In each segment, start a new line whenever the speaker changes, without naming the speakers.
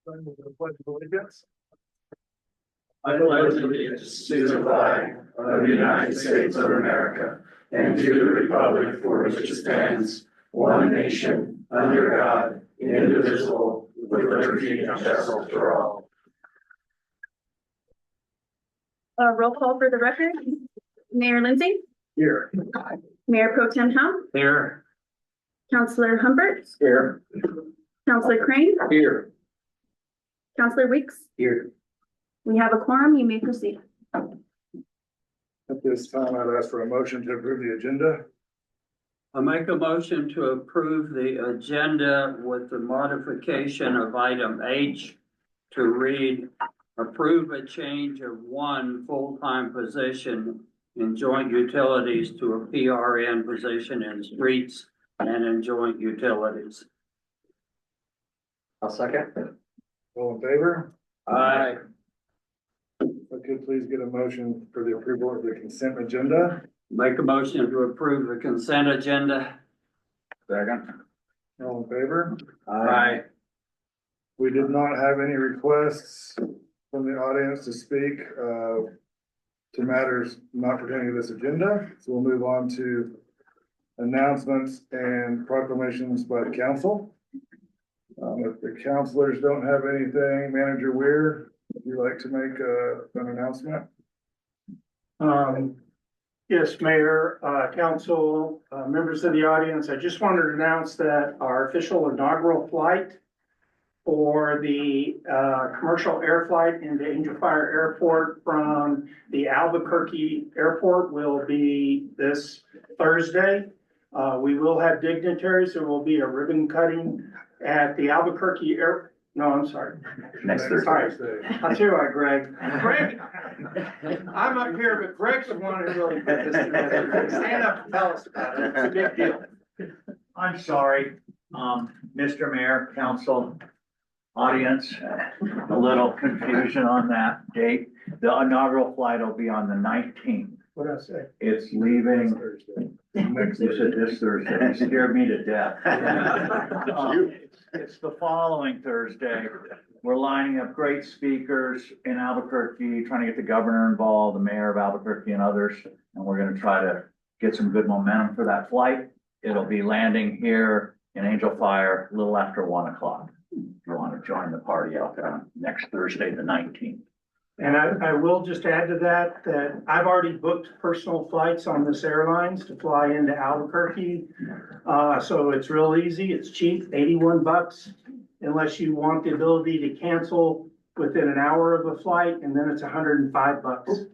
Pledge of allegiance.
I pledge allegiance to the flag of the United States of America and to the republic for which it stands, one nation, under God, indivisible, with liberty and justice for all.
Roll call for the record. Mayor Lindsay,
Here.
Mayor Pro Tem Hum,
Here.
Councillor Humbert,
Here.
Councillor Crane,
Here.
Councillor Weeks.
Here.
We have a quorum. You may proceed.
At this time, I'd ask for a motion to approve the agenda.
I make a motion to approve the agenda with the modification of item H to read, approve a change of one full-time position in joint utilities to a PRN position in streets and in joint utilities.
I'll second.
All in favor?
Aye.
If I could please get a motion for the approval of the consent agenda.
Make a motion to approve the consent agenda.
Second.
All in favor?
Aye.
We did not have any requests from the audience to speak to matters not pertaining to this agenda. So we'll move on to announcements and proclamations by the council. If the councilors don't have anything, Manager Weir, would you like to make an announcement?
Yes, Mayor, Council, members of the audience, I just wanted to announce that our official inaugural flight for the commercial air flight into Angel Fire Airport from the Albuquerque Airport will be this Thursday. We will have dignitaries. There will be a ribbon cutting at the Albuquerque Air. No, I'm sorry.
Next Thursday.
I'll tell you what, Greg. Greg, I'm up here, but Greg's the one who really put this together. Stand up and tell us about it. It's a big deal.
I'm sorry, Mr. Mayor, council, audience, a little confusion on that date. The inaugural flight will be on the 19th.
What did I say?
It's leaving,
Thursday.
you said this Thursday, you scared me to death. It's the following Thursday. We're lining up great speakers in Albuquerque, trying to get the governor involved, the mayor of Albuquerque and others. And we're gonna try to get some good momentum for that flight. It'll be landing here in Angel Fire a little after 1 o'clock. If you want to join the party out there next Thursday, the 19th.
And I will just add to that, that I've already booked personal flights on this airlines to fly into Albuquerque. So it's real easy, it's cheap, 81 bucks, unless you want the ability to cancel within an hour of a flight, and then it's 105 bucks.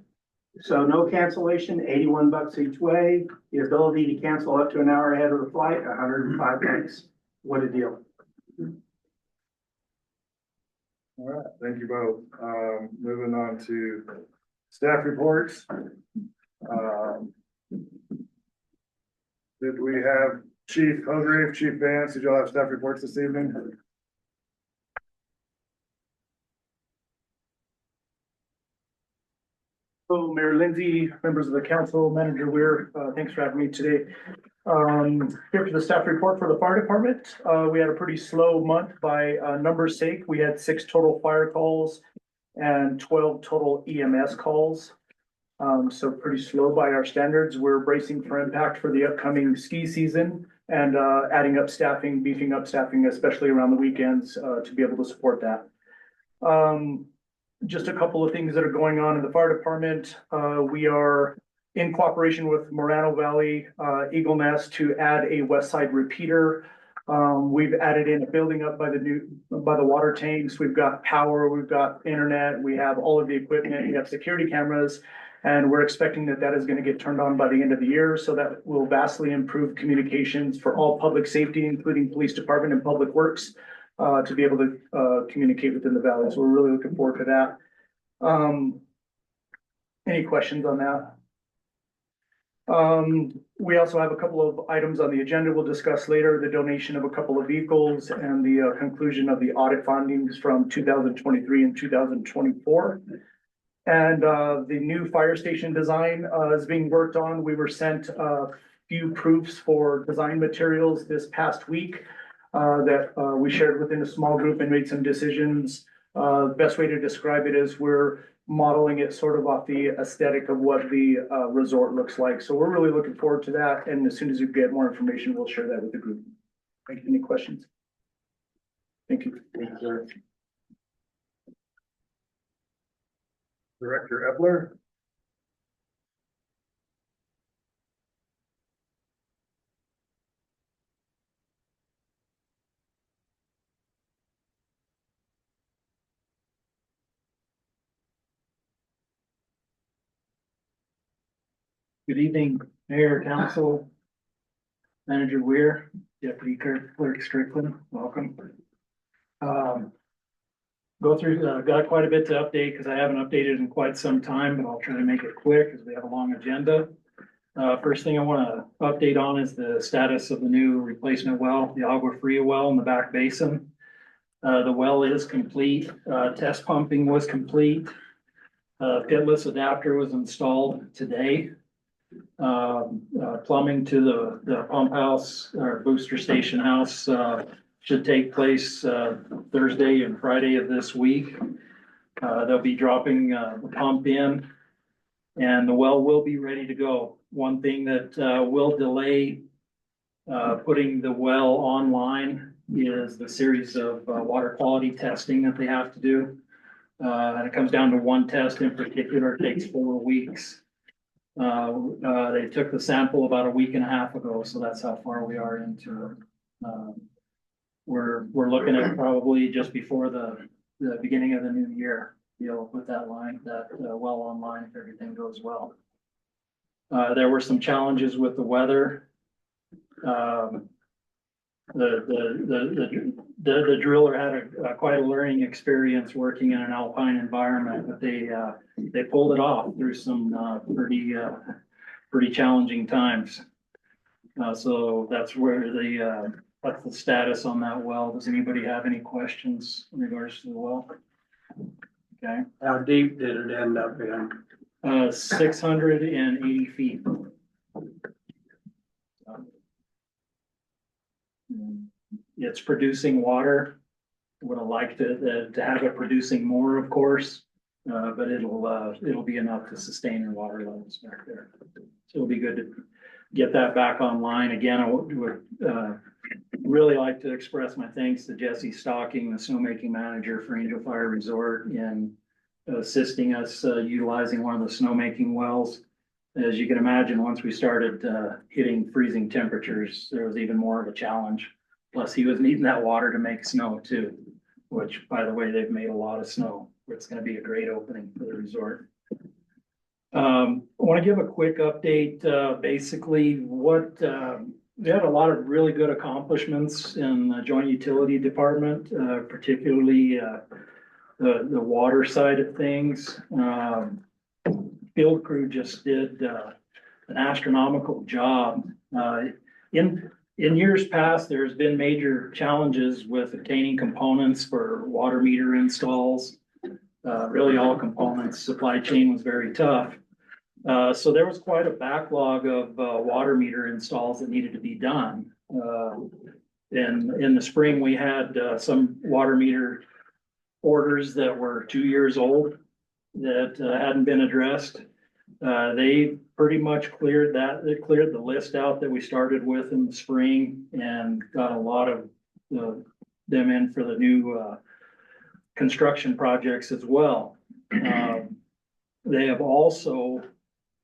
So no cancellation, 81 bucks each way, the ability to cancel up to an hour ahead of the flight, 105 bucks. What a deal.
All right, thank you both. Moving on to staff reports. Did we have Chief Hograve, Chief Vance, did y'all have staff reports this evening?
Hello, Mayor Lindsay, members of the council, Manager Weir, thanks for having me today. Here for the staff report for the fire department. We had a pretty slow month by numbers sake. We had 6 total fire calls and 12 total EMS calls. So pretty slow by our standards. We're bracing for impact for the upcoming ski season and adding up staffing, beefing up staffing, especially around the weekends, to be able to support that. Just a couple of things that are going on in the fire department. We are in cooperation with Morano Valley, Eagle Nest to add a west side repeater. We've added in a building up by the water tanks. We've got power, we've got internet, we have all of the equipment, we have security cameras. And we're expecting that that is going to get turned on by the end of the year. So that will vastly improve communications for all public safety, including police department and public works, to be able to communicate within the valley. So we're really looking forward to that. Any questions on that? We also have a couple of items on the agenda we'll discuss later, the donation of a couple of vehicles and the conclusion of the audit findings from 2023 and 2024. And the new fire station design is being worked on. We were sent a few proofs for design materials this past week. that we shared within a small group and made some decisions. The best way to describe it is we're modeling it sort of off the aesthetic of what the resort looks like. So we're really looking forward to that. And as soon as we get more information, we'll share that with the group. Any questions? Thank you.
Director Epler?
Good evening, Mayor, Council, Manager Weir, Deputy Clerk Strickland, welcome. Go through, got quite a bit to update because I haven't updated in quite some time, but I'll try to make it quick because we have a long agenda. First thing I want to update on is the status of the new replacement well, the Agua Fria well in the back basin. The well is complete, test pumping was complete. Pitless adapter was installed today. Plumbing to the pump house or booster station house should take place Thursday and Friday of this week. They'll be dropping the pump in and the well will be ready to go. One thing that will delay putting the well online is the series of water quality testing that they have to do. And it comes down to one test in particular, it takes 4 weeks. They took the sample about a week and a half ago, so that's how far we are into it. We're looking at probably just before the beginning of the new year, be able to put that well online if everything goes well. There were some challenges with the weather. The driller had quite a learning experience working in an alpine environment, but they pulled it off through some pretty challenging times. So that's where that's the status on that well. Does anybody have any questions in regards to the well? Okay.
How deep did it end up in?
680 feet. It's producing water. Would have liked to have it producing more, of course, but it'll be enough to sustain the water levels back there. So it'll be good to get that back online. Again, I would really like to express my thanks to Jesse Stocking, the snowmaking manager for Angel Fire Resort, in assisting us utilizing one of the snowmaking wells. As you can imagine, once we started hitting freezing temperatures, there was even more of a challenge. Plus, he was needing that water to make snow too, which, by the way, they've made a lot of snow. It's going to be a great opening for the resort. I want to give a quick update. Basically, we had a lot of really good accomplishments in the Joint Utility Department, particularly the water side of things. Field crew just did an astronomical job. In years past, there's been major challenges with obtaining components for water meter installs. Really all components, supply chain was very tough. So there was quite a backlog of water meter installs that needed to be done. In the spring, we had some water meter orders that were 2 years old that hadn't been addressed. They pretty much cleared that. They cleared the list out that we started with in the spring and got a lot of them in for the new construction projects as well. They have also,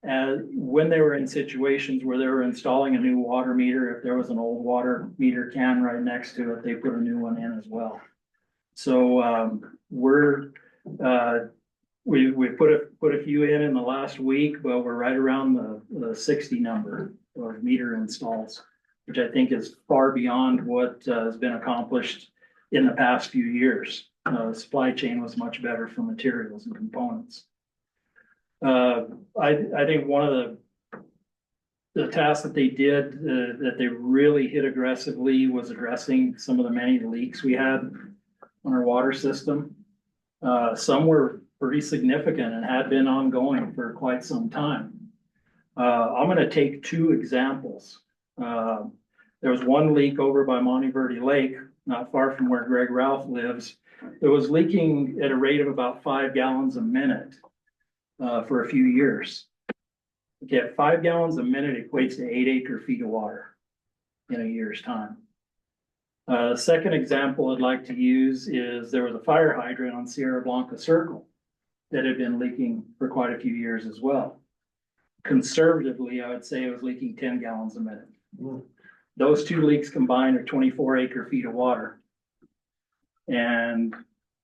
when they were in situations where they were installing a new water meter, if there was an old water meter can right next to it, they put a new one in as well. So we put a few in the last week, but we're right around the 60 number of meter installs, which I think is far beyond what has been accomplished in the past few years. Supply chain was much better for materials and components. I think one of the tasks that they did that they really hit aggressively was addressing some of the many leaks we had on our water system. Some were pretty significant and had been ongoing for quite some time. I'm going to take two examples. There was one leak over by Monte Verde Lake, not far from where Greg Ralph lives. It was leaking at a rate of about 5 gallons a minute for a few years. Okay, 5 gallons a minute equates to 8 acre-feet of water in a year's time. Second example I'd like to use is there was a fire hydrant on Sierra Blanca Circle that had been leaking for quite a few years as well. Conservatively, I would say it was leaking 10 gallons a minute. Those two leaks combined are 24 acre-feet of water. And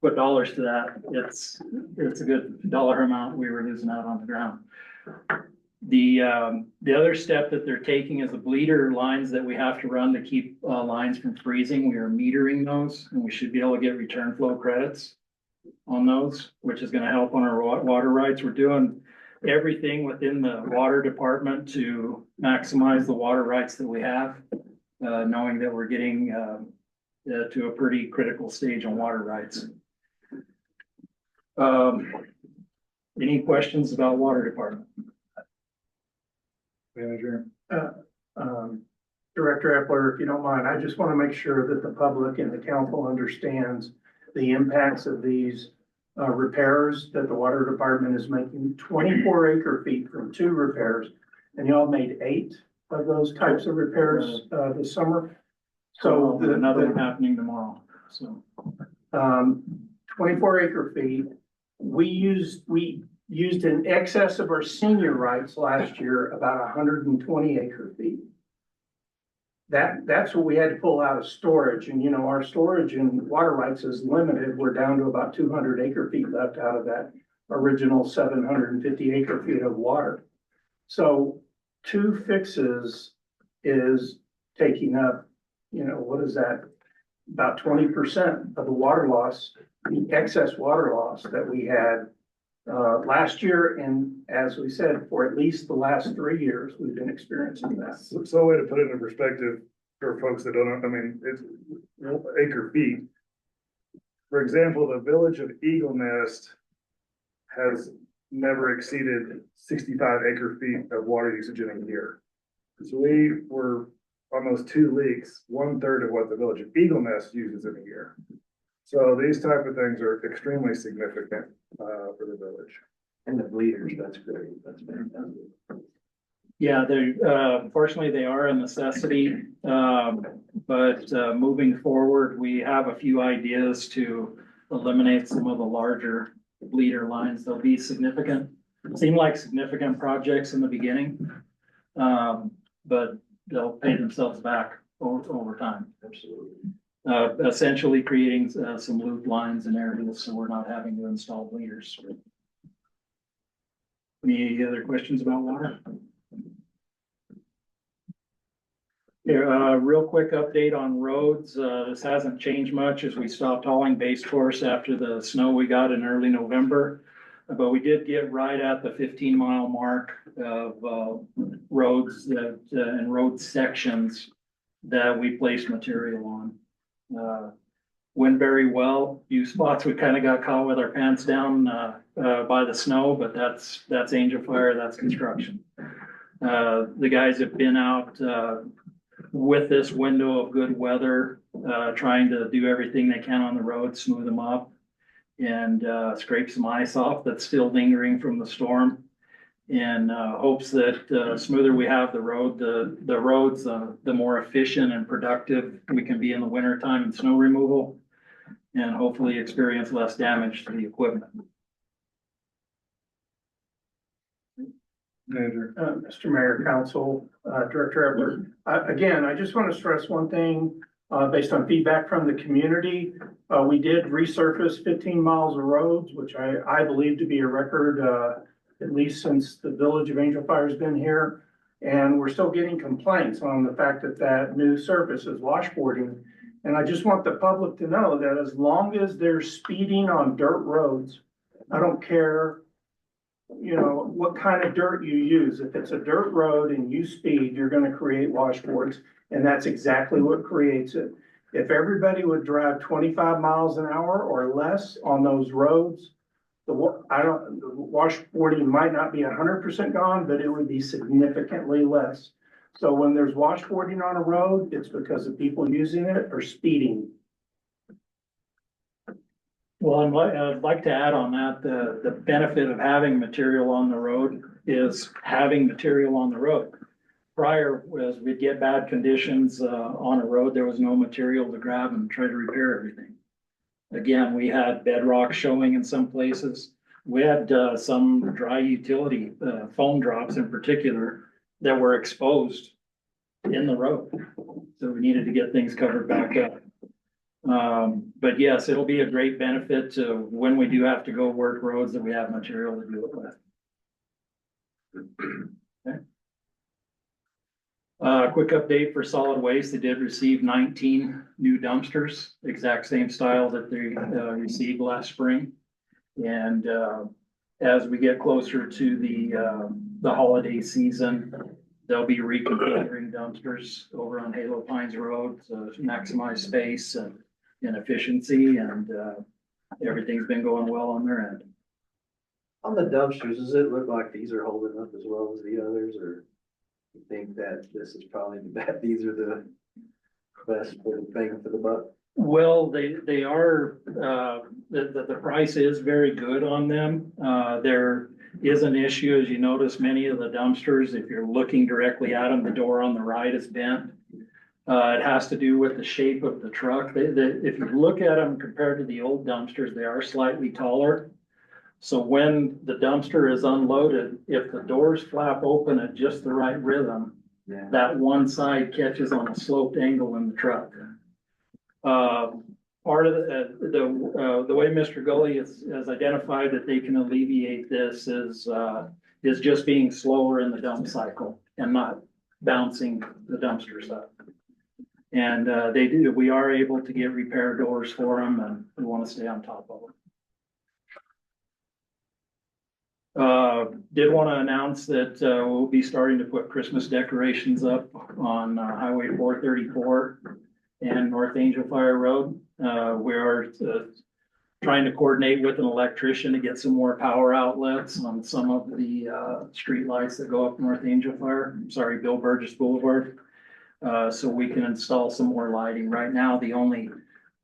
put dollars to that, it's a good dollar amount we were losing out on the ground. The other step that they're taking is the bleeder lines that we have to run to keep lines from freezing. We are metering those, and we should be able to get return flow credits on those, which is gonna help on our water rights. We're doing everything within the water department to maximize the water rights that we have, knowing that we're getting to a pretty critical stage on water rights. Any questions about water department?
Manager.
Director Epler, if you don't mind, I just want to make sure that the public and the council understands the impacts of these repairs that the water department is making. 24 acre-feet from 2 repairs, and y'all made 8 of those types of repairs this summer. So
Another one happening tomorrow, so.
24 acre-feet, we used in excess of our senior rights last year, about 120 acre-feet. That's what we had to pull out of storage, and our storage and water rights is limited. We're down to about 200 acre-feet left out of that original 750 acre-feet of water. So 2 fixes is taking up, what is that? About 20% of the water loss, the excess water loss that we had last year, and as we said, for at least the last 3 years, we've been experiencing that.
So a way to put it in perspective for folks that don't know, I mean, it's acre feet. For example, the village of Eagle Nest has never exceeded 65 acre-feet of water usage in a year. So we were on those 2 leaks, 1/3 of what the village of Eagle Nest uses in a year. So these type of things are extremely significant for the village.
And the bleeders, that's great, that's fantastic.
Yeah, fortunately, they are a necessity, but moving forward, we have a few ideas to eliminate some of the larger bleeder lines. They'll be seem like significant projects in the beginning, but they'll pay themselves back over time. Absolutely. Essentially creating some loop lines in areas so we're not having to install bleeders. Any other questions about water? Here, real quick update on roads. This hasn't changed much as we stopped hauling base course after the snow we got in early November. But we did get right at the 15-mile mark of roads and road sections that we placed material on. Went very well. Few spots we kind of got caught with our pants down by the snow, but that's Angel Fire, that's construction. The guys have been out with this window of good weather, trying to do everything they can on the road, smooth them up, and scrape some ice off that's still lingering from the storm. In hopes that the smoother we have the road, the roads, the more efficient and productive we can be in the winter time in snow removal, and hopefully experience less damage to the equipment.
Manager.
Mr. Mayor, Council, Director Epler. Again, I just want to stress one thing, based on feedback from the community. We did resurface 15 miles of roads, which I believe to be a record, at least since the village of Angel Fire has been here. And we're still getting complaints on the fact that that new surface is washboarding. And I just want the public to know that as long as they're speeding on dirt roads, I don't care what kind of dirt you use. If it's a dirt road and you speed, you're going to create washboards, and that's exactly what creates it. If everybody would drive 25 miles an hour or less on those roads, the washboarding might not be 100% gone, but it would be significantly less. So when there's washboarding on a road, it's because the people using it are speeding.
Well, I'd like to add on that, the benefit of having material on the road is having material on the road. Prior, as we'd get bad conditions, on a road, there was no material to grab and try to repair everything. Again, we had bedrock showing in some places. We had, some dry utility, foam drops in particular that were exposed in the road. So we needed to get things covered back up. But yes, it'll be a great benefit to when we do have to go work roads that we have material to do it with. Okay. Quick update for solid waste. They did receive 19 new dumpsters, exact same style that they received last spring. And as we get closer to the holiday season, they'll be reconfiguring dumpsters over on Halo Pines Road to maximize space and efficiency, and everything's been going well on their end.
On the dumpsters, does it look like these are holding up as well as the others, or you think that this is probably these are the best for the bang for the buck?
Well, they are, the price is very good on them. There is an issue, as you notice, many of the dumpsters, if you're looking directly at them, the door on the right is bent. It has to do with the shape of the truck. If you look at them compared to the old dumpsters, they are slightly taller. So when the dumpster is unloaded, if the doors flap open at just the right rhythm,
Yeah.
that one side catches on a sloped angle in the truck. Part of the way Mr. Gully has identified that they can alleviate this is just being slower in the dump cycle and not bouncing the dumpsters up. And we are able to get repair doors for them, and we want to stay on top of them. Did want to announce that we'll be starting to put Christmas decorations up on Highway 434 and North Angel Fire Road. We are trying to coordinate with an electrician to get some more power outlets on some of the street lights that go up North Angel Bill Burgess Boulevard. So we can install some more lighting. Right now, the only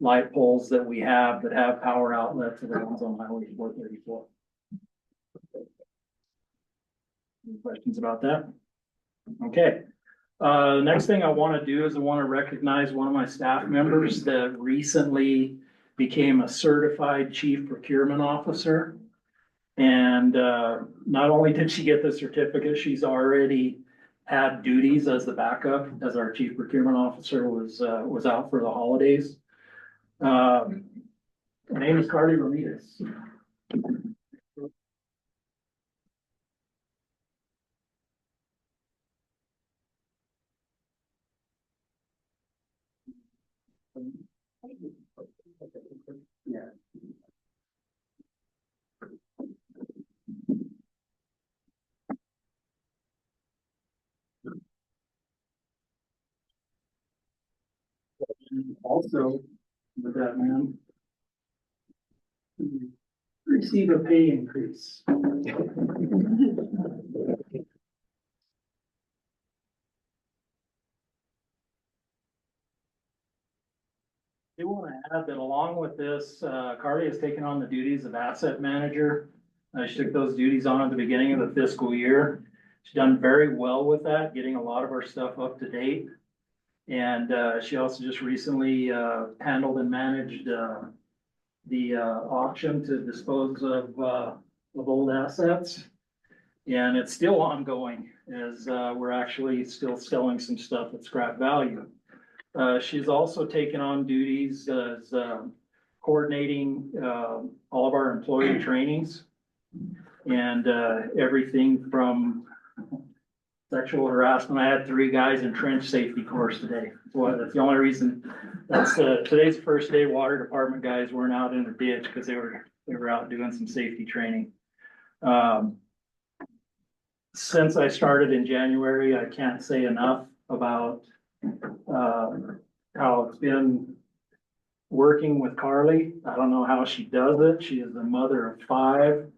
light poles that we have that have power outlets are the ones on Highway 434. Any questions about that? Okay. Next thing I want to do is I want to recognize one of my staff members that recently became a certified chief procurement officer. And not only did she get the certificate, she's already had duties as the backup, as our chief procurement officer was out for the holidays. Her name is Carly Ramirez. Yeah. Also, with that man, receive a pay increase. I want to add that along with this, Carly has taken on the duties of asset manager. She took those duties on at the beginning of the fiscal year. She's done very well with that, getting a lot of our stuff up to date. And she also just recently handled and managed the auction to dispose of old assets. And it's still ongoing as we're actually still selling some stuff at scrap value. She's also taken on duties as coordinating all of our employee trainings and everything from sexual harassment. I had 3 guys in trench safety course today. Well, that's the only reason. That's today's first day. Water department guys weren't out in the ditch because they were out doing some safety training. Since I started in January, I can't say enough about how it's been working with Carly. I don't know how she does it. She is the mother of 5.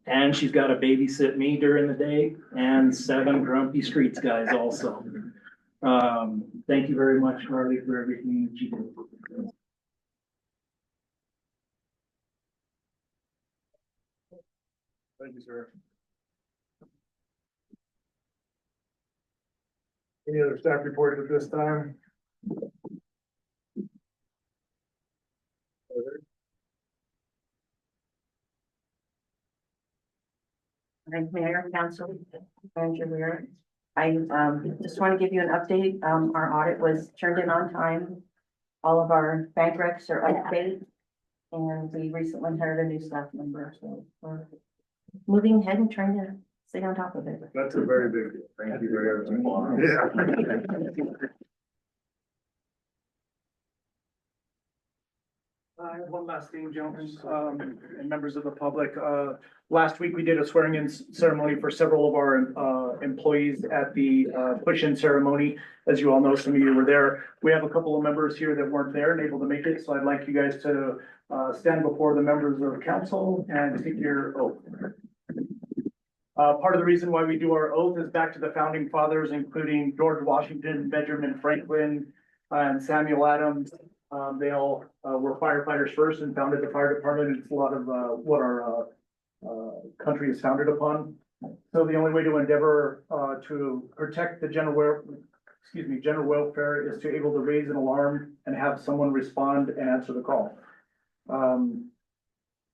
And she's got to babysit me during the day and 7 grumpy streets guys also. Thank you very much, Carly, for everything that you do.
Thank you, sir. Any other staff reports at this time?
I'm Mayor, Council, Manager Weir. I just want to give you an update. Our audit was turned in on time. All of our bank recs are up to date. And we recently hired a new staff member, so we're moving ahead and trying to stay on top of it.
That's a very big deal. Thank you very much. Yeah.
One last thing, gentlemen, and members of the public. Last week we did a swearing in ceremony for several of our employees at the push-in ceremony. As you all know, some of you were there. We have a couple of members here that weren't there and able to make it, so I'd like you guys to stand before the members of council and take your oath. Part of the reason why we do our oath is back to the founding fathers, including George Washington, Benjamin Franklin, and Samuel Adams. They all were firefighters first and founded the fire department. It's a lot of what our country is founded upon. So the only way to endeavor to protect the general welfare is to able to raise an alarm and have someone respond and answer the call.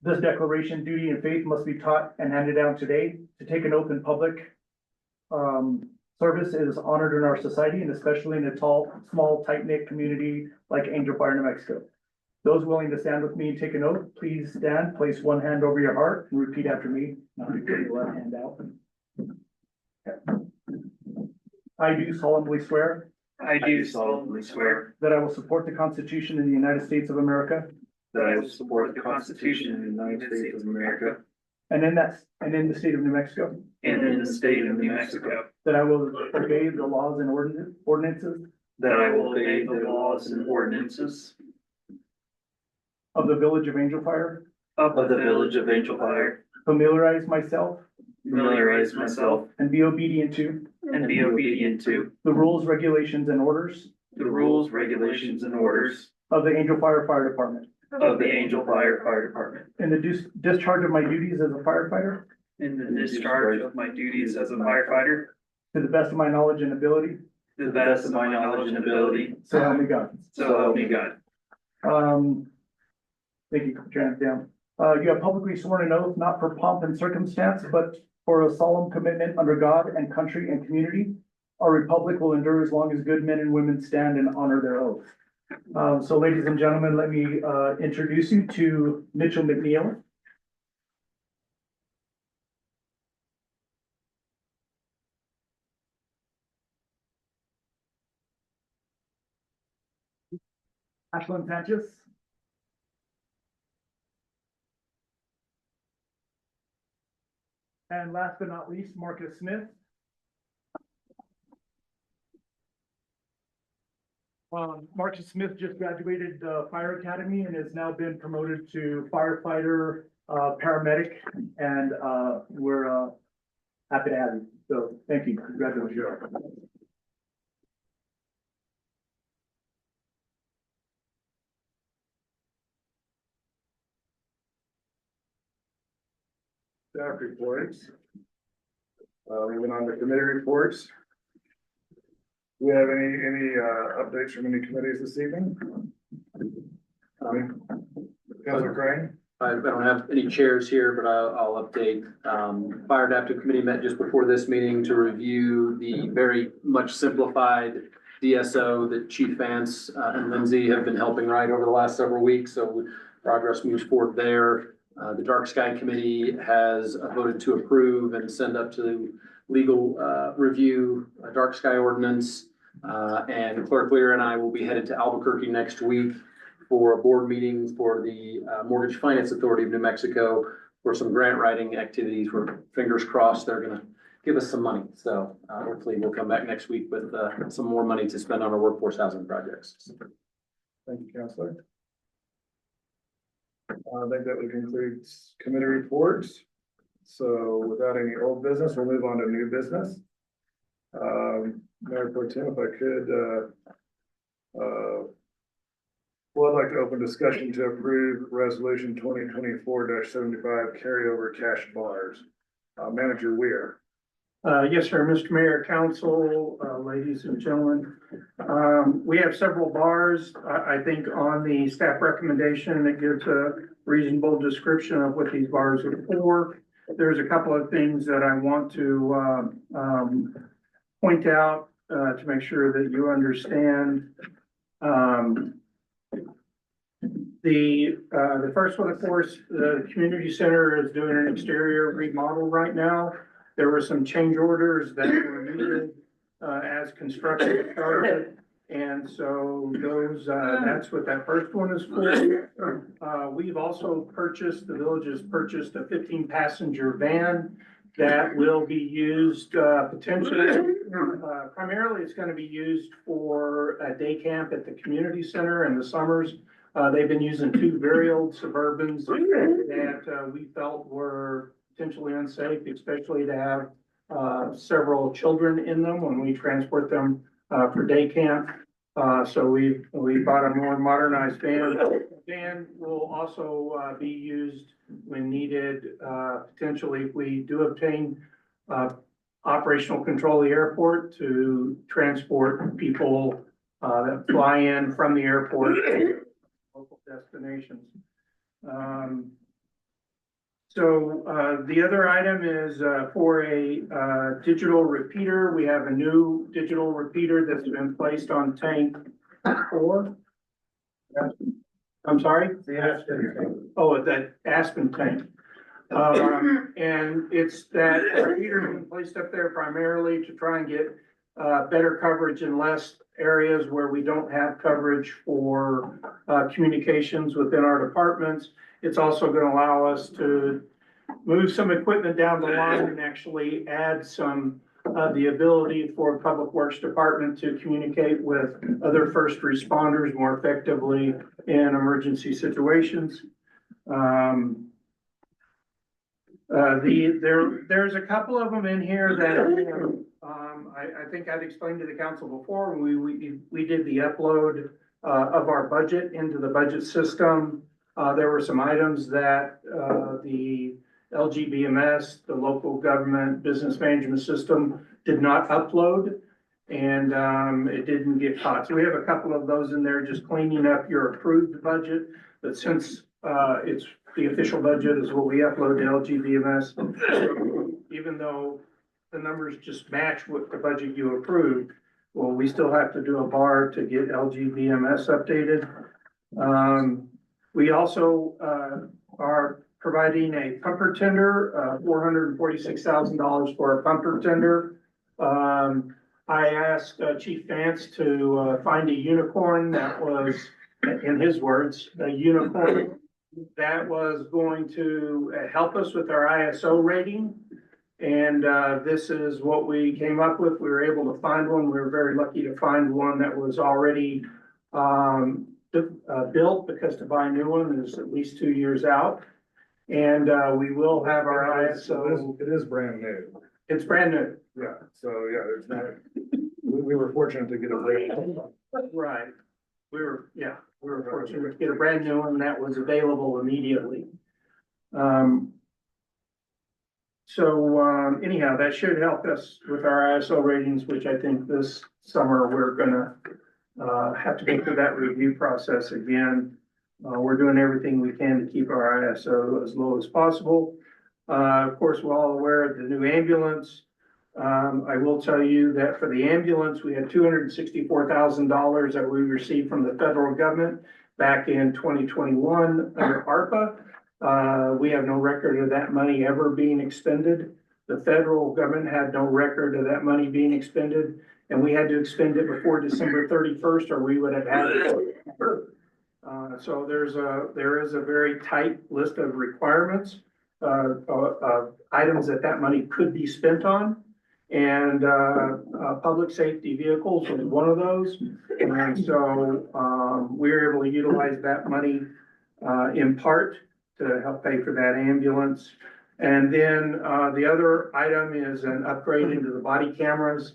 This declaration, duty and faith must be taught and handed down today. To take an oath in public service is honored in our society, and especially in a small, tight-knit community like Angel Fire, New Mexico. Those willing to stand with me and take an oath, please stand, place one hand over your heart, and repeat after me. Now you put your left hand out. I do solemnly swear.
I do solemnly swear
That I will support the Constitution of the United States of America.
that I will support the Constitution of the United States of America
And in the state of New Mexico.
and in the state of New Mexico,
That I will obey the laws and ordinances
that I will obey the laws and ordinances
of the Village of Angel Fire.
of the Village of Angel Fire,
Familiarize myself
familiarize myself
and be obedient to
and be obedient to
the rules, regulations, and orders
the rules, regulations, and orders
of the Angel Fire Department.
of the Angel Fire Department.
In the discharge of my duties as a firefighter,
In the discharge of my duties as a firefighter,
to the best of my knowledge and ability,
to the best of my knowledge and ability,
so help me God.
so help me God.
Thank you for turning it down. You have publicly sworn an oath, not for pomp and circumstance, but for a solemn commitment under God and country and community. Our republic will endure as long as good men and women stand and honor their oath. So ladies and gentlemen, let me introduce you to Mitchell McNeil. Ashlyn Sanchez. And last but not least, Marcus Smith. Marcus Smith just graduated Fire Academy and has now been promoted to firefighter, paramedic, and we're happy to have you. So thank you. Congratulations.
Staff reports. Moving on to committee reports. Do we have any updates from any committees this evening? Councilor Crane?
I don't have any chairs here, but I'll update. Fire Adaptive Committee met just before this meeting to review the very much simplified DSO that Chief Vance and Lindsay have been helping write over the last several weeks. So progress moves forward there. The Dark Sky Committee has voted to approve and send up to legal review a Dark Sky ordinance. And Clerk Lear and I will be headed to Albuquerque next week for a board meeting for the Mortgage Finance Authority of New Mexico for some grant writing activities where, fingers crossed, they're gonna give us some money. So hopefully we'll come back next week with some more money to spend on our workforce housing projects.
Thank you, Councilor. I think that would conclude committee reports. So without any old business, we'll move on to new business. Mayor Pro Tem, if I could, well, I'd like to open discussion to approve resolution 2024-75 carryover cash bars. Manager Weir.
Yes, sir, Mr. Mayor, council, ladies and gentlemen. We have several bars, I think on the staff recommendation, it gives a reasonable description of what these bars are for. There's a couple of things that I want to, point out, to make sure that you understand. The first one, of course, the community center is doing an exterior remodel right now. There were some change orders that were needed, as construction started. And so those, that's what that first one is for. We've also purchased, the village has purchased a 15-passenger van that will be used, potentially, primarily it's gonna be used for a day camp at the community center in the summers. They've been using two very old Suburbans that, we felt were potentially unsafe, especially to have, several children in them when we transport them, for day camp. So we bought a more modernized van. The van will also, be used when needed, potentially if we do obtain, operational control of the airport to transport people, that fly in from the airport to local destinations. The other item is for a digital repeater. We have a new digital repeater that's been placed on tank 4. I'm sorry?
The Aspen tank.
Oh, that Aspen tank. And it's that repeater being placed up there primarily to try and get better coverage in less areas where we don't have coverage for communications within our departments. It's also going to allow us to move some equipment down the line and actually add some the ability for Public Works Department to communicate with other first responders more effectively in emergency situations. There's a couple of them in here that I think I've explained to the council before. We did the upload of our budget into the budget system. There were some items that the LGBMS, the local government business management system, did not upload, and it didn't get caught. So we have a couple of those in there just cleaning up your approved budget. But since it's the official budget is what we upload to LGBMS, even though the numbers just match what the budget you approved, well, we still have to do a bar to get LGBMS updated. We also are providing a pumper tender, $446,000 for a pumper tender. I asked Chief Vance to find a unicorn that was, in his words, a unicorn that was going to help us with our ISO rating. And this is what we came up with. We were able to find one. We were very lucky to find one that was already built, because to buy a new one is at least 2 years out. And we will have our ISO.
It is brand new.
It's brand new.
Yeah, so yeah, there's not, we were fortunate to get a brand new.
Right. We were fortunate to get a brand new one that was available immediately. Anyhow, that should help us with our ISO ratings, which I think this summer we're gonna have to go through that review process again. We're doing everything we can to keep our ISO as low as possible. Of course, we're all aware of the new ambulance. I will tell you that for the ambulance, we had $264,000 that we received from the federal government back in 2021 under ARPA. We have no record of that money ever being expended. The federal government had no record of that money being expended, and we had to expend it before December 31st, or we would have had it. So there is a very tight list of requirements, items that money could be spent on. And public safety vehicles was one of those. And so we were able to utilize that money in part to help pay for that ambulance. And then, the other item is an upgrade into the body cameras.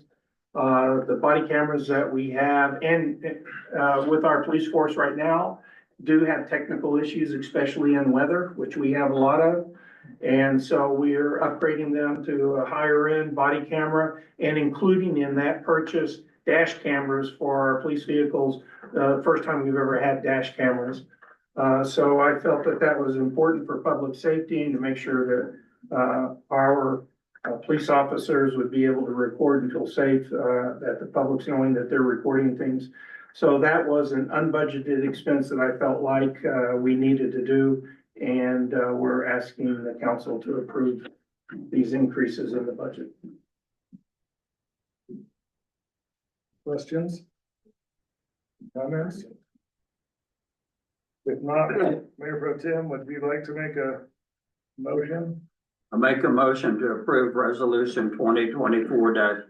The body cameras that we have and, with our police force right now do have technical issues, especially in weather, which we have a lot of. And so we're upgrading them to a higher end body camera and including in that purchase dash cameras for our police vehicles. First time we've ever had dash cameras. So I felt that that was important for public safety and to make sure that, our police officers would be able to record and feel safe, that the public's knowing that they're recording things. So that was an unbudgeted expense that I felt like, we needed to do. And, we're asking the council to approve these increases in the budget.
Questions? Comments? If not, Mayor Pro Tem, would you like to make a motion?
I make a motion to approve resolution 2024-75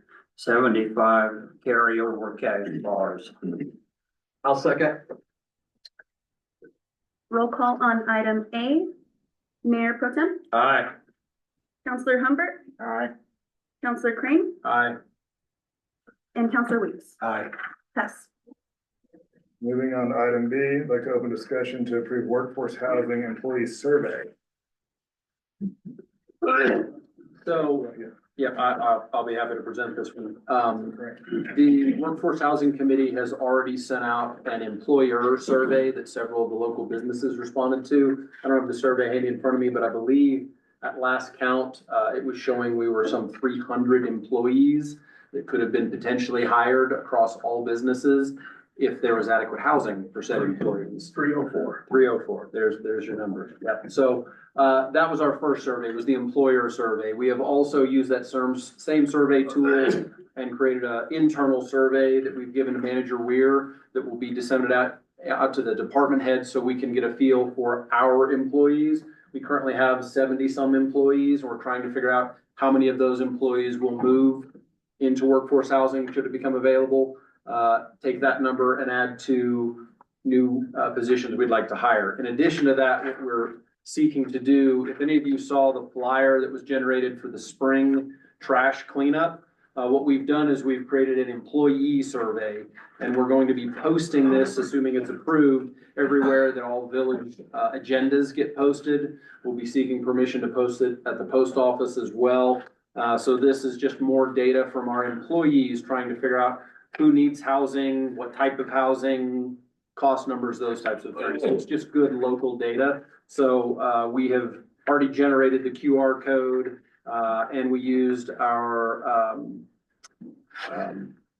carryover cash bars.
I'll second.
Roll call on item A. Mayor Pro Tem,
Aye.
Counselor Humbert,
Aye.
Counselor Crane,
Aye.
and Counselor Weeks.
Aye.
Pass.
Moving on to item B, I'd like to open discussion to approve workforce housing employee survey.
So, yeah, I'll be happy to present this one. The Workforce Housing Committee has already sent out an employer survey that several of the local businesses responded to. I don't have the survey handy in front of me, but I believe at last count, it was showing we were some 300 employees that could have been potentially hired across all businesses if there was adequate housing for said employees.
304.
304, there's your number. Yeah, so that was our first survey, was the employer survey. We have also used that same survey tool and created an internal survey that we've given to Manager Weir that will be disseminated out to the department heads so we can get a feel for our employees. We currently have 70 some employees, and we're trying to figure out how many of those employees will move into workforce housing should it become available. Take that number and add to new positions we'd like to hire. In addition to that, what we're seeking to do, if any of you saw the flyer that was generated for the spring trash cleanup, what we've done is we've created an employee survey, and we're going to be posting this, assuming it's approved, everywhere that all village agendas get posted. We'll be seeking permission to post it at the post office as well. So this is just more data from our employees trying to figure out who needs housing, what type of housing, cost numbers, those types of things. So it's just good local data. So we have already generated the QR code, and we used our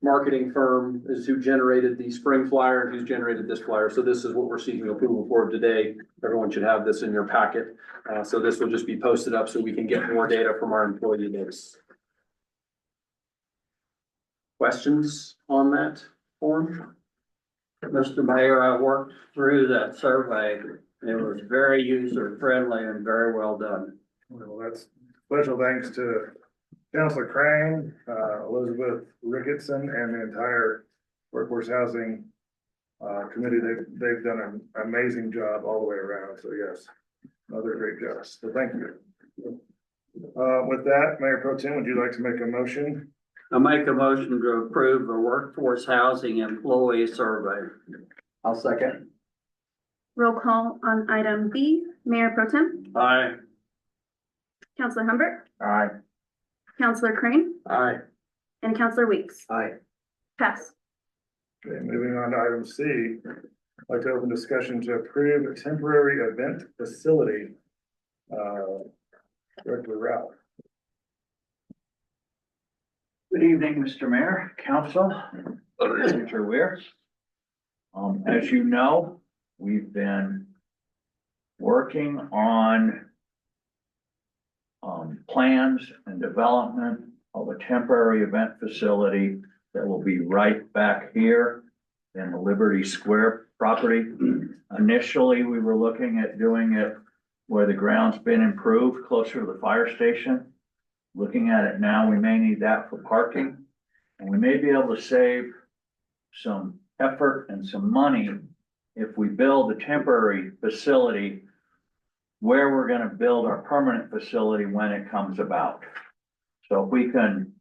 marketing firm is who generated the spring flyer and who's generated this flyer. So this is what we're seeking approval for today. Everyone should have this in your packet. So this will just be posted up so we can get more data from our employee base. Questions on that form?
Mr. Mayor, I worked through that survey. It was very user friendly and very well done.
Well, that's special thanks to Counselor Crane, Elizabeth Ricketson, and the entire workforce housing committee. They've done an amazing job all the way around. So yes, another great job. So thank you. With that, Mayor Pro Tem, would you like to make a motion?
I make a motion to approve the workforce housing employee survey.
I'll second.
Roll call on item B. Mayor Pro Tem,
Aye.
Counselor Humbert,
Aye.
Counselor Crane,
Aye.
and Counselor Weeks.
Aye.
Pass.
Okay, moving on to item C. I'd like to open discussion to approve a temporary event facility. Director Ralph.
Good evening, Mr. Mayor, Council, Manager Weir. As you know, we've been working on plans and development of a temporary event facility that will be right back here in the Liberty Square property. Initially, we were looking at doing it where the ground's been improved, closer to the fire station. Looking at it now, we may need that for parking, and we may be able to save some effort and some money if we build a temporary facility where we're gonna build our permanent facility when it comes about. So if we can,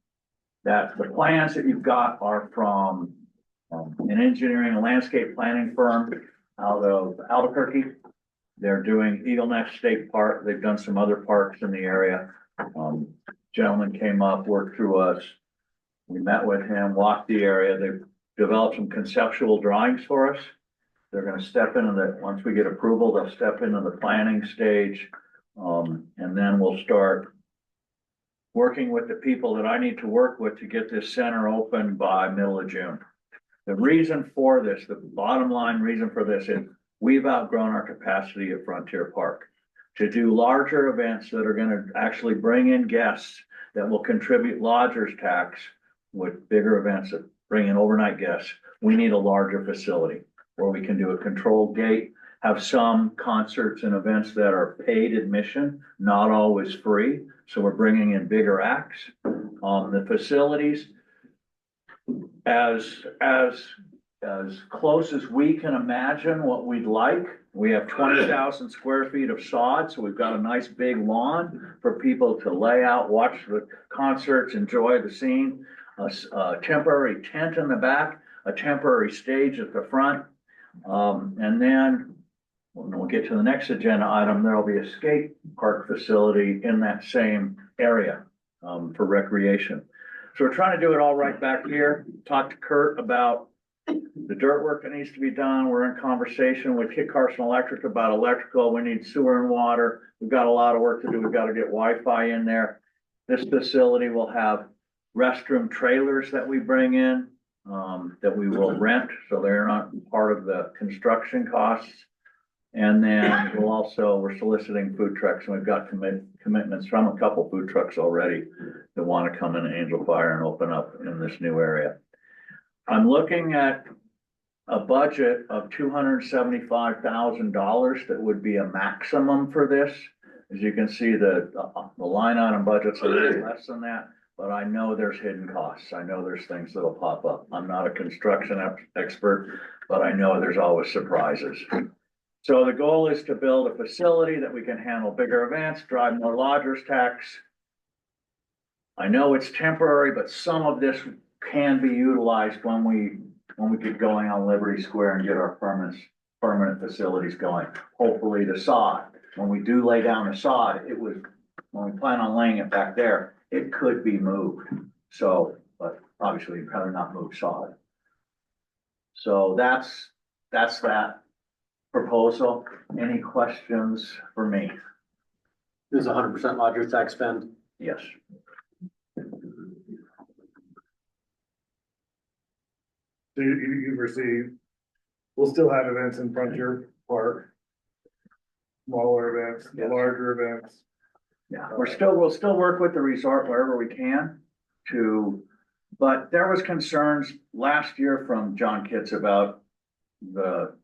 the plans that you've got are from an engineering and landscape planning firm out of Albuquerque. They're doing Eagle Nest State Park. They've done some other parks in the area. Gentleman came up, worked through us. We met with him, walked the area. They've developed some conceptual drawings for us. They're gonna step into once we get approval, they'll step into the planning stage. And then we'll start working with the people that I need to work with to get this center open by middle of June. The reason for this, the bottom line reason for this is we've outgrown our capacity at Frontier Park to do larger events that are gonna actually bring in guests that will contribute lodgers tax with bigger events that bring in overnight guests. We need a larger facility where we can do a controlled gate, have some concerts and events that are paid admission, not always free. So we're bringing in bigger acts. The facilities, as close as we can imagine what we'd like. We have 20,000 square feet of sod, so we've got a nice big lawn for people to lay out, watch the concerts, enjoy the scene. A temporary tent in the back, a temporary stage at the front. And then when we'll get to the next agenda item, there'll be a skate park facility in that same area for recreation. So we're trying to do it all right back here. Talk to Kurt about the dirt work that needs to be done. We're in conversation with Kit Carson Electric about electrical. We need sewer and water. We've got a lot of work to do. We've got to get Wi-Fi in there. This facility will have restroom trailers that we bring in, that we will rent, so they're not part of the construction costs. And then we're soliciting food trucks, and we've got commitments from a couple food trucks already that want to come in Angel Fire and open up in this new area. I'm looking at a budget of $275,000 that would be a maximum for this. As you can see, the line item budget's a little less than that, but I know there's hidden costs. I know there's things that'll pop up. I'm not a construction expert, but I know there's always surprises. So the goal is to build a facility that we can handle bigger events, drive more lodgers tax. I know it's temporary, but some of this can be utilized when we get going on Liberty Square and get our permanent facilities going. Hopefully the sod, when we do lay down the sod, when we plan on laying it back there, it could be moved. So, but obviously you'd rather not move sod. So that's that proposal. Any questions for me?
This is 100% lodger tax spend.
Yes.
So you've received, we'll still have events in Frontier Park. Smaller events, the larger events.
Yeah, we'll still work with the resort wherever we can but there was concerns last year from John Kitts about the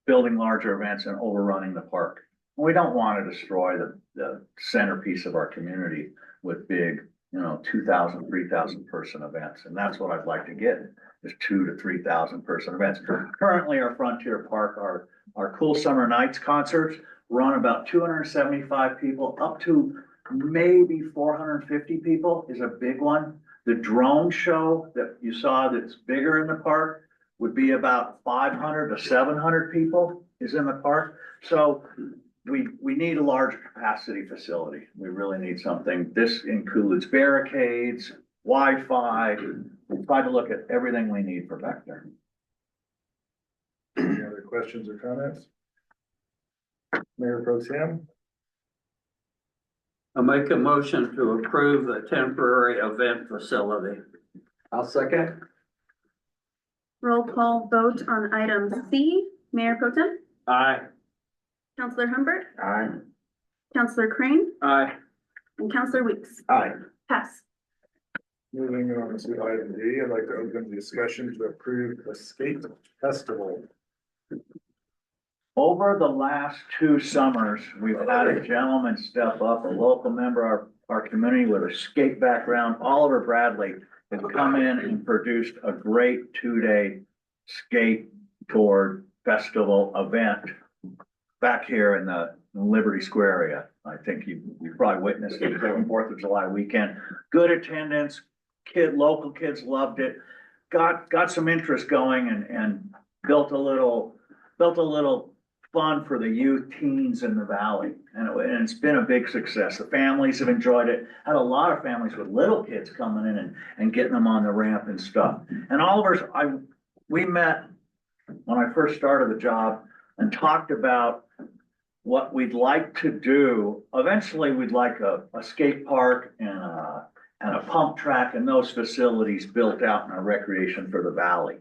building larger events and overrunning the park. We don't want to destroy the centerpiece of our community with big, 2,000, 3,000 person events. And that's what I'd like to get, is 2,000 to 3,000 person events. Currently our Frontier Park, our Cool Summer Nights concerts run about 275 people up to maybe 450 people is a big one. The drone show that you saw that's bigger in the park would be about 500 to 700 people is in the park. So we need a large capacity facility. We really need something. This includes barricades, Wi-Fi. We try to look at everything we need for back there.
Any other questions or comments? Mayor Pro Tem?
I make a motion to approve the temporary event facility.
I'll second.
Roll call vote on item C. Mayor Pro Tem,
Aye.
Counselor Humbert,
Aye.
Counselor Crane,
Aye.
and Counselor Weeks.
Aye.
Pass.
Moving on to item D, I'd like to open the discussion to approve the skate festival.
Over the last 2 summers, we've had a gentleman step up, a local member of our community with a skate background, Oliver Bradley, has come in and produced a great 2-day skateboard festival event back here in the Liberty Square area. I think you probably witnessed it during Fourth of July weekend. Good attendance, local kids loved it. Got some interest going and built a little fun for the youth teens in the valley. And it's been a big success. The families have enjoyed it. Had a lot of families with little kids coming in and getting them on the ramp and stuff. And Oliver's, we met when I first started the job and talked about what we'd like to do. Eventually, we'd like a skate park and a pump track and those facilities built out in our recreation for the valley.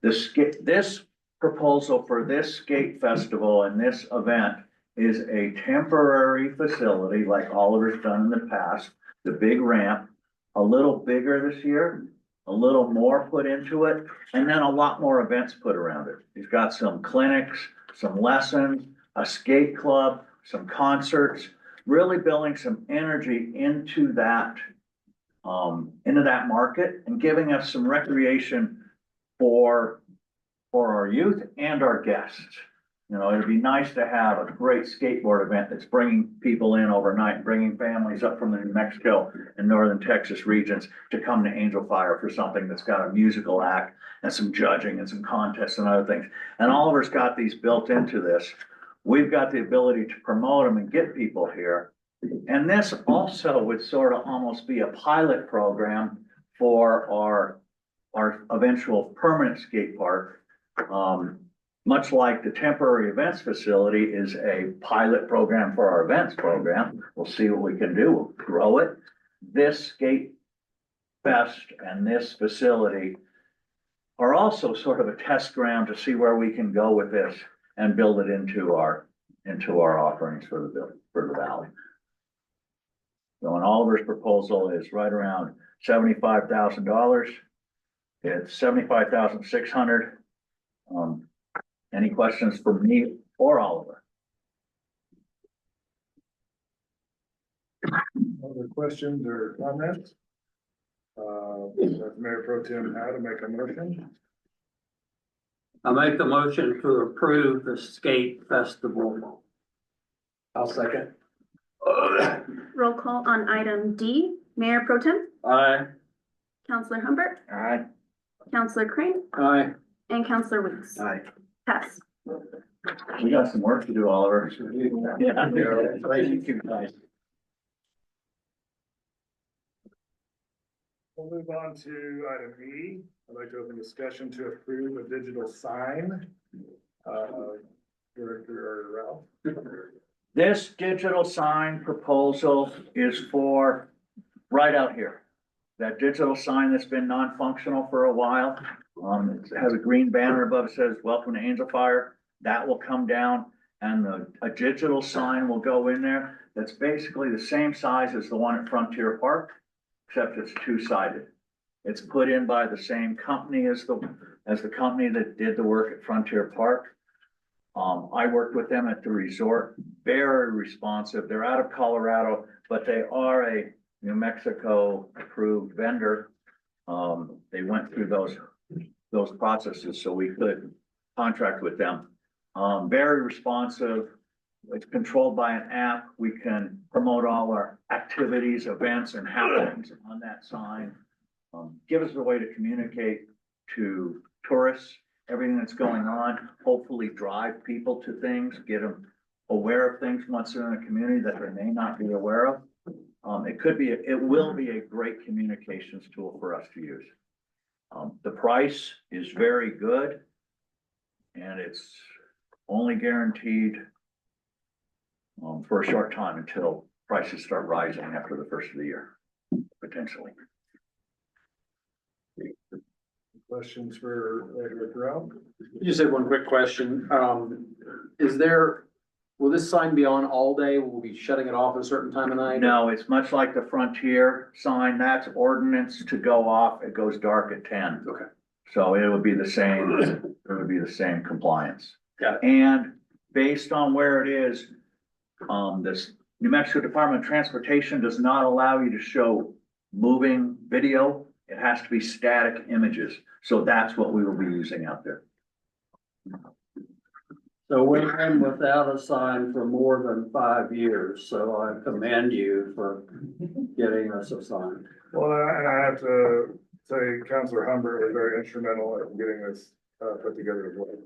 This proposal for this skate festival and this event is a temporary facility like Oliver's done in the past, the big ramp, a little bigger this year, a little more put into it, and then a lot more events put around it. He's got some clinics, some lessons, a skate club, some concerts, really building some energy into that market and giving us some recreation for our youth and our guests. You know, it'd be nice to have a great skateboard event that's bringing people in overnight, bringing families up from the New Mexico and Northern Texas regions to come to Angel Fire for something that's got a musical act and some judging and some contests and other things. And Oliver's got these built into this. We've got the ability to promote them and get people here. And this also would sort of almost be a pilot program for our eventual permanent skate park. Much like the temporary events facility is a pilot program for our events program. We'll see what we can do. We'll grow it. This skate fest and this facility are also sort of a test ground to see where we can go with this and build it into our offerings for the valley. So, and Oliver's proposal is right around $75,000. It's $75,600. Any questions for me or Oliver?
Other questions or comments? Let Mayor Pro Tem Howe to make a motion.
I make a motion to approve the skate festival.
I'll second.
Roll call on item D. Mayor Pro Tem,
Aye.
Counselor Humbert,
All right.
Counselor Crane,
Aye.
and Counselor Weeks.
Aye.
Pass.
We got some work to do, Oliver. Yeah. Thank you, guys.
We'll move on to item E. I'd like to open discussion to approve a digital sign. Director Ralph.
This digital sign proposal is for right out here. That digital sign that's been non-functional for a while. It has a green banner above it says, "Welcome to Angel Fire." That will come down and a digital sign will go in there. That's basically the same size as the one at Frontier Park, except it's two-sided. It's put in by the same company as the company that did the work at Frontier Park. I worked with them at the resort, very responsive. They're out of Colorado, but they are a New Mexico approved vendor. They went through those processes, so we could contract with them. Very responsive. It's controlled by an app. We can promote all our activities, events, and happenings on that sign. Give us a way to communicate to tourists, everything that's going on, hopefully drive people to things, get them aware of things once they're in a community that they may not be aware of. It will be a great communications tool for us to use. The price is very good and it's only guaranteed for a short time until prices start rising after the first of the year, potentially.
Questions for Director Ralph?
Just had one quick question. Will this sign be on all day? Will we be shutting it off at a certain time of night?
No, it's much like the Frontier sign. That's ordinance to go off. It goes dark at 10.
Okay.
So it would be the same compliance.
Got it.
And based on where it is, this New Mexico Department of Transportation does not allow you to show moving video. It has to be static images. So that's what we will be using out there.
So we've been without a sign for more than 5 years, so I commend you for getting us a sign.
Well, and I have to say Counselor Humbert was very instrumental in getting this, put together as well.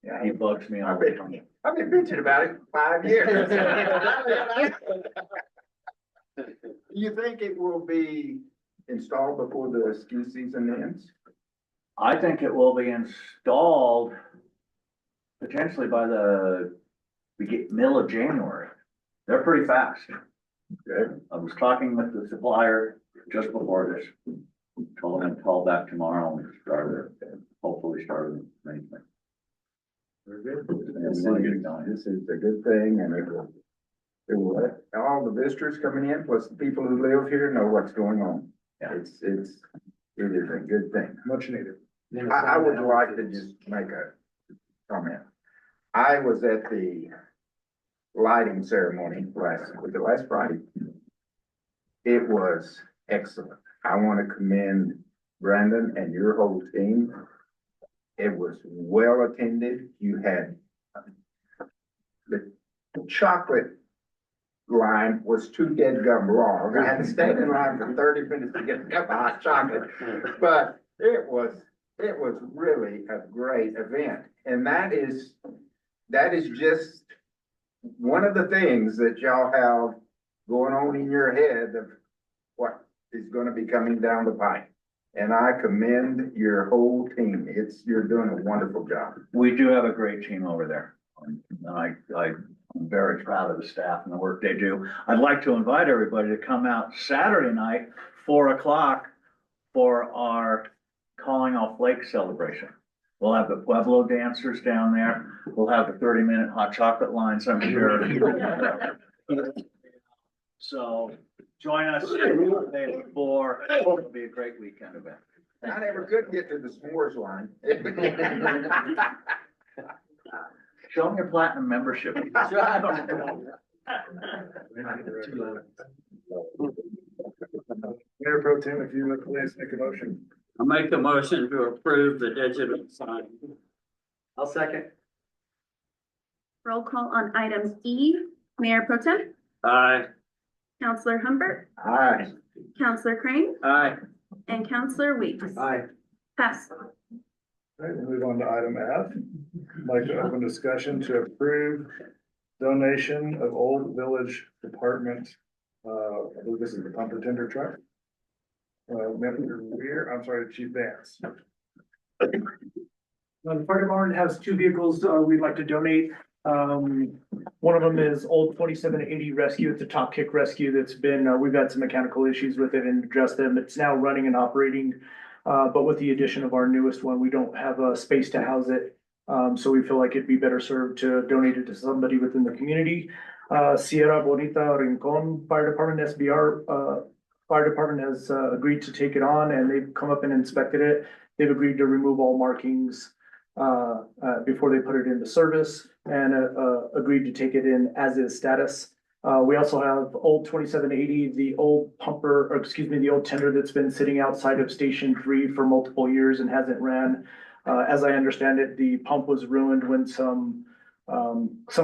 Yeah, he bugs me all the time.
I've been bitching about it 5 years. You think it will be installed before the ski season ends?
I think it will be installed potentially by middle of January. They're pretty fast.
Good.
I was talking with the supplier just before this. Told him to call back tomorrow and hopefully start the arrangement.
Very good. This is a good thing, and it will let all the visitors coming in, plus the people who live here know what's going on.
Yeah.
It is a good thing.
Much needed.
I would like to just make a comment. I was at the lighting ceremony last Friday. It was excellent. I want to commend Brandon and your whole team. It was well attended. You had the chocolate line was too dead gum long. I had to stand in line for 30 minutes to get a cup of hot chocolate, but it was really a great event. And that is just one of the things that y'all have going on in your head of what is going to be coming down the pipe. And I commend your whole team. You're doing a wonderful job.
We do have a great team over there. And I'm very proud of the staff and the work they do. I'd like to invite everybody to come out Saturday night, 4 o'clock, for our Calling Off Lake celebration. We'll have the Pueblo dancers down there. We'll have the 30-minute hot chocolate lines, I'm sure. So join us Saturday at 4. It'll be a great weekend event.
I never could get to the s'mores line.
Show them your platinum membership.
Mayor Pro Tem, if you would please make a motion.
I make a motion to approve the digital sign.
I'll second.
Roll call on item E. Mayor Pro Tem,
Aye.
Counselor Humbert,
Aye.
Counselor Crane,
Aye.
and Counselor Weeks.
Aye.
Pass.
All right, we'll move on to item F. I'd like to open discussion to approve donation of Old Village Department. I believe this is the pumper tender truck. Manager Weir, I'm sorry, Chief Vance.
The fire department has 2 vehicles, we'd like to donate. One of them is old 2780 Rescue. It's a top kick rescue that's been, we've had some mechanical issues with it and addressed them. It's now running and operating. But with the addition of our newest one, we don't have a space to house it. So we feel like it'd be better served to donate it to somebody within the community. Sierra Bonita Rincon Fire Department, SBR, Fire Department has agreed to take it on, and they've come up and inspected it. They've agreed to remove all markings before they put it into service, and agreed to take it in as is status. We also have old 2780, the old pumper, or excuse me, the old tender that's been sitting outside of Station 3 for multiple years and hasn't ran. As I understand it, the pump was ruined when some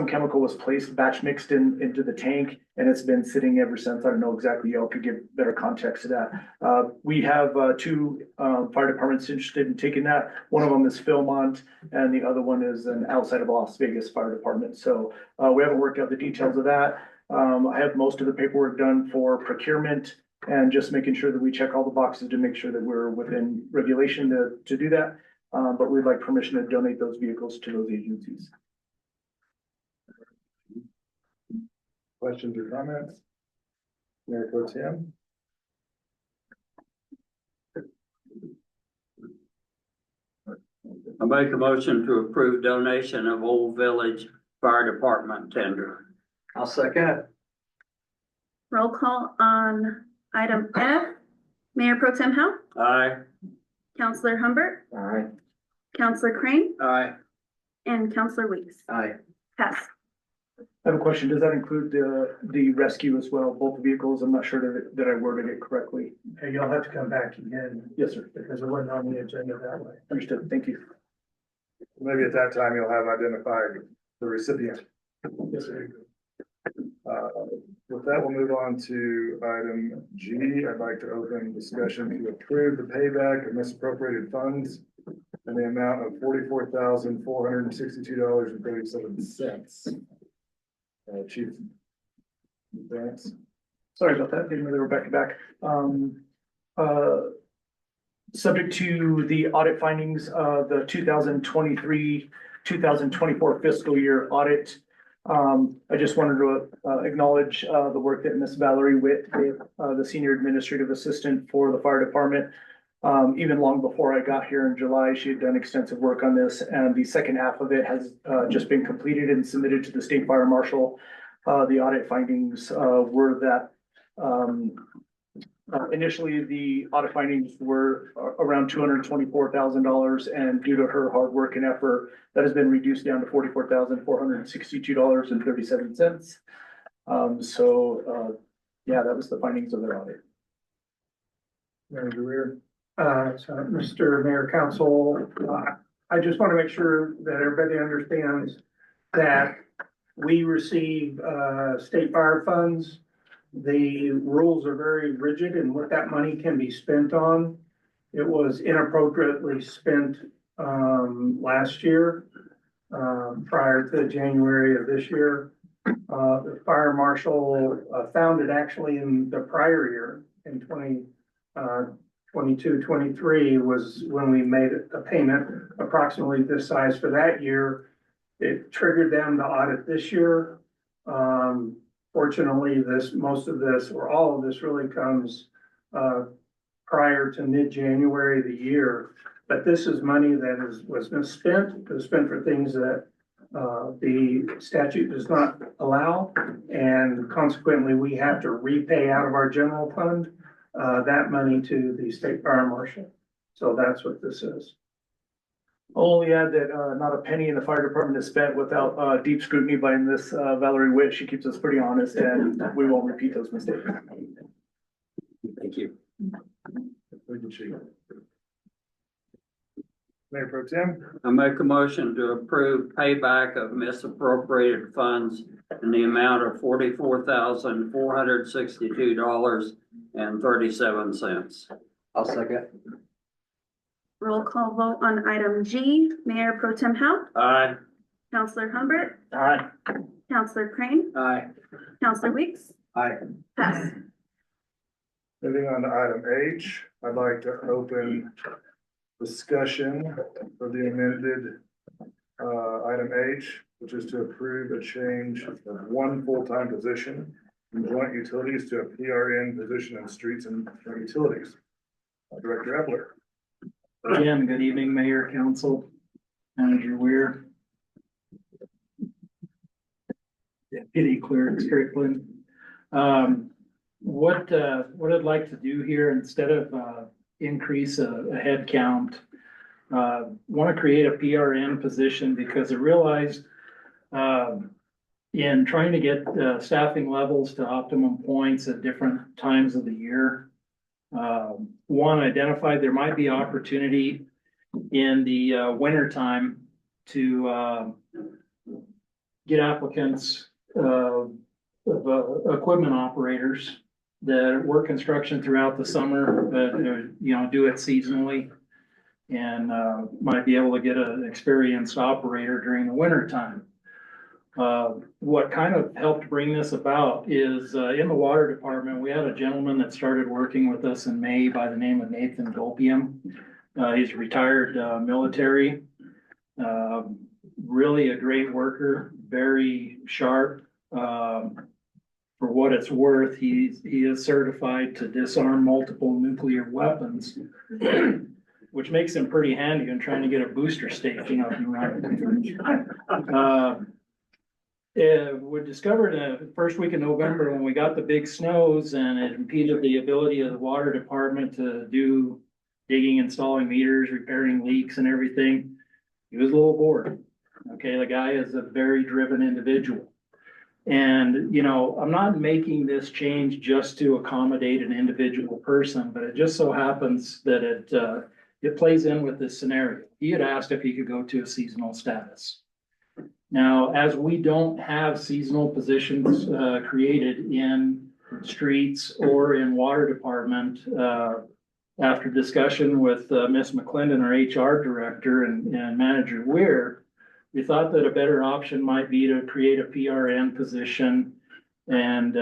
chemical was placed, batch mixed into the tank, and it's been sitting ever since. I don't know exactly, y'all could give better context to that. We have 2 fire departments interested in taking that. One of them is Philmont, and the other one is an outside of Las Vegas fire department. So we haven't worked out the details of that. I have most of the paperwork done for procurement and just making sure that we check all the boxes to make sure that we're within regulation to do that. But we'd like permission to donate those vehicles to those agencies.
Questions or comments? Mayor Pro Tem?
I make a motion to approve donation of Old Village Fire Department tender.
I'll second.
Roll call on item F. Mayor Pro Tem Howe,
Aye.
Counselor Humbert,
Aye.
Counselor Crane,
Aye.
and Counselor Weeks.
Aye.
Pass.
I have a question. Does that include the rescue as well, both vehicles? I'm not sure that I worded it correctly.
Hey, you'll have to come back again
Yes, sir.
because it wasn't on the agenda that way.
Understood. Thank you.
Maybe at that time you'll have identified the recipient.
Yes, sir.
With that, we'll move on to item G. I'd like to open discussion to approve the payback of misappropriated funds in the amount of $44,462.37. Chief. Thanks.
Sorry about that, didn't know they were back to back. Subject to the audit findings of the 2023-2024 fiscal year audit. I just wanted to acknowledge the work that Miss Valerie Witt did, the Senior Administrative Assistant for the Fire Department. Even long before I got here in July, she had done extensive work on this, and the second half of it has just been completed and submitted to the State Fire Marshal. The audit findings were that initially, the audit findings were around $224,000, and due to her hard work and effort, that has been reduced down to $44,462.37. Yeah, that was the findings of their audit.
Manager Weir.
So, Mr. Mayor, Council, I just want to make sure that everybody understands that we receive, state fire funds. The rules are very rigid in what that money can be spent on. It was inappropriately spent, last year, prior to January of this year. The fire marshal, found it actually in the prior year, in 22-23 was when we made a payment approximately this size for that year. It triggered them to audit this year. Fortunately, most of this, or all of this really comes, prior to mid-January of the year. But this is money that was misspent. It was spent for things that, the statute does not allow. And consequently, we have to repay out of our general fund, that money to the State Fire Marshal. So that's what this is.
I'll only add that not a penny in the fire department is spent without deep scrutiny by Miss Valerie Witt. She keeps us pretty honest, and we won't repeat those mistakes.
Thank you.
Thank you, Chief. Mayor Pro Tem.
I make a motion to approve payback of misappropriated funds in the amount of $44,462.37.
I'll second.
Roll call vote on item G. Mayor Pro Tem Howe,
Aye.
Counselor Humbert,
Aye.
Counselor Crane,
Aye.
Counselor Weeks,
Aye.
pass.
Moving on to item H, I'd like to open discussion for the amended item H, which is to approve a change of one full-time position from joint utilities to a PRN position in streets and utilities. Director Epler.
Again, good evening, Mayor, Council, Manager Weir. Deputy Clerk Strickland. What I'd like to do here, instead of increase a head count, want to create a PRN position because I realized in trying to get staffing levels to optimum points at different times of the year, one, identified there might be opportunity in the winter time to get applicants of equipment operators that work construction throughout the summer, but do it seasonally, and might be able to get an experienced operator during the winter time. What kind of helped bring this about is in the water department, we had a gentleman that started working with us in May by the name of Nathan Gopium. He's retired military, really a great worker, very sharp. For what it's worth, he is certified to disarm multiple nuclear weapons, which makes him pretty handy in trying to get a booster station up and running. We discovered the first week of November when we got the big snows, and it impeded the ability of the water department to do digging, installing meters, repairing leaks and everything. He was a little bored. Okay, the guy is a very driven individual. And, I'm not making this change just to accommodate an individual person, but it just so happens that it plays in with this scenario. He had asked if he could go to a seasonal status. Now, as we don't have seasonal positions, created in streets or in water department, after discussion with, Ms. McClendon, our HR director and Manager Weir, we thought that a better option might be to create a PRN position. And,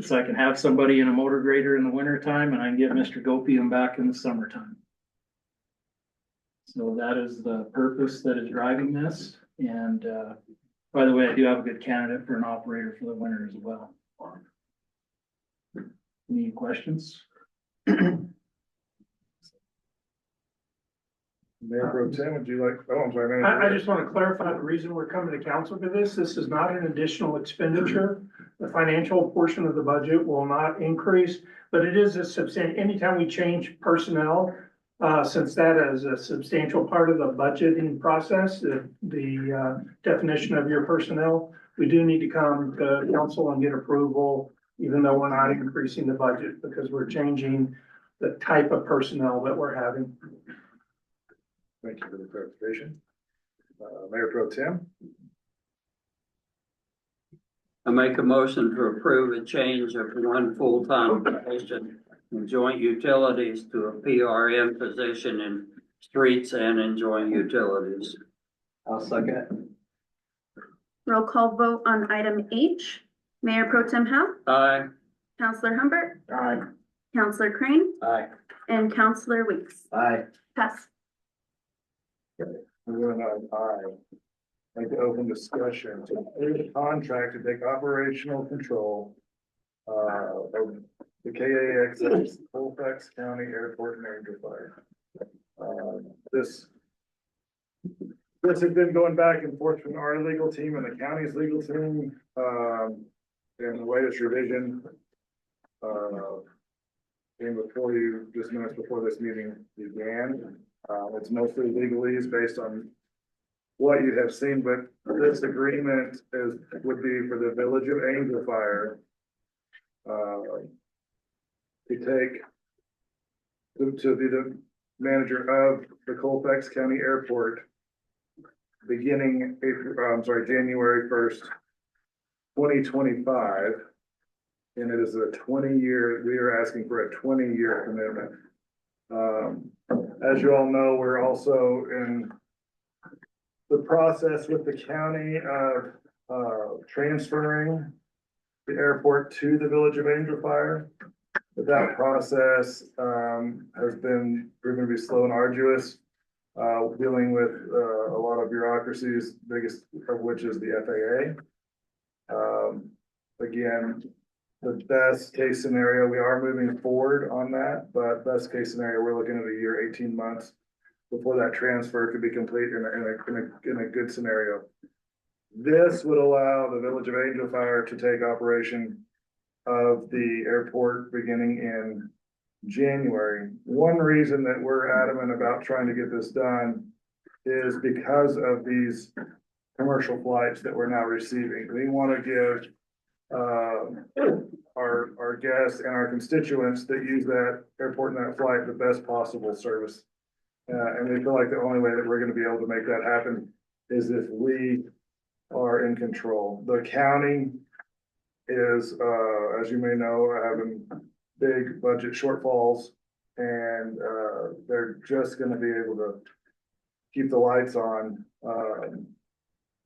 so I can have somebody in a motor grader in the wintertime and I can get Mr. Gopium back in the summertime. So that is the purpose that is driving this. And, by the way, I do have a good candidate for an operator for the winter as well. Any questions?
Mayor Pro Tem, would you like, oh, I'm sorry.
I
Manager.
just want to clarify the reason we're coming to council for this. This is not an additional expenditure. The financial portion of the budget will not increase, but it is a substantial, anytime we change personnel, since that is a substantial part of the budgeting process, the definition of your personnel, we do need to come to council and get approval, even though we're not increasing the budget, because we're changing the type of personnel that we're having.
Thank you for the clarification. Mayor Pro Tem,
I make a motion to approve a change of one full-time position in joint utilities to a PRM position in streets and in joint utilities.
I'll second.
Roll call vote on item H. Mayor Pro Tem Howe,
Aye.
Counselor Humbert,
Aye.
Counselor Crane,
Aye.
and Counselor Weeks.
Aye.
Pass.
we're going on I. Like to open discussion to approve a contract to take operational control of the KAXS Colfax County Airport and Angel Fire. This has been going back and forth from our legal team and the county's legal team, and the latest revision came before you, just minutes before this meeting began. It's mostly legalese based on what you have seen, but this agreement would be for the Village of Angel Fire to be the manager of the Colfax County Airport beginning January 1st, 2025. And it is a 20-year, we are asking for a 20-year commitment. As you all know, we're also in the process with the county of transferring the airport to the Village of Angel Fire. But that process has been proven to be slow and arduous, dealing with a lot of bureaucracies, biggest of which is the FAA. Again, the best case scenario, we are moving forward on that, but best case scenario, we're looking at a year, 18 months before that transfer could be complete in a good scenario. This would allow the Village of Angel Fire to take operation of the airport beginning in January. One reason that we're adamant about trying to get this done is because of these commercial flights that we're now receiving. We want to give our guests and our constituents that use that airport and that flight the best possible service. And we feel like the only way that we're going to be able to make that happen is if we are in control. The county is, as you may know, having big budget shortfalls, and they're just going to be able to keep the lights on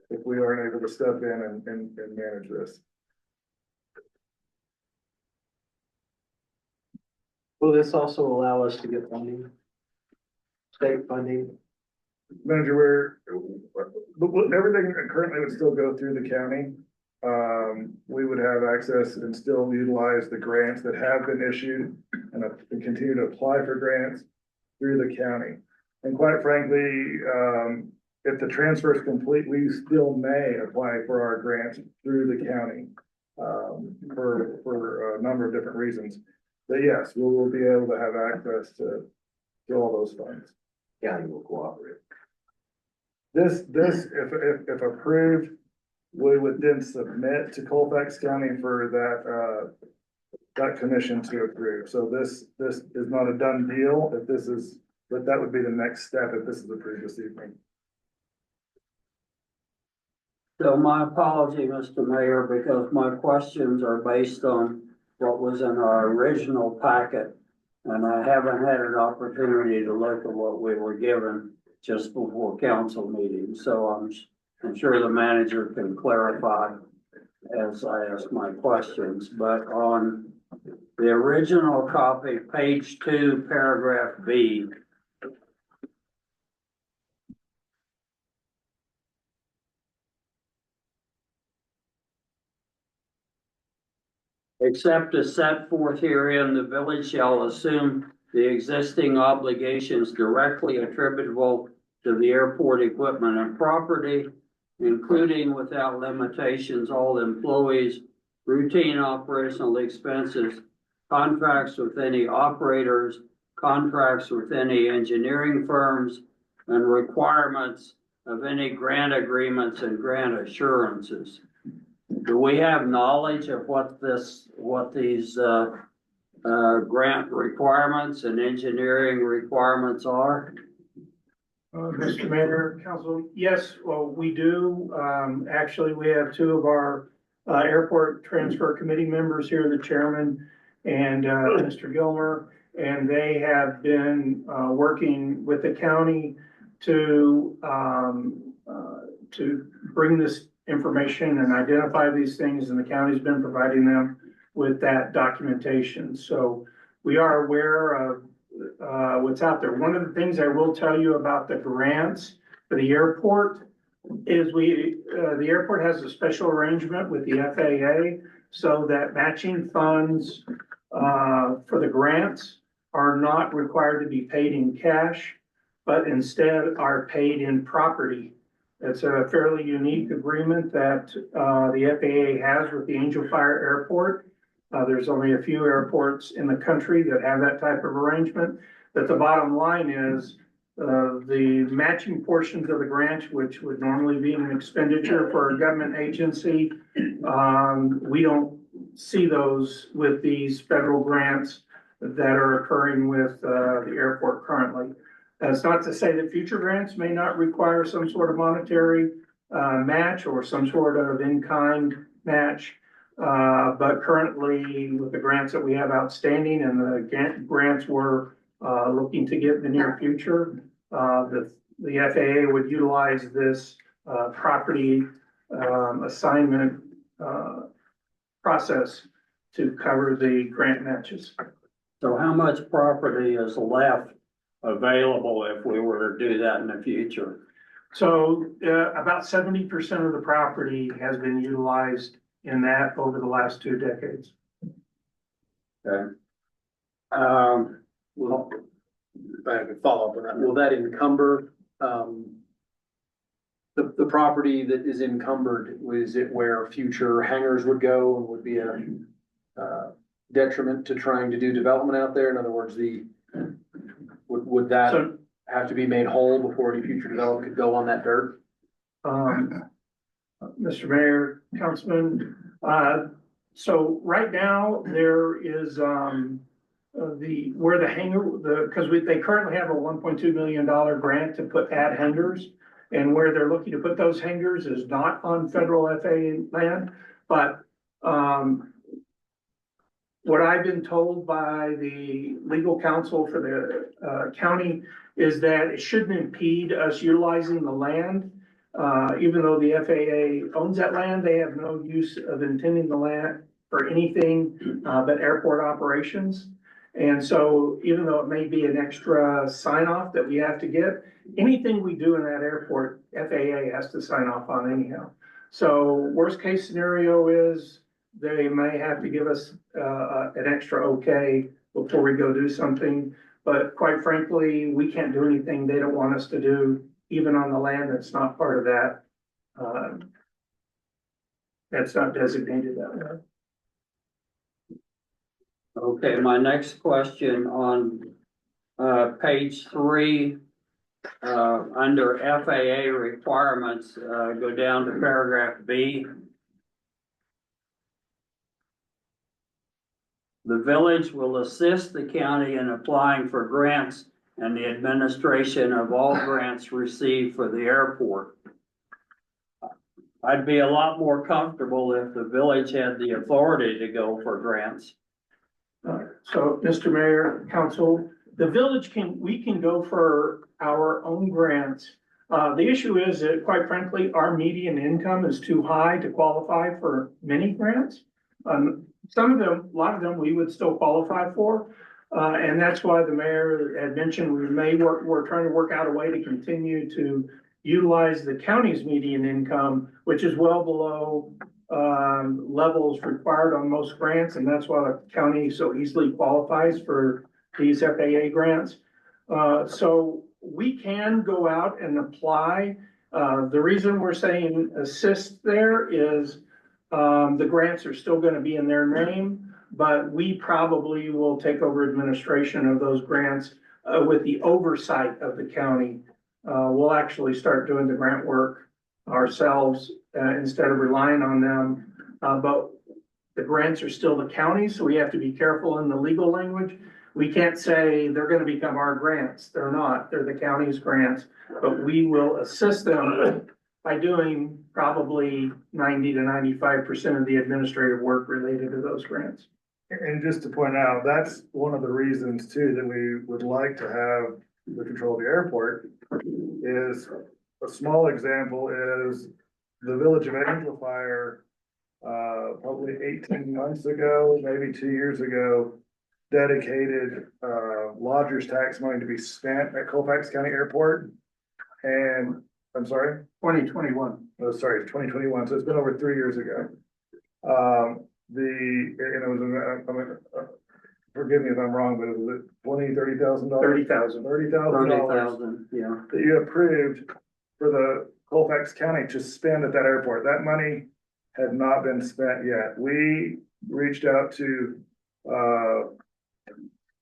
if we aren't able to step in and manage this.
Will this also allow us to get funding? State funding?
Manager, everything currently would still go through the county. We would have access and still utilize the grants that have been issued and continue to apply for grants through the county. And quite frankly, if the transfer is complete, we still may apply for our grants through the county for a number of different reasons. But yes, we will be able to have access to all those funds.
County will cooperate.
This, if approved, we would then submit to Colfax County for that commission to approve. So this is not a done deal. If this is but that would be the next step if this is approved this evening.
So my apology, Mr. Mayor, because my questions are based on what was in our original packet. And I haven't had an opportunity to look at what we were given just before council meeting. So I'm sure the manager can clarify as I ask my questions, but on the original copy, page 2, paragraph B. Except as set forth herein, the village shall assume the existing obligations directly attributable to the airport equipment and property, including without limitations all employees, routine operational expenses, contracts with any operators, contracts with any engineering firms, and requirements of any grant agreements and grant assurances. Do we have knowledge of what these grant requirements and engineering requirements are?
Mr. Mayor, Council, yes, well, we do. Actually, we have two of our airport transfer committee members here, the chairman and Mr. Gilmer, and they have been working with the county to bring this information and identify these things, and the county's been providing them with that documentation. So we are aware of what's out there. One of the things I will tell you about the grants for the airport is the airport has a special arrangement with the FAA so that matching funds for the grants are not required to be paid in cash, but instead are paid in property. It's a fairly unique agreement that the FAA has with the Angel Fire Airport. There's only a few airports in the country that have that type of arrangement. But the bottom line is the matching portions of the grant, which would normally be an expenditure for a government agency, we don't see those with these federal grants that are occurring with the airport currently. That's not to say that future grants may not require some sort of monetary match or some sort of in-kind match. But currently, with the grants that we have outstanding and the grants we're looking to get in the near future, the FAA would utilize this property assignment process to cover the grant matches.
So how much property is left available if we were to do that in the future?
So about 70% of the property has been utilized in that over the last 2 decades.
Okay. Well, if I could follow up on that, will that encumber, the property that is encumbered, is it where future hangars would go and would be a detriment to trying to do development out there? In other words, would that have to be made whole before any future development could go on that dirt?
Mr. Mayor, Councilman, so right now there is where the hangar, because they currently have a $1.2 million grant to add hangars, and where they're looking to put those hangars is not on federal FAA land, but what I've been told by the legal counsel for the county is that it shouldn't impede us utilizing the land. Even though the FAA owns that land, they have no use of intending the land for anything but airport operations. And so even though it may be an extra sign off that we have to get, anything we do in that airport, FAA has to sign off on anyhow. So worst case scenario is they may have to give us an extra okay before we go do something. But quite frankly, we can't do anything they don't want us to do, even on the land that's not part of that. That's not designated that way.
Okay, my next question on page 3, under FAA requirements, go down to paragraph B. The village will assist the county in applying for grants and the administration of all grants received for the airport. I'd be a lot more comfortable if the village had the authority to go for grants.
So, Mr. Mayor, Council, the village we can go for our own grants. The issue is that, quite frankly, our median income is too high to qualify for many grants. Some of them, a lot of them, we would still qualify for. And that's why the mayor had mentioned we're trying to work out a way to continue to utilize the county's median income, which is well below levels required on most grants, and that's why the county so easily qualifies for these FAA grants. So we can go out and apply. The reason we're saying assist there is the grants are still gonna be in their name, but we probably will take over administration of those grants with the oversight of the county. We'll actually start doing the grant work ourselves instead of relying on them. But the grants are still the county, so we have to be careful in the legal language. We can't say they're gonna become our grants. They're not. They're the county's grants. But we will assist them by doing probably 90 to 95% of the administrative work related to those grants.
And just to point out, that's one of the reasons too, that we would like to have the control of the airport. Is a small example is the village of Amplifier, probably 18 months ago, maybe 2 years ago, dedicated, lodger's tax money to be spent at Colfax County Airport. And, I'm sorry?
2021.
Oh, sorry, 2021, so it's been over 3 years ago. And it was, forgive me if I'm wrong, but was it $20,000, $30,000?
$30,000, yeah.
That you approved for the Colfax County to spend at that airport. That money had not been spent yet. We reached out to,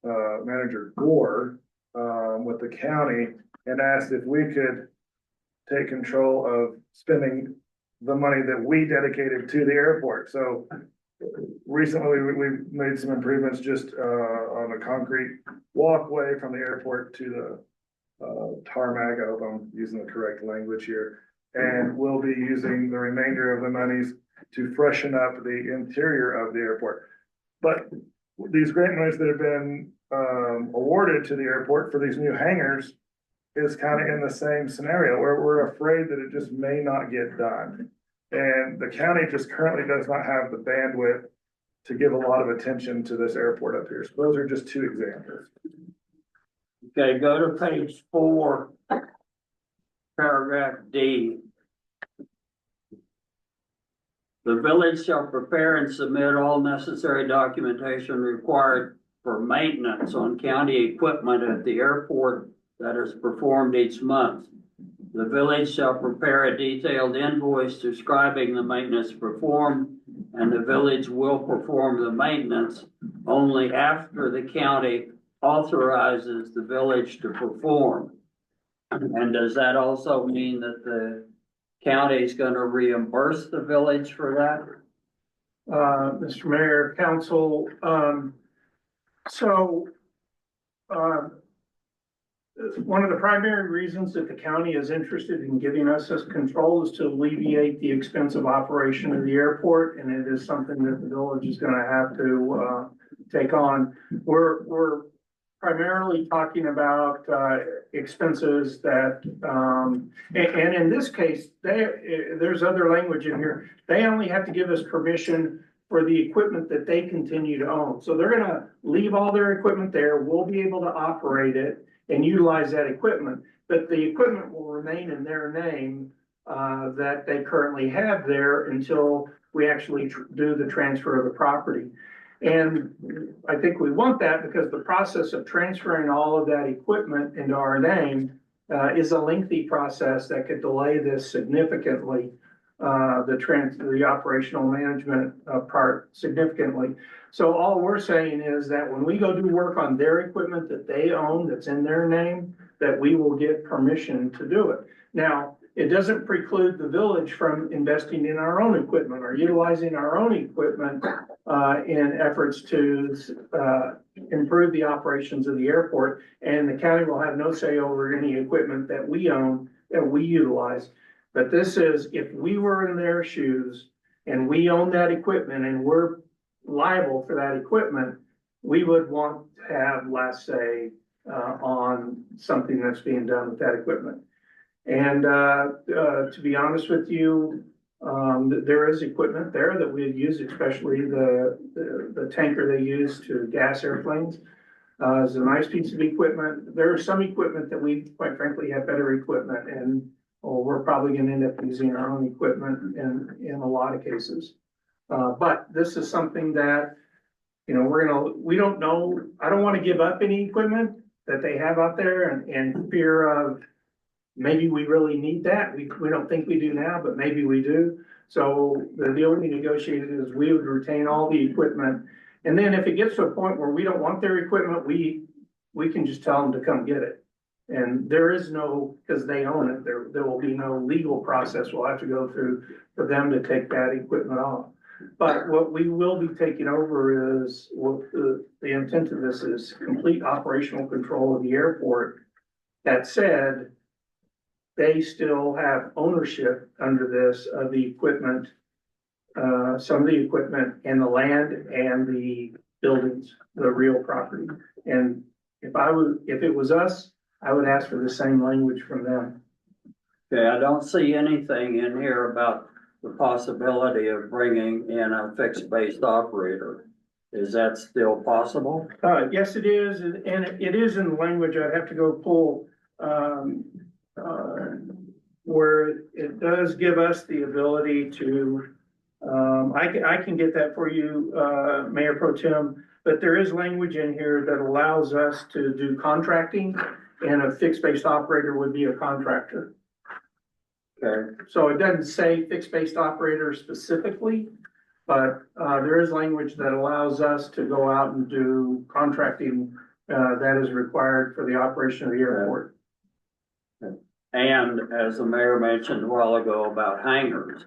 Manager Gore, with the county and asked if we could take control of spending the money that we dedicated to the airport. So recently, we've made some improvements just on a concrete walkway from the airport to the tarmac. I hope I'm using the correct language here. And we'll be using the remainder of the monies to freshen up the interior of the airport. But these grant monies that have been awarded to the airport for these new hangars is kind of in the same scenario where we're afraid that it just may not get done. And the county just currently does not have the bandwidth to give a lot of attention to this airport up here. So those are just two examples.
Okay, go to page 4, paragraph D. The village shall prepare and submit all necessary documentation required for maintenance on county equipment at the airport that is performed each month. The village shall prepare a detailed invoice describing the maintenance performed, and the village will perform the maintenance only after the county authorizes the village to perform. And does that also mean that the county is going to reimburse the village for that?
Mr. Mayor, Council, one of the primary reasons that the county is interested in giving us this control is to alleviate the expensive operation of the airport, and it is something that the village is gonna have to take on. We're primarily talking about expenses that, and in this case, there's other language in here. They only have to give us permission for the equipment that they continue to own. So they're gonna leave all their equipment there. We'll be able to operate it and utilize that equipment, but the equipment will remain in their name that they currently have there until we actually do the transfer of the property. And I think we want that because the process of transferring all of that equipment into our name is a lengthy process that could delay this significantly, the operational management part significantly. So all we're saying is that when we go do work on their equipment that they own, that's in their name, that we will get permission to do it. Now, it doesn't preclude the village from investing in our own equipment or utilizing our own equipment in efforts to improve the operations of the airport. And the county will have no say over any equipment that we own, that we utilize. But this is, if we were in their shoes and we own that equipment and we're liable for that equipment, we would want to have last say on something that's being done with that equipment. And to be honest with you, there is equipment there that we use, especially the tanker they use to gas airplanes. It's a nice piece of equipment. There is some equipment that we, quite frankly, have better equipment, and we're probably gonna end up using our own equipment in a lot of cases. But this is something that, you know, we don't know, I don't wanna give up any equipment that they have out there and fear of maybe we really need that. We don't think we do now, but maybe we do. So the deal we negotiated is we would retain all the equipment. And then if it gets to a point where we don't want their equipment, we can just tell them to come get it. And there is no, because they own it, there will be no legal process we'll have to go through for them to take that equipment off. But what we will be taking over is, what the intent of this is complete operational control of the airport. That said, they still have ownership under this of the equipment, some of the equipment and the land and the buildings, the real property. And if it was us, I would ask for the same language from them.
Okay, I don't see anything in here about the possibility of bringing in a fixed-based operator. Is that still possible?
Yes, it is, and it is in the language. I'd have to go pull, where it does give us the ability to, I can get that for you, Mayor Pro Tem, but there is language in here that allows us to do contracting, and a fixed-based operator would be a contractor.
Okay,
So it doesn't say fixed-based operator specifically, but there is language that allows us to go out and do contracting that is required for the operation of the airport.
and as the mayor mentioned a while ago about hangars,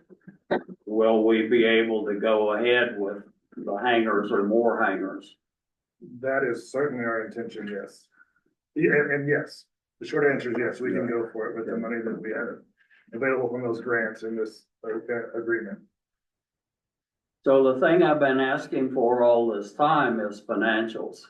will we be able to go ahead with the hangars or more hangars?
That is certainly our intention, yes. Yeah, and yes, the short answer is yes, we can go for it with the money that we have available from those grants in this agreement.
So the thing I've been asking for all this time is financials.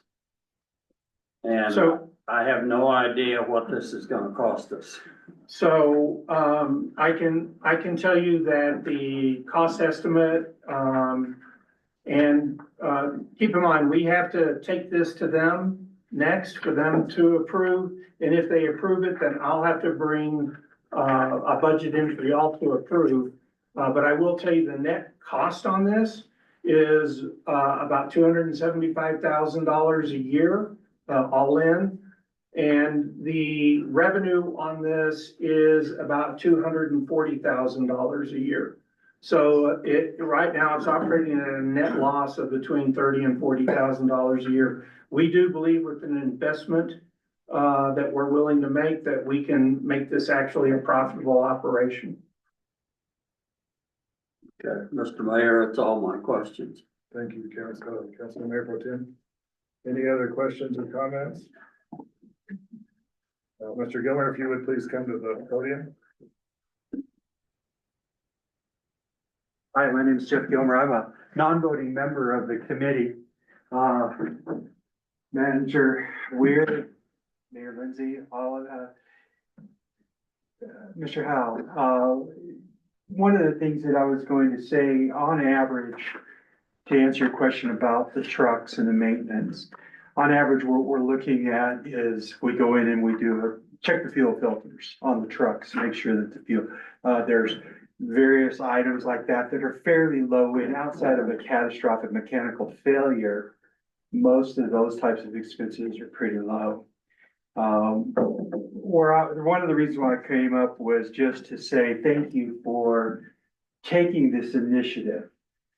And
So-
I have no idea what this is gonna cost us.
So, I can tell you that the cost estimate, and, keep in mind, we have to take this to them next for them to approve. And if they approve it, then I'll have to bring, a budget in for y'all to approve. But I will tell you the net cost on this is, about $275,000 a year, all in. And the revenue on this is about $240,000 a year. So right now it's operating at a net loss of between $30,000 and $40,000 a year. We do believe with an investment, that we're willing to make, that we can make this actually a profitable operation.
Okay, Mr. Mayor, that's all my questions.
Thank you, Councilman Mayor Pro Tem. Any other questions or comments? Mr. Gilmer, if you would please come to the podium.
Hi, my name is Jeff Gilmer. I'm a non-voting member of the committee. Manager Weir, Mayor Lindsay, all Mr. Howe. One of the things that I was going to say, on average, to answer your question about the trucks and the maintenance, on average, what we're looking at is we go in and we check the fuel filters on the trucks, make sure that the fuel, there's various items like that are fairly low, and outside of a catastrophic mechanical failure, most of those types of expenses are pretty low. One of the reasons why I came up was just to say thank you for taking this initiative.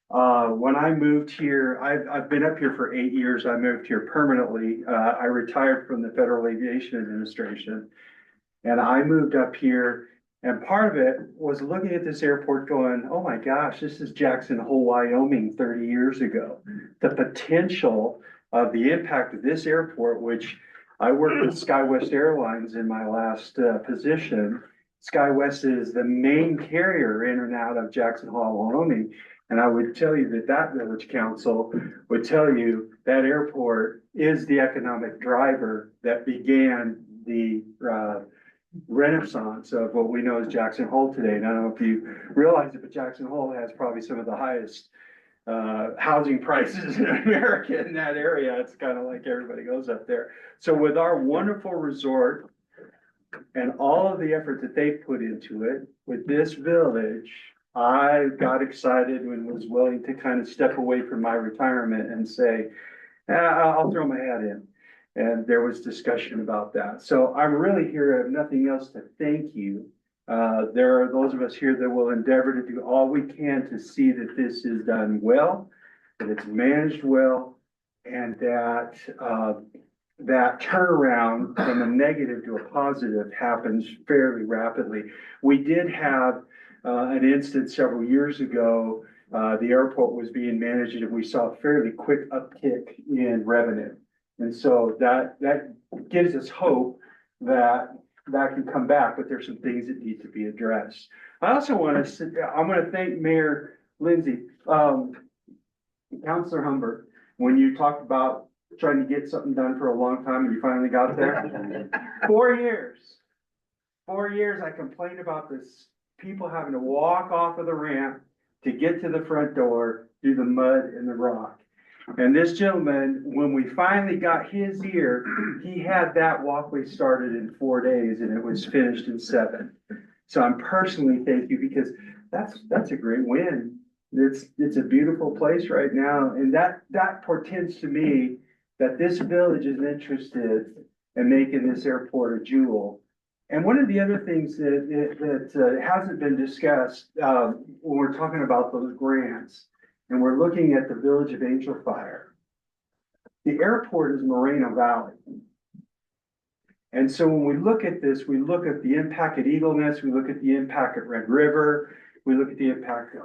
When I moved here, I've been up here for 8 years. I moved here permanently. I retired from the Federal Aviation Administration, and I moved up here And part of it was looking at this airport going, oh my gosh, this is Jackson Hole, Wyoming 30 years ago. The potential of the impact of this airport, which I worked with SkyWest Airlines in my last position. SkyWest is the main carrier in and out of Jackson Hole, Wyoming. And I would tell you that that village council would tell you that airport is the economic driver that began the renaissance of what we know as Jackson Hole today. And I don't know if you realize it, but Jackson Hole has probably some of the highest housing prices in America in that area. It's kind of like everybody goes up there. So with our wonderful resort and all of the effort that they put into it, with this village, I got excited and was willing to kind of step away from my retirement and say, I'll throw my hat in. And there was discussion about that. So I'm really here, if nothing else, to thank you. There are those of us here that will endeavor to do all we can to see that this is done well, that it's managed well, and that that turnaround from a negative to a positive happens fairly rapidly. We did have an instance several years ago. The airport was being managed and we saw a fairly quick uptick in revenue. And so that gives us hope that that can come back, but there's some things that need to be addressed. I also want to, I'm going to thank Mayor Lindsay, Councilor Humbert, when you talked about trying to get something done for a long time and you finally got there. 4 years. 4 years I complained about this, people having to walk off of the ramp to get to the front door through the mud and the rock. And this gentleman, when we finally got his ear, he had that walkway started in 4 days and it was finished in 7. So I'm personally thank you because that's a great win. It's a beautiful place right now. And that portends to me that this village is interested in making this airport a jewel. And one of the other things that hasn't been discussed when we're talking about those grants, and we're looking at the village of Angel Fire. The airport is Moreno Valley. And so when we look at this, we look at the impact at Eagle Nest, we look at the impact at Red River, we look at the impact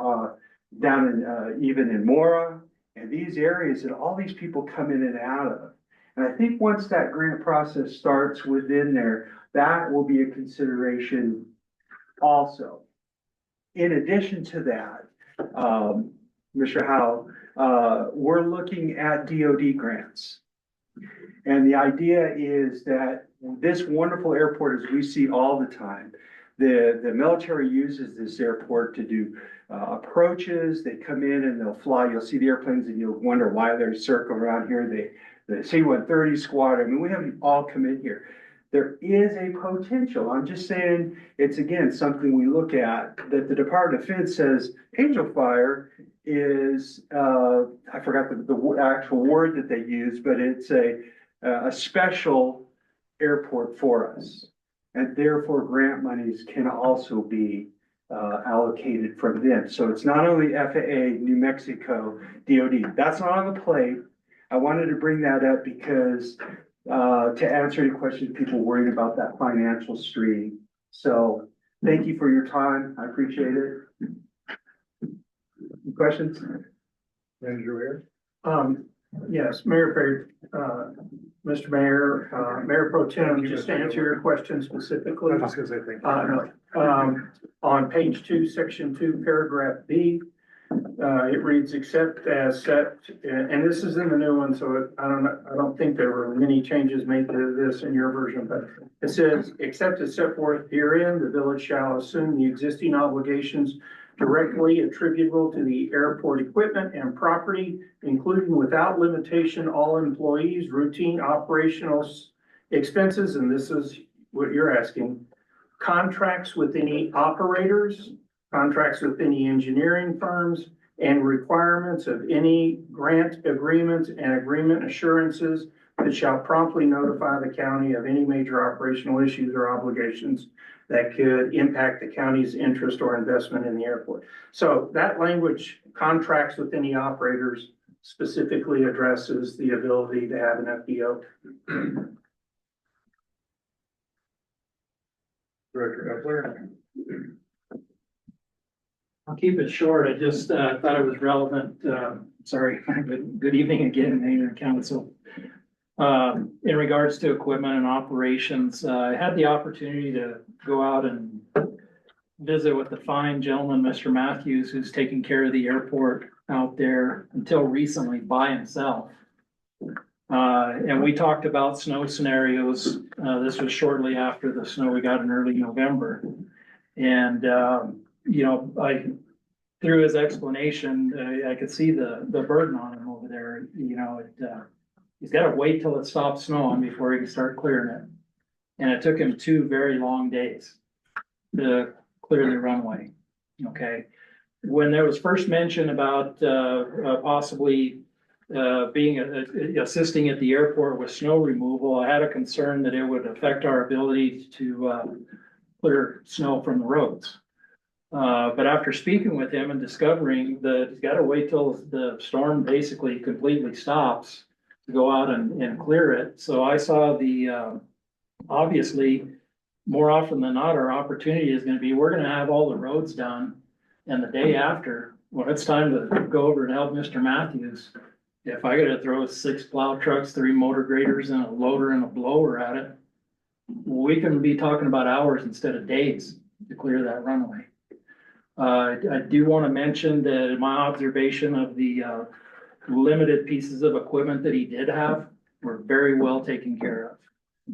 down in even in Mora, and these areas that all these people come in and out of. And I think once that grant process starts within there, that will be a consideration also. In addition to that, Mr. Howe, we're looking at DoD grants. And the idea is that this wonderful airport, as we see all the time, the military uses this airport to do approaches. They come in and they'll fly. You'll see the airplanes and you'll wonder why they're circling around here. The C-130 squad, I mean, we have them all come in here. There is a potential. I'm just saying, it's again, something we look at, that the Department of Defense says Angel Fire is, I forgot the actual word that they use, but it's a special airport for us. And therefore grant monies can also be allocated from them. So it's not only FAA, New Mexico, DOD. That's not on the plate. I wanted to bring that up because to answer any questions, people worried about that financial stream. So thank you for your time. I appreciate it. Questions?
Manager Weir?
Yes, Mayor Perry, Mr. Mayor, Mayor Pro Tem, just to answer your question specifically.
I'm just gonna say thank you.
No. On page 2, section 2, paragraph B, it reads except as set, and this is in the new one, so I don't think there were many changes made to this in your version, but it says, except as set forth herein, the village shall assume the existing obligations directly attributable to the airport equipment and property, including without limitation all employees, routine operational expenses, and this is what you're asking, contracts with any operators, contracts with any engineering firms, and requirements of any grant agreements and agreement assurances that shall promptly notify the county of any major operational issues or obligations that could impact the county's interest or investment in the airport. So that language, contracts with any operators, specifically addresses the ability to have an FBO.
Director Epler?
I'll keep it short. I just thought it was relevant. Sorry, good evening again, Mayor and Council. In regards to equipment and operations, I had the opportunity to go out and visit with the fine gentleman, Mr. Matthews, who's taking care of the airport out there until recently by himself. And we talked about snow scenarios. This was shortly after the snow we got in early November. And, you know, through his explanation, I could see the burden on him over there. You know, he's got to wait till it stops snowing before he can start clearing it. And it took him 2 very long days to clear the runway. Okay. When there was first mention about possibly being assisting at the airport with snow removal, I had a concern that it would affect our ability to clear snow from the roads. But after speaking with him and discovering that he's got to wait till the storm basically completely stops to go out and clear it. So I saw obviously, more often than not, our opportunity is gonna be, we're gonna have all the roads done. And the day after, when it's time to go over and help Mr. Matthews, if I gotta throw 6 plow trucks, 3 motor graders and a loader and a blower at it, we can be talking about hours instead of days to clear that runway. I do wanna mention that in my observation of the limited pieces of equipment that he did have were very well taken care of.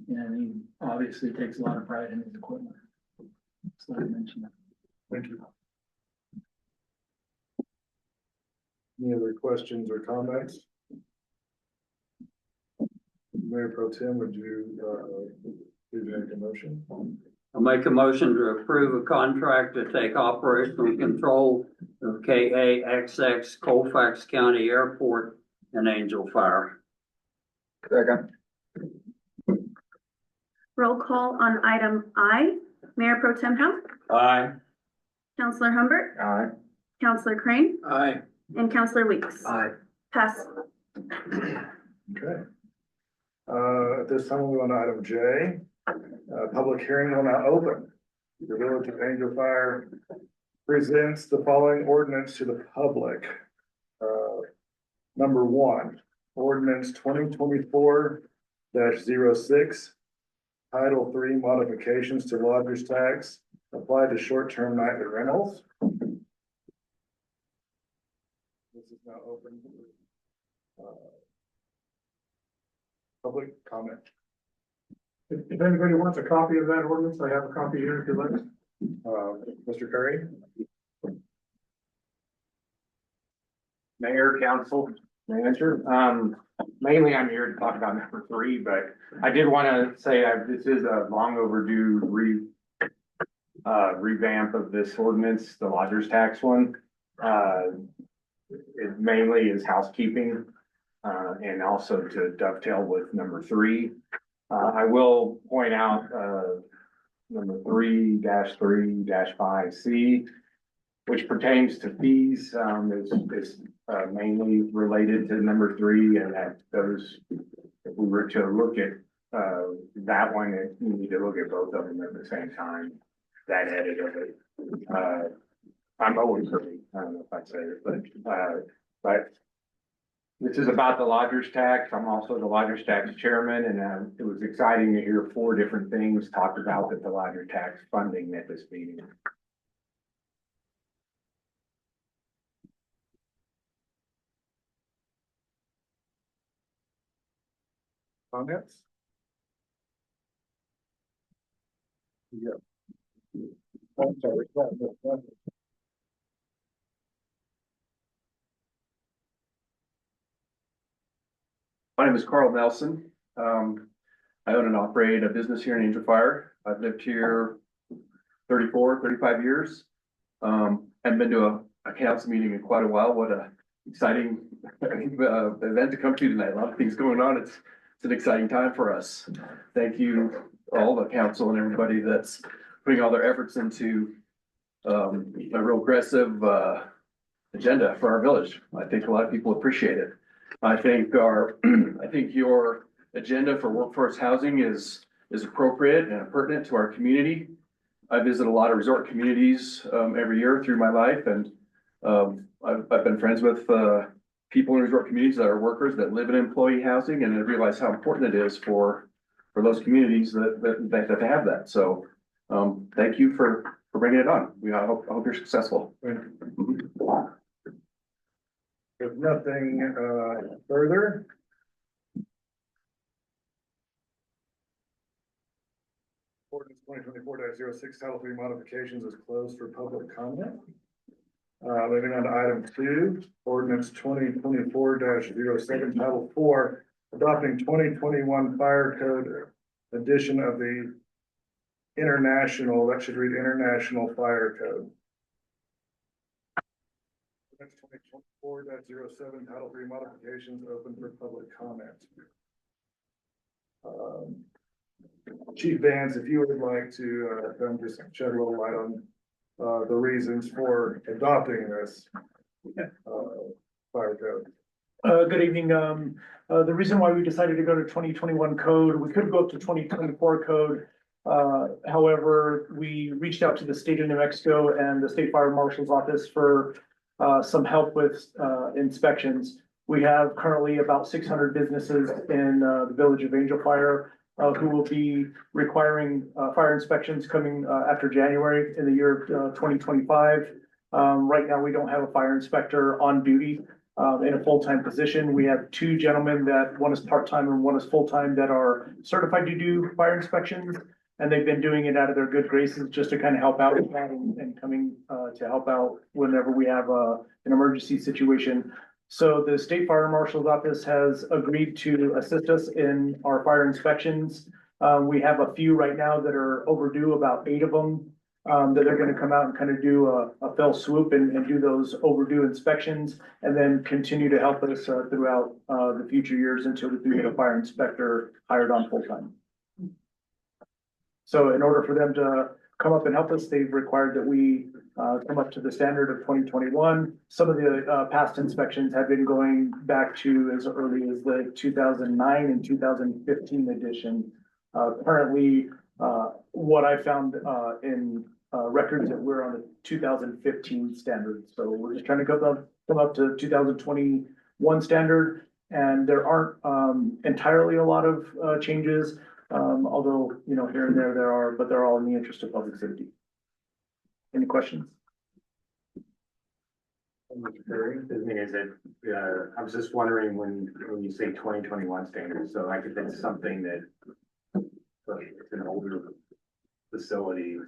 And he obviously takes a lot of pride in his equipment. So I mentioned that.
Thank you. Any other questions or comments? Mayor Pro Tem, would you, please make a motion?
I'll make a motion to approve a contract to take operational control of KAXX Colfax County Airport and Angel Fire.
Second.
Roll call on item I. Mayor Pro Tem Houck,
Aye.
Counselor Humbert,
Aye.
Counselor Crane,
Aye.
and Counselor Weeks.
Aye.
Pass.
Okay. At this time, we'll go on to item J. Public hearing will now open. The Village of Angel Fire presents the following ordinance to the public. Number 1, ordinance 2024-06. Title 3 modifications to lodger's tax applied to short-term nightly rentals. This is now open. Public comment.
If anybody wants a copy of that ordinance, I have a copy here if you like.
Mr. Curry?
Mayor, council, manager, mainly I'm here to talk about number 3, but I did want to say this is a long overdue revamp of this ordinance, the lodger's tax one. It mainly is housekeeping, and also to dovetail with number 3. I will point out, number 3-3-5C, which pertains to fees, is mainly related to number 3, and that those, if we were to look at that one, we need to look at both of them at the same time. That edit of it. I'm always early. I don't know if I'd say it, but this is about the lodger's tax. I'm also the lodger's tax chairman, and it was exciting to hear 4 different things talked about at the lodger tax funding at this meeting.
Comments? Yeah. I'm sorry.
My name is Carl Nelson. I own and operate a business here in Angel Fire. I've lived here 35 years. Haven't been to a council meeting in quite a while. What a exciting event to come to tonight. A lot of things going on. It's an exciting time for us. Thank you, all the council and everybody that's putting all their efforts into a real aggressive agenda for our village. I think a lot of people appreciate it. I think your agenda for workforce housing is appropriate and pertinent to our community. I visit a lot of resort communities, every year through my life and, I've been friends with, people in resort communities that are workers that live in employee housing and I realize how important it is for those communities that they have that. So, thank you for bringing it on. I hope you're successful. Mhm.
If nothing, further. Ordinance 2024-06 Title III modifications is closed for public comment. Moving on to item 2, ordinance 2024-07 Title IV, adopting 2021 fire code edition of the international, that should read International Fire Code. Ordinance 2024-07 Title III modifications open for public comment. Chief Vance, if you would like to, come just shed a little light on, the reasons for adopting this, fire code.
Good evening. The reason why we decided to go to 2021 code, we could go up to 2024 code. However, we reached out to the state of New Mexico and the state fire marshal's office for some help with inspections. We have currently about 600 businesses in the village of Angel Fire who will be requiring fire inspections coming after January in the year of 2025. Right now, we don't have a fire inspector on duty in a full-time position. We have 2 gentlemen that one is part-time and one is full-time that are certified to do fire inspections. And they've been doing it out of their good graces just to kind of help out with that and coming to help out whenever we have an emergency situation. So the state fire marshal's office has agreed to assist us in our fire inspections. We have a few right now that are overdue, about 8 of them, that they're gonna come out and kind of do a fell swoop and do those overdue inspections. And then continue to help us throughout the future years until we can get a fire inspector hired on full-time. So in order for them to come up and help us, they've required that we come up to the standard of 2021. Some of the past inspections have been going back to as early as the 2009 and 2015 edition. Currently, what I found in records that we're on the 2015 standard. So we're just trying to come up to 2021 standard. And there aren't entirely a lot of changes. Although, you know, here and there are, but they're all in the interest of public safety. Any questions?
I was just wondering when you say 2021 standards, so like if it's something that it's an older facility,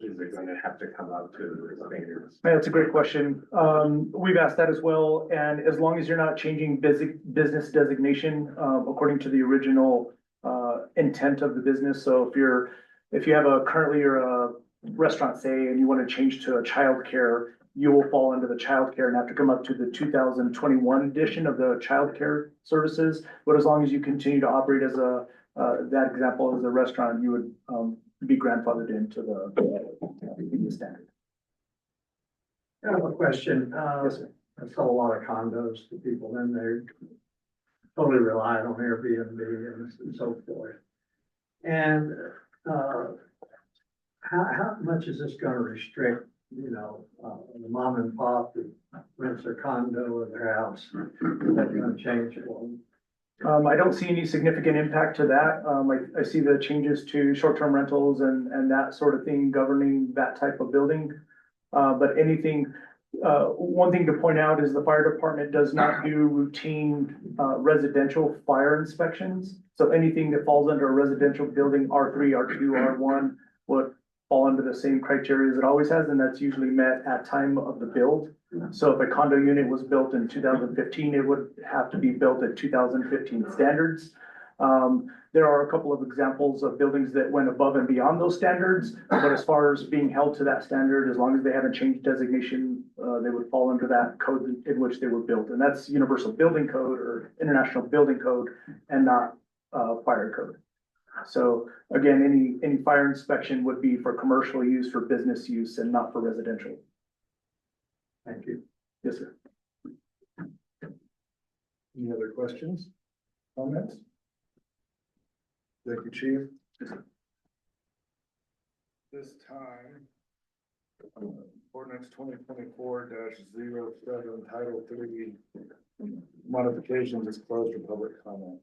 is it going to have to come up to the standards?
Yeah, that's a great question. We've asked that as well, and as long as you're not changing business designation, according to the original intent of the business. So if you have currently you're a restaurant, say, and you want to change to a childcare, you will fall into the childcare and have to come up to the 2021 edition of the childcare services. But as long as you continue to operate as that example as a restaurant, you would be grandfathered into the standard.
I have a question.
Yes, sir.
I sell a lot of condos to people in there. Totally rely on Airbnb and so forth. And, how much is this gonna restrict, you know, the mom and pop that rents their condo or their house? Is that gonna change it?
I don't see any significant impact to that. I see the changes to short-term rentals and that sort of thing governing that type of building. But anything, one thing to point out is the fire department does not do routine residential fire inspections. So anything that falls under a residential building, R3, R2, R1, would fall under the same criteria as it always has, and that's usually met at time of the build. So if a condo unit was built in 2015, it would have to be built at 2015 standards. There are a couple of examples of buildings that went above and beyond those standards, but as far as being held to that standard, as long as they haven't changed designation, they would fall under that code in which they were built. And that's Universal Building Code or International Building Code and not fire code. So again, any fire inspection would be for commercial use, for business use, and not for residential.
Thank you.
Yes, sir.
Any other questions, comments? Thank you, Chief. this time, ordinance 2024-07, Title 3, modifications is closed for public comment.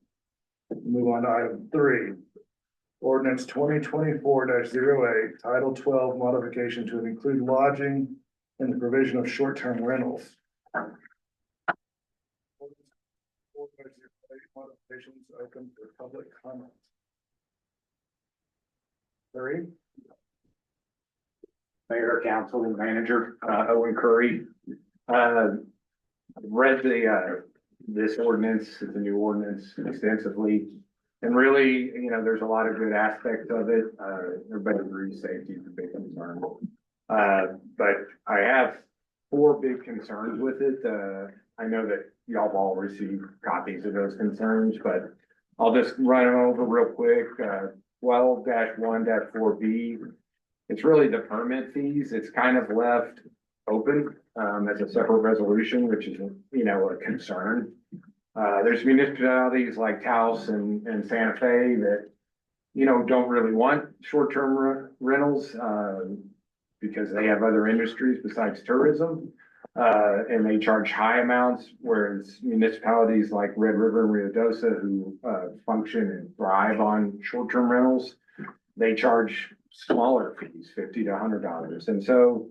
Move on to item 3. Ordinance 2024-08, Title 12, modification to include lodging in the provision of short-term rentals. Modifications open for public comment. Larry?
Mayor, council, and manager, Owen Curry. Read this ordinance, it's a new ordinance, extensively. And really, there's a lot of good aspects of it. Everybody agrees safety is a big concern. But I have 4 big concerns with it. I know that y'all have all received copies of those concerns, but I'll just run them over real quick. 12-1-4B. It's really the permit fees. It's kind of left open as a separate resolution, which is, a concern. There's municipalities like Taos and Santa Fe that, don't really want short-term rentals because they have other industries besides tourism. And they charge high amounts, whereas municipalities like Red River and Rio Dosa, who function and thrive on short-term rentals, they charge smaller fees, $50 to $100. And so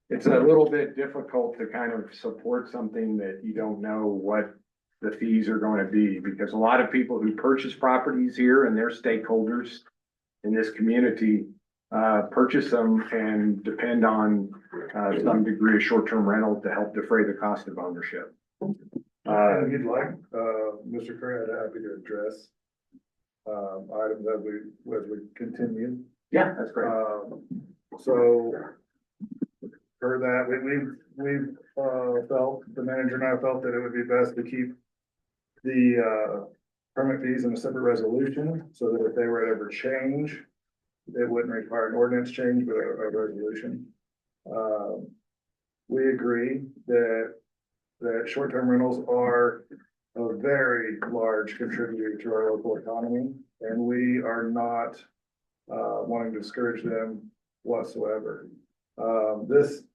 it's a little bit difficult to kind of support something that you don't know what the fees are going to be, because a lot of people who purchase properties here and their stakeholders in this community purchase them and depend on some degree of short-term rental to help defray the cost of ownership.
If you'd like, Mr. Curry, I'd be happy to address items as we continue.
Yeah, that's great.
So for that, we've felt, the manager and I felt that it would be best to keep the permit fees in a separate resolution, so that if they were to ever change, it wouldn't require an ordinance change, but a resolution. We agree that short-term rentals are a very large contributor to our local economy, and we are not wanting to discourage them whatsoever.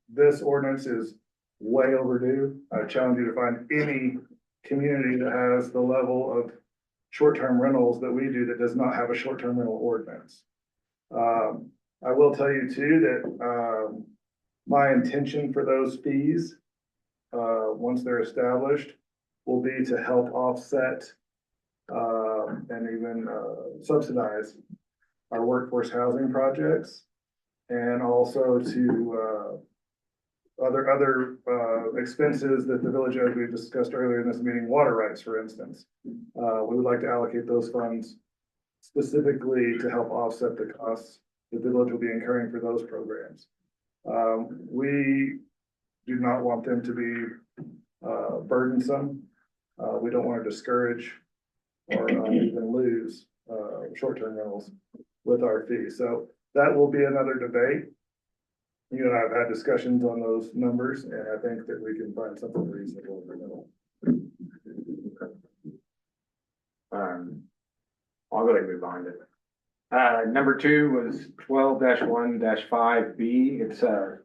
This ordinance is way overdue. I challenge you to find any community that has the level of short-term rentals that we do that does not have a short-term rental ordinance. I will tell you too that my intention for those fees, once they're established, will be to help offset and even subsidize our workforce housing projects, and also to other expenses that the village, as we discussed earlier in this meeting, water rights, for instance. We would like to allocate those funds specifically to help offset the costs that the village will be incurring for those programs. We do not want them to be burdensome. We don't want to discourage or even lose short-term rentals with our fees. So that will be another debate. You and I have had discussions on those numbers, and I think that we can find something reasonable in the middle.
I'll go ahead and move on to number 2 was 12-1-5B. It's the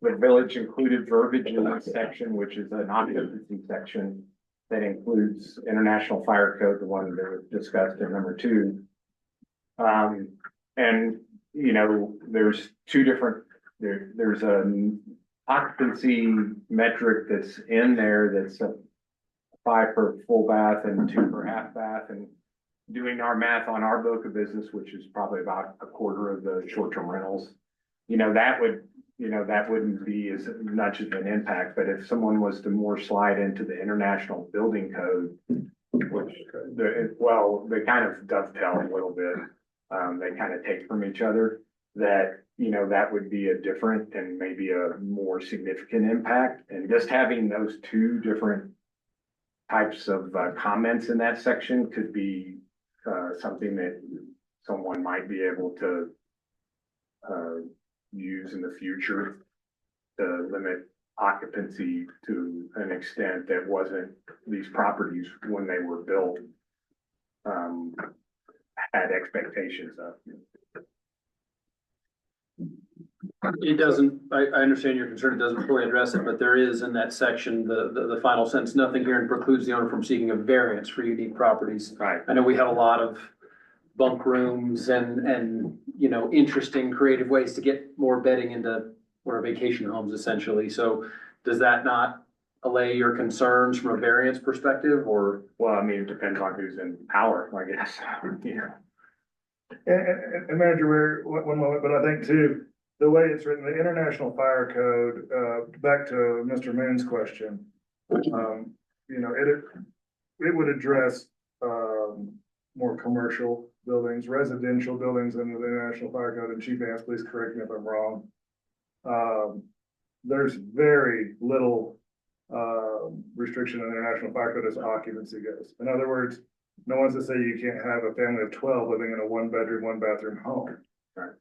village included verbiage in that section, which is an occupancy section that includes International Fire Code, the one that was discussed in number 2. And there's 2 different. There's an occupancy metric that's in there that's a 5 for full bath and 2 for half bath, and doing our math on our book of business, which is probably about a quarter of the short-term rentals, that wouldn't be as much of an impact. But if someone was to more slide into the International Building Code, which they kind of dovetail a little bit, they kind of take from each other, that that would be a different and maybe a more significant impact. And just having those 2 different types of comments in that section could be something that someone might be able to use in the future to limit occupancy to an extent that wasn't these properties when they were built had expectations of.
It doesn't, I understand your concern, it doesn't fully address it, but there is in that section, the final sentence, nothing herein precludes the owner from seeking a variance for unique properties.
Right.
I know we have a lot of bunk rooms and, you know, interesting creative ways to get more bedding into what are vacation homes essentially. So does that not allay your concerns from a variance perspective or?
Well, I mean, it depends on who's in power, I guess, you know.
And Manager Weir, one moment, but I think too, the way it's written, the International Fire Code, back to Mr. Moon's question. You know, it would address, more commercial buildings, residential buildings under the International Fire Code, and Chief Vance, please correct me if I'm wrong. There's very little, restriction in the International Fire Code as occupancy goes. In other words, no one's to say you can't have a family of 12 living in a 1-bedroom, 1-bathroom home.
Right.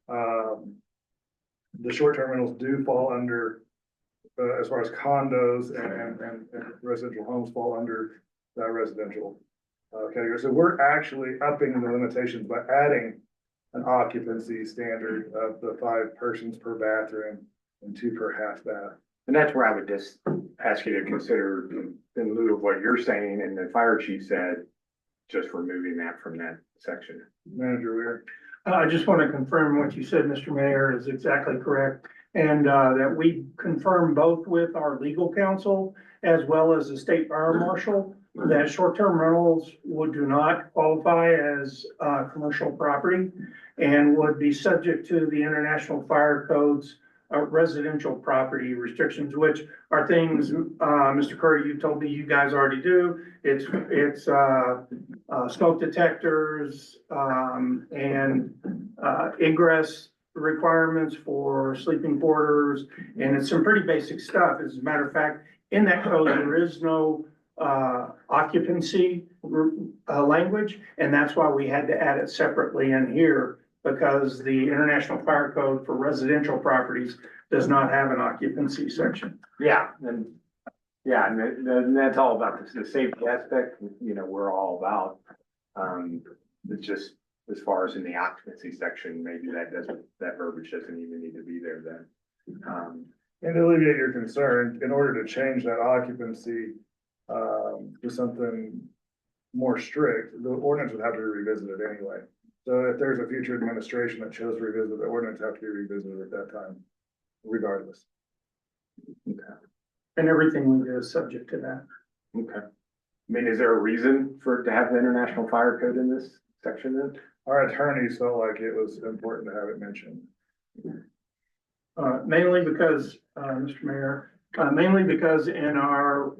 The short-term rentals do fall under, as far as condos and residential homes fall under that residential category. So we're actually upping the limitations by adding an occupancy standard of the 5 persons per bathroom and 2 per half bath.
And that's where I would just ask you to consider, in lieu of what you're saying and the fire chief said, just removing that from that section.
Manager Weir.
I just want to confirm what you said, Mr. Mayor, is exactly correct. And that we confirm both with our legal counsel as well as the state fire marshal that short-term rentals do not qualify as commercial property and would be subject to the International Fire Code's residential property restrictions, which are things, Mr. Curry, you told me you guys already do. It's smoke detectors, and ingress requirements for sleeping quarters, and it's some pretty basic stuff. As a matter of fact, in that code, there is no occupancy language, and that's why we had to add it separately in here, because the International Fire Code for residential properties does not have an occupancy section.
Yeah, and that's all about the safety aspect, you know, we're all about. It's just, as far as in the occupancy section, maybe that verbiage doesn't even need to be there then.
And to alleviate your concern, in order to change that occupancy, to something more strict, the ordinance would have to be revisited anyway. So if there's a future administration that chose to revisit, the ordinance have to be revisited at that time, regardless.
Okay.
And everything we do is subject to that.
Okay. I mean, is there a reason for it to have the International Fire Code in this section then?
Our attorneys felt like it was important to have it mentioned.
Mainly because, Mr. Mayor, mainly because in our,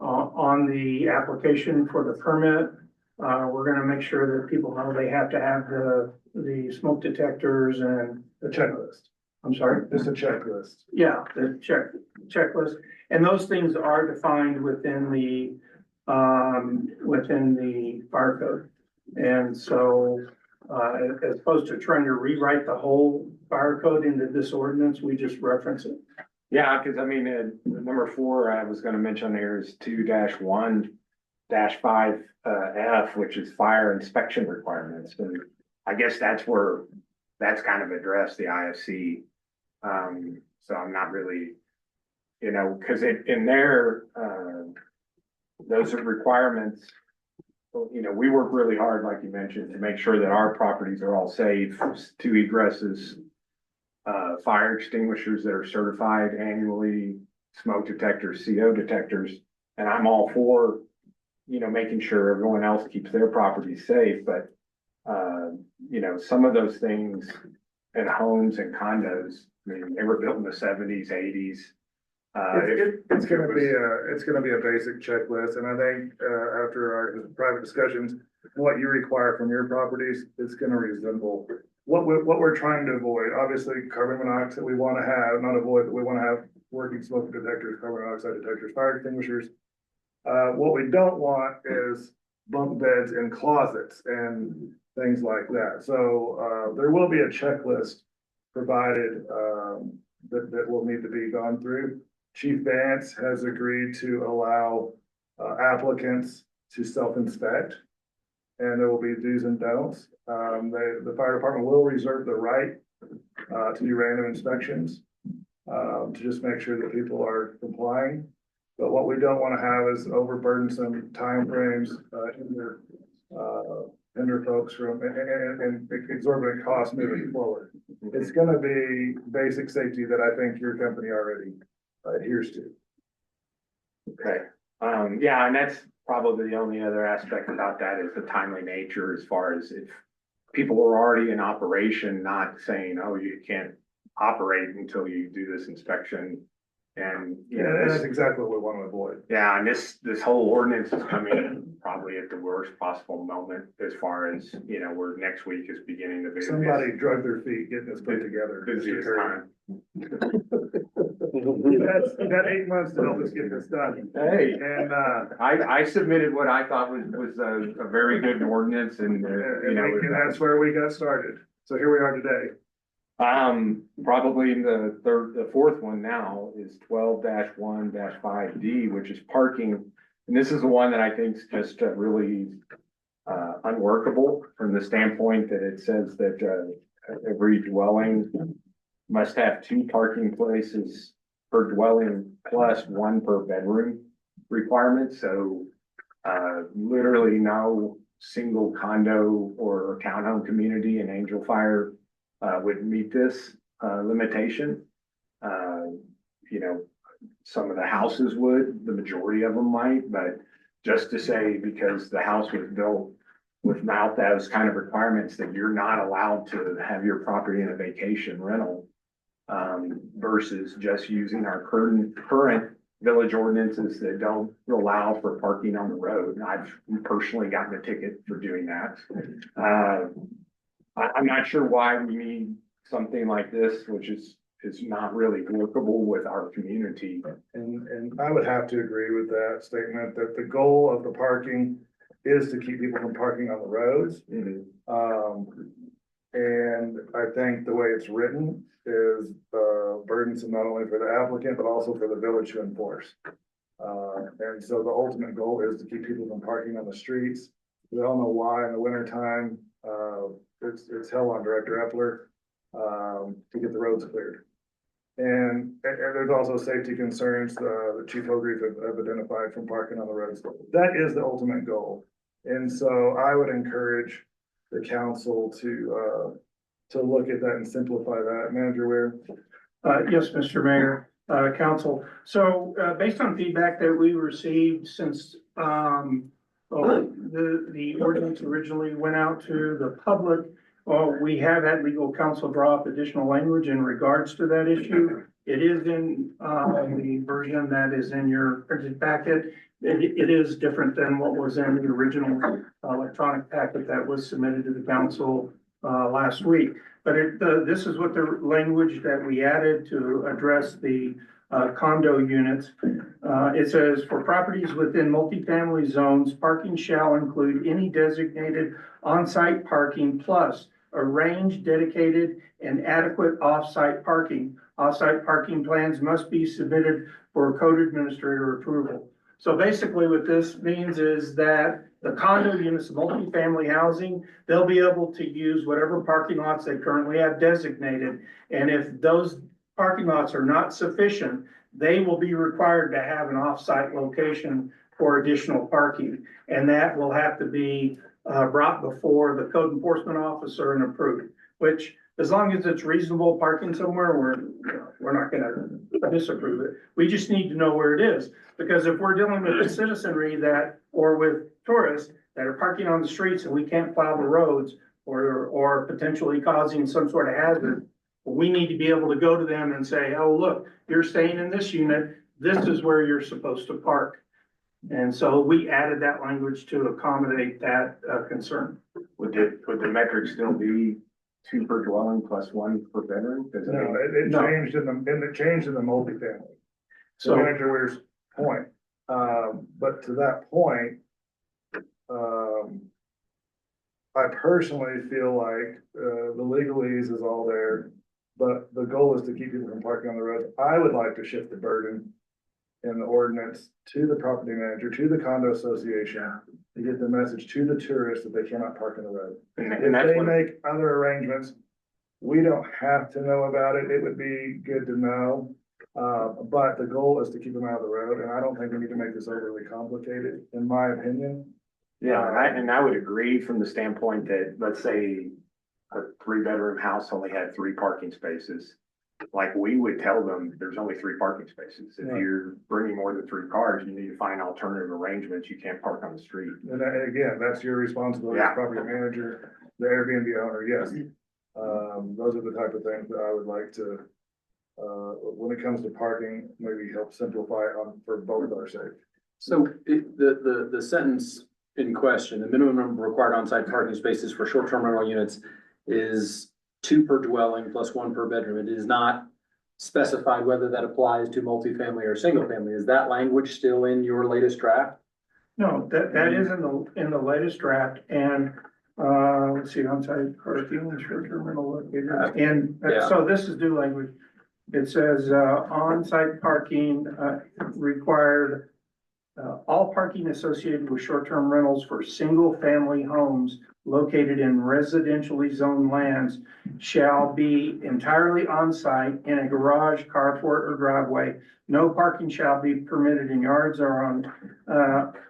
on the application for the permit, we're gonna make sure that people know they have to have the smoke detectors and
The checklist,
I'm sorry.
just a checklist.
Yeah, the checklist, and those things are defined within the fire code. And so, as opposed to trying to rewrite the whole fire code into this ordinance, we just reference it.
Yeah, because I mean, number 4, I was gonna mention there is 2-1-5 F, which is fire inspection requirements. And I guess that's where that's kind of addressed the IFC. So I'm not really, you know, because in there, those are requirements. You know, we work really hard, like you mentioned, to make sure that our properties are all safe, 2 egresses, fire extinguishers that are certified annually, smoke detectors, CO detectors, and I'm all for, you know, making sure everyone else keeps their property safe, but, you know, some of those things in homes and condos, I mean, they were built in the 70s, 80s.
It's gonna be a basic checklist, and I think, after our private discussions, what you require from your properties, it's gonna resemble what we're trying to avoid. Obviously, carbon monoxide, we wanna have, not avoid, but we wanna have working smoke detectors, carbon monoxide detectors, fire extinguishers. What we don't want is bunk beds in closets and things like that. So, there will be a checklist provided, that will need to be gone through. Chief Vance has agreed to allow, applicants to self-inspect. And there will be do's and don'ts. The fire department will reserve the right to do random inspections, to just make sure that people are complying. But what we don't want to have is overburdensome timeframes, hinder folks from, and exorbitant costs moving forward. It's gonna be basic safety that I think your company already adheres to.
Okay, yeah, and that's probably the only other aspect about that is the timely nature as far as if people are already in operation, not saying, oh, you can't operate until you do this inspection. And, you know,
And
this,
that's exactly what we want to avoid.
yeah, and this whole ordinance is coming probably at the worst possible moment as far as, you know, where next week is beginning to be.
Somebody drug their feet getting this put together.
Busiest time.
You've had 8 months to help us get this done.
Hey,
And,
I submitted what I thought was a very good ordinance and, you know.
and that's where we got started. So here we are today.
Probably the fourth one now is 12-1-5D, which is parking. And this is the one that I think is just really unworkable from the standpoint that it says that every dwelling must have 2 parking places per dwelling plus 1 per bedroom requirement. So literally no single condo or townhome community in Angel Fire would meet this limitation. You know, some of the houses would, the majority of them might, but just to say because the house was built without those kind of requirements that you're not allowed to have your property in a vacation rental, versus just using our current village ordinances that don't allow for parking on the road. I've personally gotten a ticket for doing that. I'm not sure why we need something like this, which is not really workable with our community.
And I would have to agree with that statement, that the goal of the parking is to keep people from parking on the roads. And I think the way it's written is burdensome not only for the applicant, but also for the village to enforce. And so the ultimate goal is to keep people from parking on the streets. We all know why in the wintertime, it's hell on Director Epler, to get the roads cleared. And there's also safety concerns, that Chief Hogrefe have identified from parking on the roads. That is the ultimate goal. And so I would encourage the council to look at that and simplify that. Manager Weir?
Yes, Mr. Mayor, council. So, based on feedback that we received since, the ordinance originally went out to the public, we have had legal counsel draw up additional language in regards to that issue. It is in, the version that is in your printed packet. It is different than what was in the original electronic packet that was submitted to the council, last week. But this is what the language that we added to address the condo units. It says, for properties within multifamily zones, parking shall include any designated on-site parking plus arranged, dedicated, and adequate off-site parking. Off-site parking plans must be submitted for code administrator approval. So basically what this means is that the condo units, multifamily housing, they'll be able to use whatever parking lots they currently have designated. And if those parking lots are not sufficient, they will be required to have an off-site location for additional parking. And that will have to be brought before the code enforcement officer and approved, which as long as it's reasonable parking somewhere, we're not gonna disapprove it. We just need to know where it is. Because if we're dealing with the citizenry or with tourists that are parking on the streets and we can't plow the roads or potentially causing some sort of hazard, we need to be able to go to them and say, oh, look, you're staying in this unit. This is where you're supposed to park. And so we added that language to accommodate that concern.
Would the metric still be 2 per dwelling plus 1 per bedroom?
No, it changed in the multifamily.
So
Manager Weir's point. But to that point, I personally feel like the legalese is all there, but the goal is to keep people from parking on the road. I would like to shift the burden in the ordinance to the property manager, to the condo association, to get the message to the tourists that they cannot park on the road.
And
If
that's
they
what,
make other arrangements, We don't have to know about it. It would be good to know. But the goal is to keep them out of the road, and I don't think we need to make this overly complicated, in my opinion.
Yeah, and I would agree from the standpoint that, let's say, a 3-bedroom house only had 3 parking spaces. Like, we would tell them, there's only 3 parking spaces. If
Right.
you're bringing more than 3 cars, you need to find alternative arrangements. You can't park on the street.
And again, that's your responsibility as
Yeah.
property manager, the Airbnb owner, yes. Those are the type of things that I would like to, when it comes to parking, maybe help simplify for both our sake.
So the sentence in question, the minimum number of required on-site parking spaces for short-term rental units is 2 per dwelling plus 1 per bedroom. It is not specified whether that applies to multifamily or single family. Is that language still in your latest draft?
No, that is in the latest draft, and, let's see, on-site parking and short-term rental located. And
Yeah.
so this is new language. It says, on-site parking, required, all parking associated with short-term rentals for single-family homes located in residentially zoned lands shall be entirely on-site in a garage, carport, or driveway. No parking shall be permitted in yards or on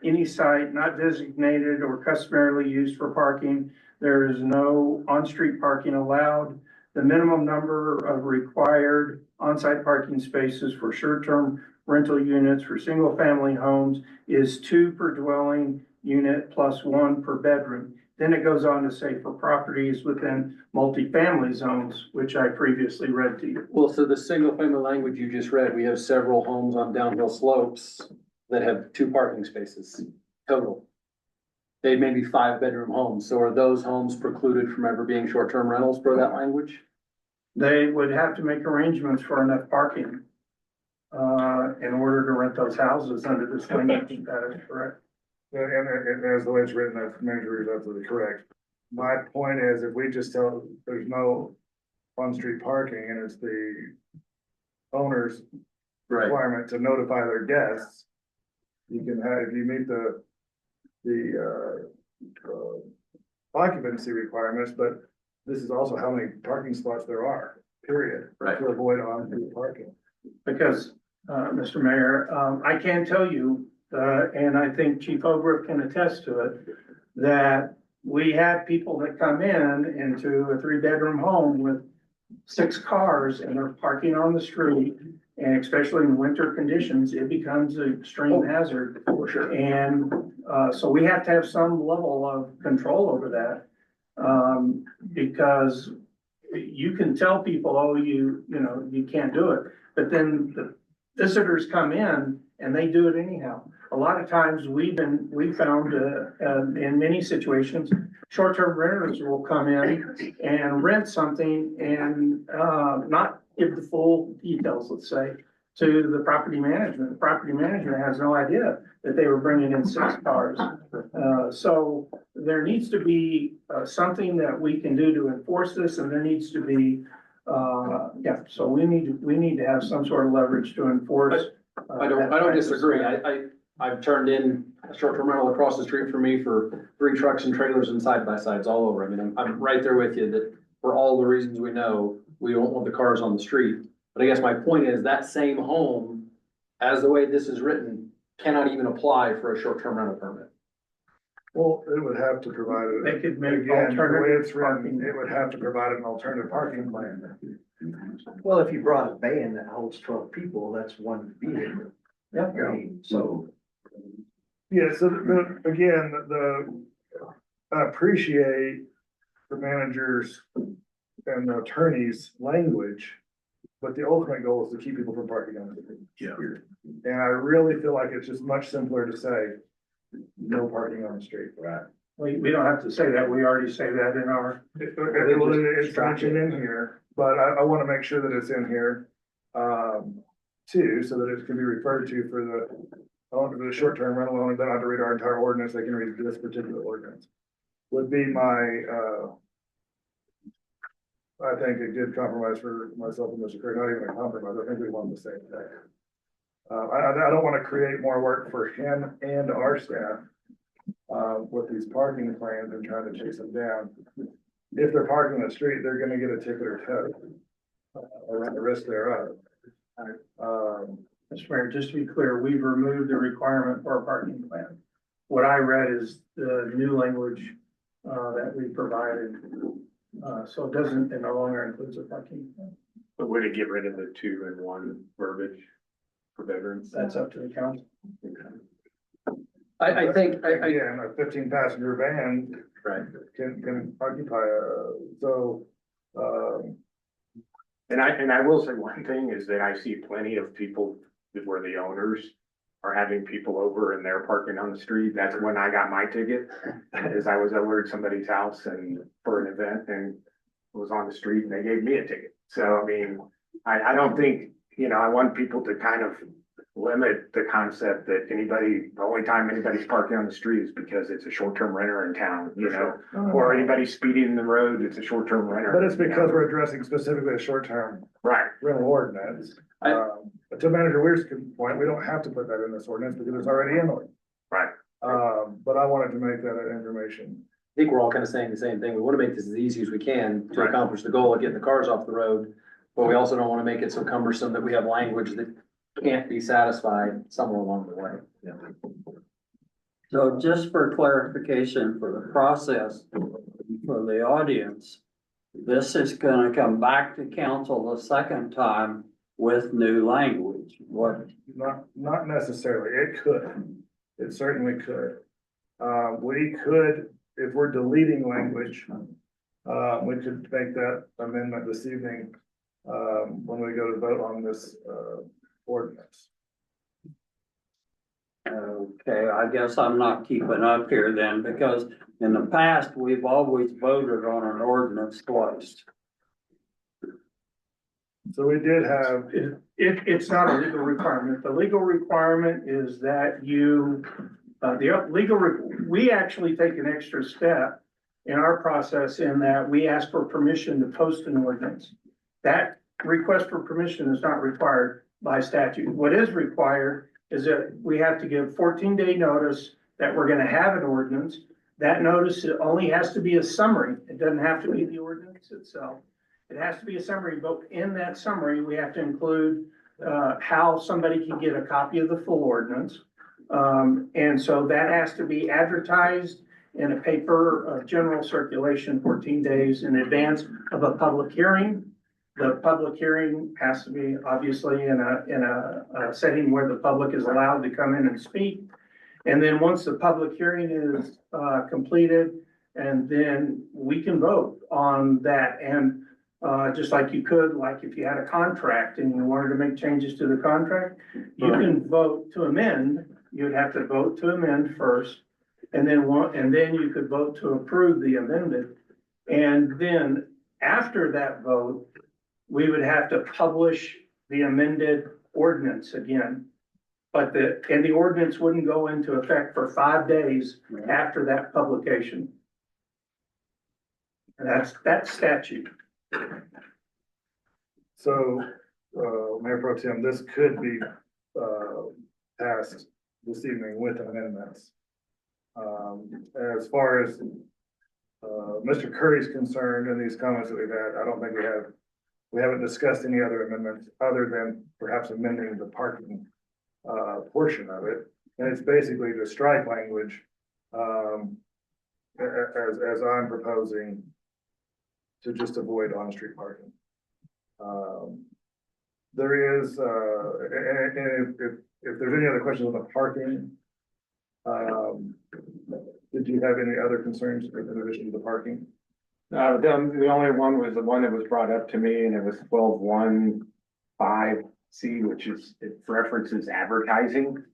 any site not designated or customarily used for parking. There is no on-street parking allowed. The minimum number of required on-site parking spaces for short-term rental units for single-family homes is 2 per dwelling unit plus 1 per bedroom. Then it goes on to say for properties within multifamily zones, which I previously read to you.
Well, so the single family language you just read, we have several homes on downhill slopes that have 2 parking spaces total. They may be 5-bedroom homes. So are those homes precluded from ever being short-term rentals per that language?
They would have to make arrangements for enough parking in order to rent those houses under this language. That is correct.
And as the way it's written, that manager is absolutely correct. My point is, if we just tell, there's no on-street parking and it's the owner's requirement to notify their guests, you can have, if you meet the occupancy requirements, but this is also how many parking spots there are, period.
Right.
To avoid on-street parking.
Because, Mr. Mayor, I can tell you, and I think Chief Ogriff can attest to it, that we have people that come into a 3-bedroom home with 6 cars and they're parking on the street. And especially in winter conditions, it becomes an extreme hazard.
For sure.
And, so we have to have some level of control over that. Because you can tell people, oh, you know, you can't do it. But then the visitors come in and they do it anyhow. A lot of times we found, in many situations, short-term renters will come in and rent something and, not give the full details, let's say, to the property management. The property management has no idea that they were bringing in 6 cars. So there needs to be, something that we can do to enforce this, and there needs to be, so we need to have some sort of leverage to enforce.
I don't disagree. I've turned in a short-term rental across the street from me for 3 trucks and trailers and side-by-sides all over. I mean, I'm right there with you that for all the reasons we know, we don't want the cars on the street. But I guess my point is that same home, as the way this is written, cannot even apply for a short-term rental permit.
Well, it would have to provide.
They could make
Again, the way
alternative
it's written,
parking.
it would have to provide an alternative parking plan.
Well, if you brought a van that holds 12 people, that's 1 vehicle.
Yeah.
I mean, so.
Yeah, so again, I appreciate the managers and the attorney's language, but the ultimate goal is to keep people from parking on the street.
Yeah.
And I really feel like it's just much simpler to say, no parking on the street.
Right.
We don't have to say that. We already say that in our.
It's mentioned in here, but I want to make sure that it's in here, too, so that it can be referred to for the short-term rental owner. They don't have to read our entire ordinance. They can read this particular ordinance. Would be my, I think a good compromise for myself and Mr. Craig, not even a compromise. I think we want the same thing. I don't want to create more work for him and our staff with these parking plans and trying to chase them down. if they're parking on the street, they're gonna get a ticket or tow. Or run the risk thereof.
Mr. Mayor, just to be clear, we've removed the requirement for a parking plan. What I read is the new language, that we provided. So it doesn't, it no longer includes a parking plan.
But would it get rid of the 2 and 1 verbiage for veterans?
That's up to the council.
I think,
Again, a 15-passenger van
right.
can occupy so,
And I will say one thing is that I see plenty of people that were the owners are having people over and they're parking on the street. That's when I got my ticket, is I was over at somebody's house and for an event and was on the street and they gave me a ticket. So, I mean, I don't think, you know, I want people to kind of limit the concept that the only time anybody's parking on the street is because it's a short-term renter in town, you know? Or anybody speeding in the road, it's a short-term renter.
but it's
you know?
because we're addressing specifically a short-term
Right.
rental ordinance. But to Manager Weir's point, we don't have to put that in this ordinance because it's already in ordinance.
Right.
But I wanted to make that information.
I think we're all kind of saying the same thing. We want to make this as easy as we can to
Right.
accomplish the goal of getting the cars off the road. But we also don't want to make it so cumbersome that we have language that can't be satisfied somewhere along the way.
So just for clarification for the process, for the audience, this is gonna come back to council the second time with new language. What,
Not necessarily. It could. It certainly could. We could, if we're deleting language, we could make that amendment this evening, when we go to vote on this, ordinance.
okay, I guess I'm not keeping up here then, because in the past, we've always voted on an ordinance twice.
So we did have,
It's not a legal requirement. The legal requirement is that you, we actually take an extra step in our process in that we ask for permission to post an ordinance. That request for permission is not required by statute. What is required is that we have to give 14-day notice that we're gonna have an ordinance. That notice, it only has to be a summary. It doesn't have to be the ordinance itself. It has to be a summary, but in that summary, we have to include how somebody can get a copy of the full ordinance. And so that has to be advertised in a paper of general circulation 14 days in advance of a public hearing. The public hearing has to be obviously in a setting where the public is allowed to come in and speak. And then once the public hearing is completed, and then we can vote on that. And just like you could, like if you had a contract and you wanted to make changes to the contract, you can vote to amend. You'd have to vote to amend first, and then you could vote to approve the amendment. And then after that vote, we would have to publish the amended ordinance again. But the ordinance wouldn't go into effect for 5 days after that publication. And that's statute.
so, Mayor Pro Tem, this could be, passed this evening with amendments. As far as, Mr. Curry's concerned in these comments that we've had, I don't think we haven't discussed any other amendments other than perhaps amending the parking portion of it. And it's basically to strike language, as I'm proposing to just avoid on-street parking. There is, and if there's any other questions on the parking, did you have any other concerns in addition to the parking?
The only one was the one that was brought up to me, and it was 12.1.5C, which is, it references advertising.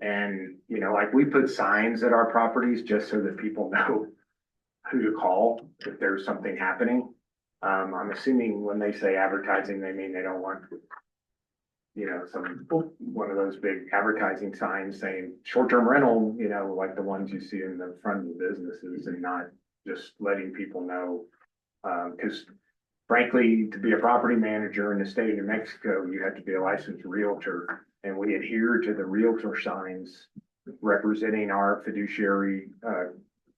And, you know, like we put signs at our properties just so that people know who to call if there's something happening. I'm assuming when they say advertising, they mean they don't want, you know, one of those big advertising signs saying short-term rental, you know, like the ones you see in the front of the businesses, and not just letting people know. Because frankly, to be a property manager in the state of New Mexico, you have to be a licensed realtor, and we adhere to the realtor signs representing our fiduciary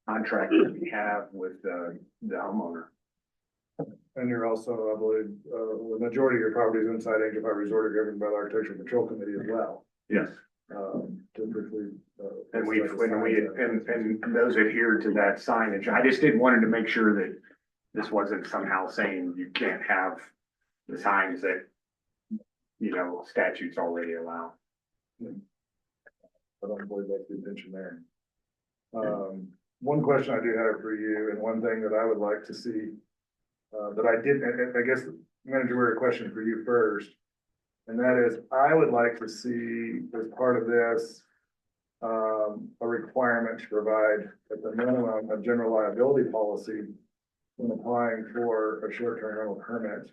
contract that we have with the homeowner.
And you're also, I believe, the majority of your properties inside Angel Fire Resort are governed by the Architectural Control Committee as well.
Yes.
Typically.
And and those adhere to that signage. I just didn't wanted to make sure that this wasn't somehow saying you can't have the signs that, you know, statutes already allow.
I don't believe that's the intention there. One question I do have for you, and one thing that I would like to see, that I did, I guess, Manager, we're a question for you first. And that is, I would like to see as part of this, a requirement to provide at the minimum a general liability policy when applying for a short-term rental permit.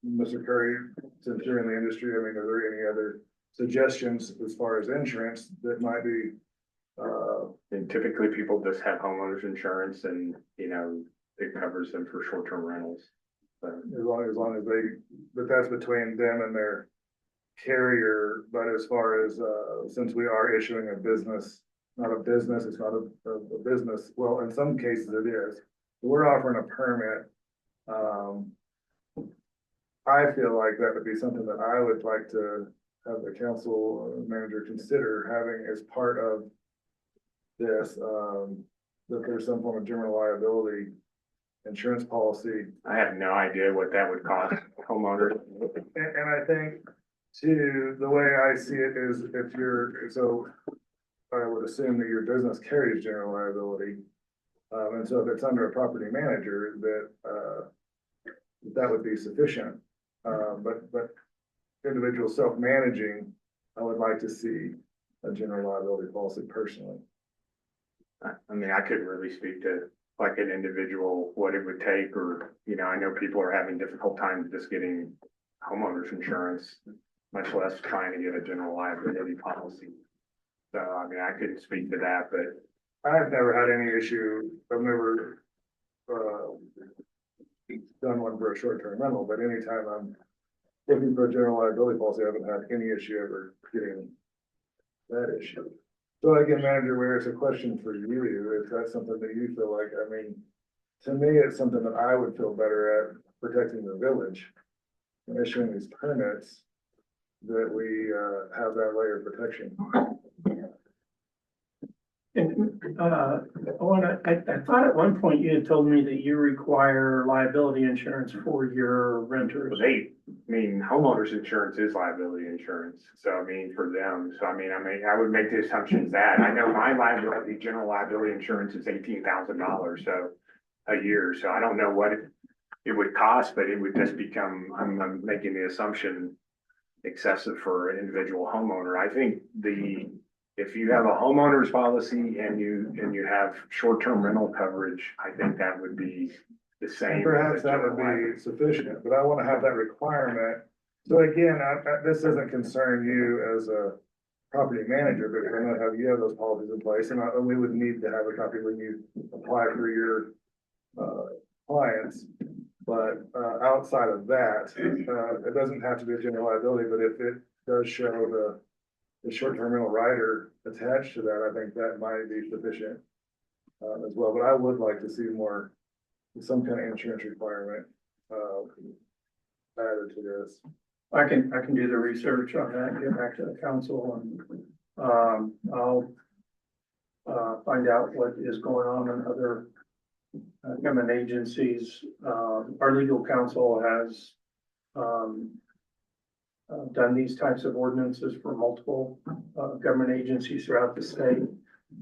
Mr. Curry, since you're in the industry, I mean, are there any other suggestions as far as insurance that might be?
And typically people just have homeowners insurance and, you know, it covers them for short-term rentals. So,
As long as they, but that's between them and their carrier, but as far as, since we are issuing a business, not a business, it's not a business, well, in some cases it is. We're offering a permit. I feel like that would be something that I would like to have the council manager consider having as part of this, that there's some form of general liability insurance policy.
I have no idea what that would cost homeowners.
And I think too, the way I see it is if you're, so I would assume that your business carries general liability. And so if it's under a property manager, that would be sufficient. But individual self-managing, I would like to see a general liability policy personally.
I mean, I couldn't really speak to like an individual, what it would take, or, you know, I know people are having difficult times just getting homeowners insurance, much less trying to get a general liability policy. So, I mean, I couldn't speak to that, but
I've never had any issue, I've never, done one for a short-term rental, but anytime I'm looking for a general liability policy, I haven't had any issue ever getting that issue. So again, Manager Ware, it's a question for you, if that's something that you feel like, I mean, to me, it's something that I would feel better at protecting the village and issuing these permits, that we, have that layer of protection.
And, I thought at one point you had told me that you require liability insurance for your renters.
I mean, homeowners insurance is liability insurance. So, I mean, for them, so I mean, I would make the assumption that I know my liability, general liability insurance is $18,000, so a year. So I don't know what it would cost, but it would just become, I'm making the assumption excessive for an individual homeowner. I think if you have a homeowner's policy and you have short-term rental coverage, I think that would be the same.
And perhaps that would be sufficient, but I want to have that requirement. So again, this doesn't concern you as a property manager, but I know how you have those policies in place, and we would need to have a copy when you apply for your clients. But outside of that, it doesn't have to be a general liability, but if it does show the short-term rental rider attached to that, I think that might be sufficient as well. But I would like to see some kind of insurance requirement added to this.
I can do the research on that, get back to the council, and I'll find out what is going on in other government agencies. Our legal counsel has done these types of ordinances for multiple government agencies throughout the state.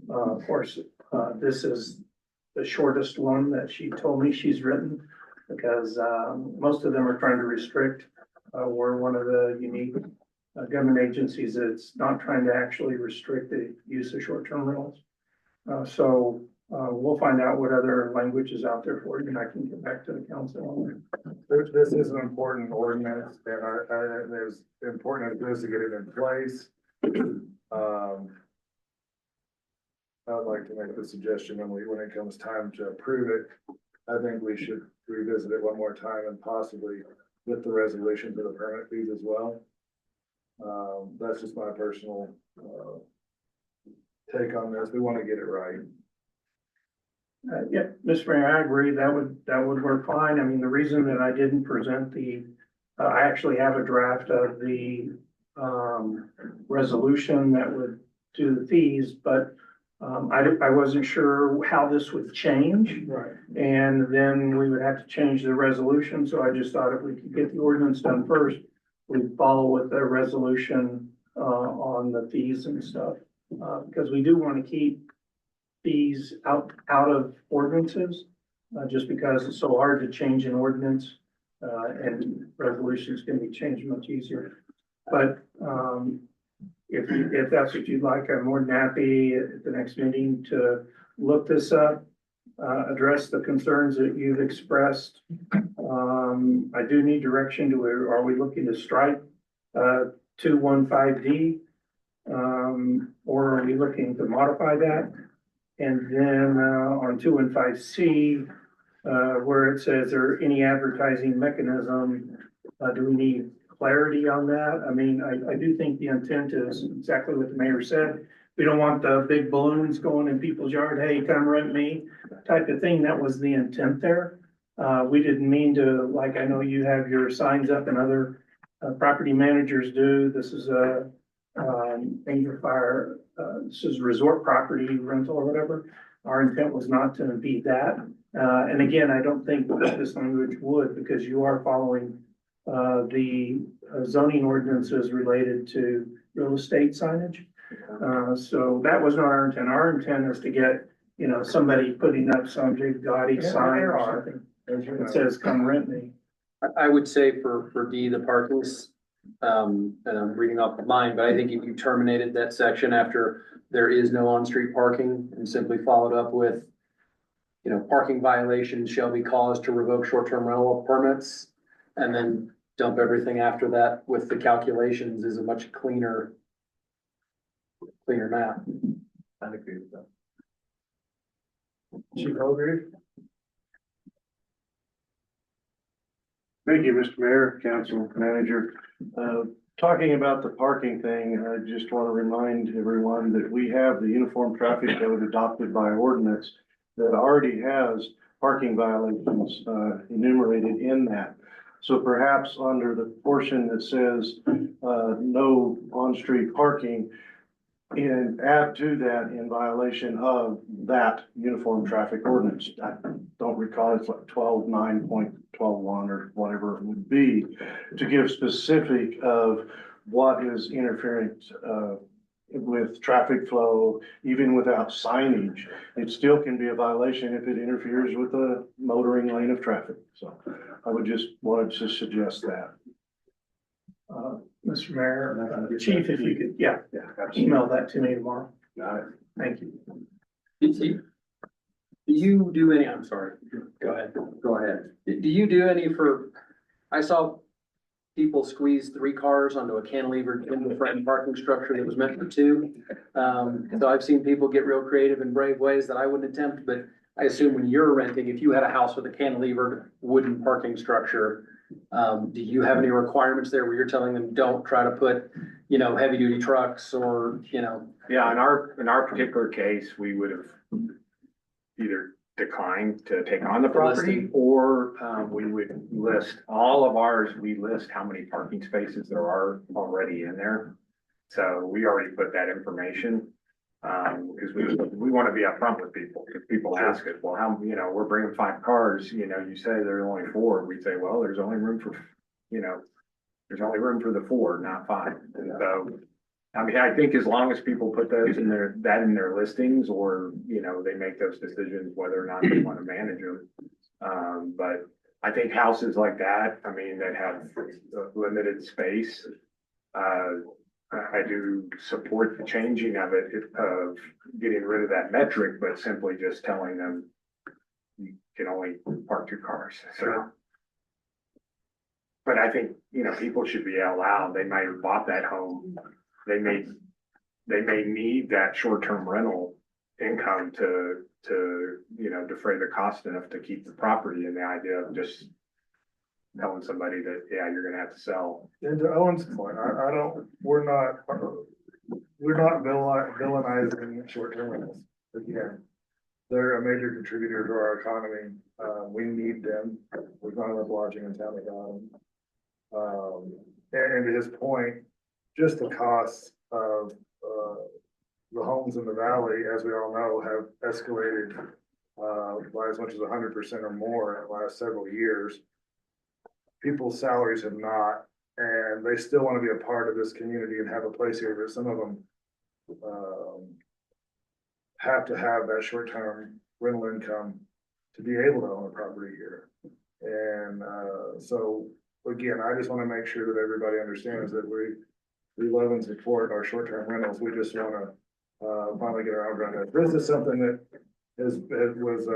Of course, this is the shortest one that she told me she's written, because most of them are trying to restrict. We're one of the unique government agencies that's not trying to actually restrict the use of short-term rentals. So we'll find out what other language is out there for you, and I can get back to the council on that.
This is an important ordinance, and there's important as it is to get it in place. I would like to make the suggestion when it comes time to approve it, I think we should revisit it one more time and possibly with the resolution for the permit fees as well. That's just my personal take on this. We want to get it right.
Yeah, Mr. Mayor, I agree. That would work fine. I mean, the reason that I didn't present I actually have a draft of the, resolution that would do the fees, but, I wasn't sure how this would change.
Right.
And then we would have to change the resolution, so I just thought if we could get the ordinance done first, we'd follow with the resolution, on the fees and stuff. Because we do want to keep fees out of ordinances, just because it's so hard to change an ordinance, and resolutions can be changed much easier. But, if that's what you'd like, I'm more than happy at the next meeting to look this up, address the concerns that you've expressed. I do need direction to, are we looking to strike, 215D? Or are we looking to modify that? And then, on 215C, where it says, there any advertising mechanism, do we need clarity on that? I mean, I do think the intent is exactly what the mayor said. We don't want the big balloons going in people's yard, hey, come rent me, type of thing. That was the intent there. We didn't mean to, like, I know you have your signs up and other, property managers do. This is a, Angel Fire, this is resort property rental or whatever. Our intent was not to impede that. And again, I don't think that this language would, because you are following the zoning ordinances related to real estate signage. So that was not our intent. Our intent is to get, somebody putting up some big gaudy sign or something that says, come rent me.
I would say for D, the parking's, and I'm reading off of mine, but I think if you terminated that section after there is no on-street parking and simply followed up with, parking violations shall be caused to revoke short-term rental permits, and then dump everything after that with the calculations is a much cleaner map.
I agree with that.
Chief Holgrave? Thank you, Mr. Mayor, Council Manager. Talking about the parking thing, I just want to remind everyone that we have the Uniform Traffic Code adopted by ordinance that already has parking violations enumerated in that. So perhaps under the portion that says no on-street parking, and add to that in violation of that uniform traffic ordinance. I don't recall, it's like 12.9.12.1 or whatever it would be, to give specific of what is interfering with traffic flow, even without signage. It still can be a violation if it interferes with the motoring lane of traffic. So I would just wanted to suggest that.
Mr. Mayor, Chief, if you could, email that to me tomorrow.
Got it.
Thank you.
Do you do any, I'm sorry, go ahead. Do you do any I saw people squeeze 3 cars onto a cantilevered timber frame parking structure that was meant for 2. So I've seen people get real creative in brave ways that I wouldn't attempt, but I assume when you're renting, if you had a house with a cantilevered wooden parking structure, do you have any requirements there where you're telling them don't try to put, heavy duty trucks or,
Yeah, in our particular case, we would have either declined to take on the property or we would list all of ours. We list how many parking spaces there are already in there. So we already put that information. Because we want to be upfront with people. If people ask us, well, how, we're bringing 5 cars, you say there's only 4. We say, well, there's only room for, there's only room for the 4, not 5. And so, I think as long as people put those in their listings or, they make those decisions whether or not they want to manage them. But I think houses like that, that have limited space, I do support the changing of it, of getting rid of that metric, but simply just telling them you can only park 2 cars. So, but I think, people should be allowed, they might have bought that home. They may need that short-term rental income to defray the cost enough to keep the property, and the idea of just telling somebody that, you're gonna have to sell.
And to Owen's point, we're not villainizing short-term rentals. Again, They're a major contributor to our economy. We need them. We've not enough lodging in town without them. And to his point, just the costs of, the homes in the valley, as we all know, have escalated, by as much as 100% or more in the last several years. People's salaries have not, and they still want to be a part of this community and have a place here, but some of them, have to have that short-term rental income to be able to own a property here. And, so again, I just want to make sure that everybody understands that we love and support our short-term rentals. We just want to, finally get our arms around it. This is something that was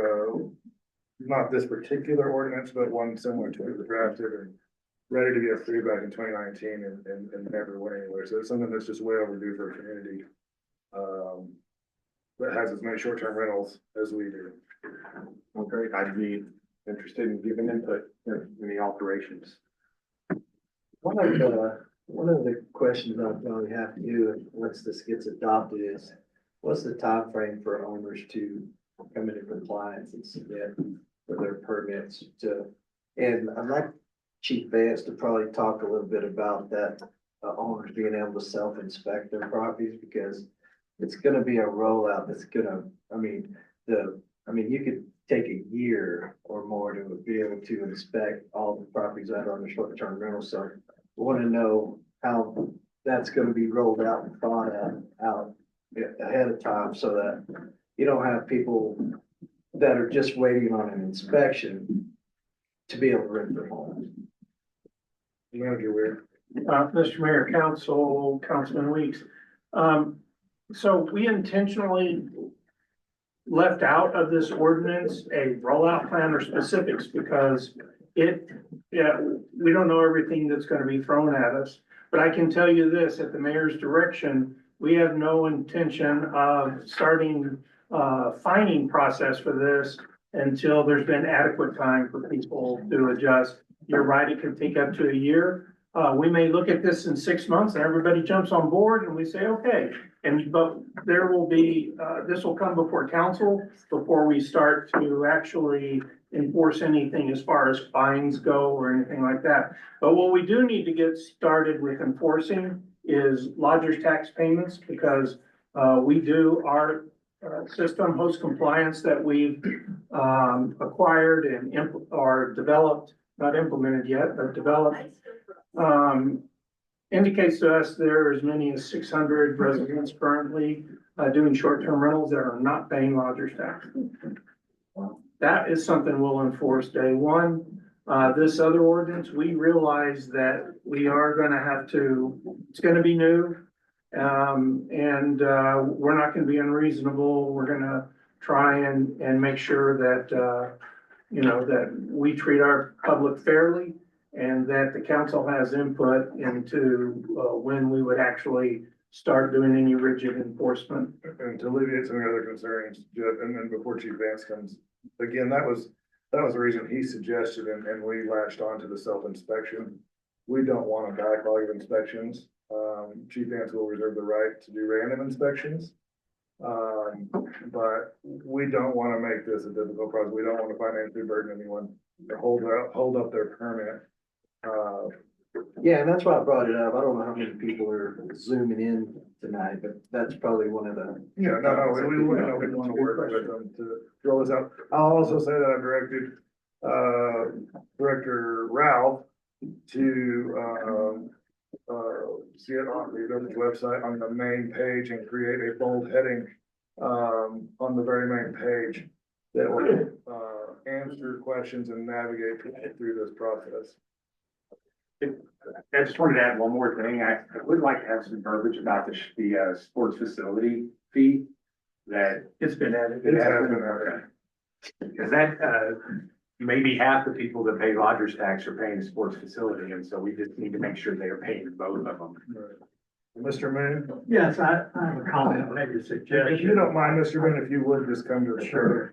not this particular ordinance, but one similar to it was drafted and ready to be approved back in 2019 and never went anywhere. So it's something that's just way overdue for a community. That has as many short-term rentals as we do.
Well, great. I'd be interested in giving input in the alterations.
One of the questions I'll probably have to do once this gets adopted is, what's the time frame for owners to come into compliance and submit for their permits to? And I'd like Chief Vance to probably talk a little bit about that, owners being able to self-inspect their properties, because it's gonna be a rollout that's gonna, you could take a year or more to be able to inspect all the properties that are on the short-term rental. So I want to know how that's gonna be rolled out and thought out ahead of time, so that you don't have people that are just waiting on an inspection to be able to rent their home.
Manager Weir.
Mr. Mayor, Councilman Weeks. So we intentionally left out of this ordinance a rollout plan or specifics because we don't know everything that's gonna be thrown at us. But I can tell you this, at the mayor's direction, we have no intention of starting fining process for this until there's been adequate time for people to adjust. You're right, it could take up to a year. We may look at this in 6 months and everybody jumps on board and we say, okay. But there will be, this will come before council before we start to actually enforce anything as far as fines go or anything like that. But what we do need to get started with enforcing is lodger's tax payments, because we do our system host compliance that we've acquired and developed, not implemented yet, but developed. Indicates to us there are as many as 600 residents currently doing short-term rentals that are not paying lodger's tax. That is something we'll enforce day one. This other ordinance, we realize that we are gonna have to, it's gonna be new. We're not gonna be unreasonable. We're gonna try and make sure that, that we treat our public fairly, and that the council has input into when we would actually start doing any rigid enforcement.
And to alleviate some of the other concerns, and then before Chief Vance comes, again, that was the reason he suggested, and we latched on to the self-inspection. We don't want a backlog of inspections. Chief Vance will reserve the right to do random inspections. But we don't want to make this a difficult process. We don't want to financially burden anyone to hold up their permit.
Yeah, and that's why I brought it up. I don't know how many people are zooming in tonight, but that's probably one of the.
Yeah, no, we want to work with them to roll this out. I'll also say that I've directed, Director Ralph to, see it on the village website on the main page and create a bold heading, on the very main page that will, answer questions and navigate through this process.
I just wanted to add one more thing. I would like to have some verbiage about the sports facility fee that.
It's been added.
It has been added.
Because that, maybe half the people that pay lodger's tax are paying the sports facility, and so we just need to make sure they are paying both of them.
Mr. Moon?
Yes, I have a comment, maybe a
If
suggestion.
you don't mind, Mr. Moon, if you would just come to the show.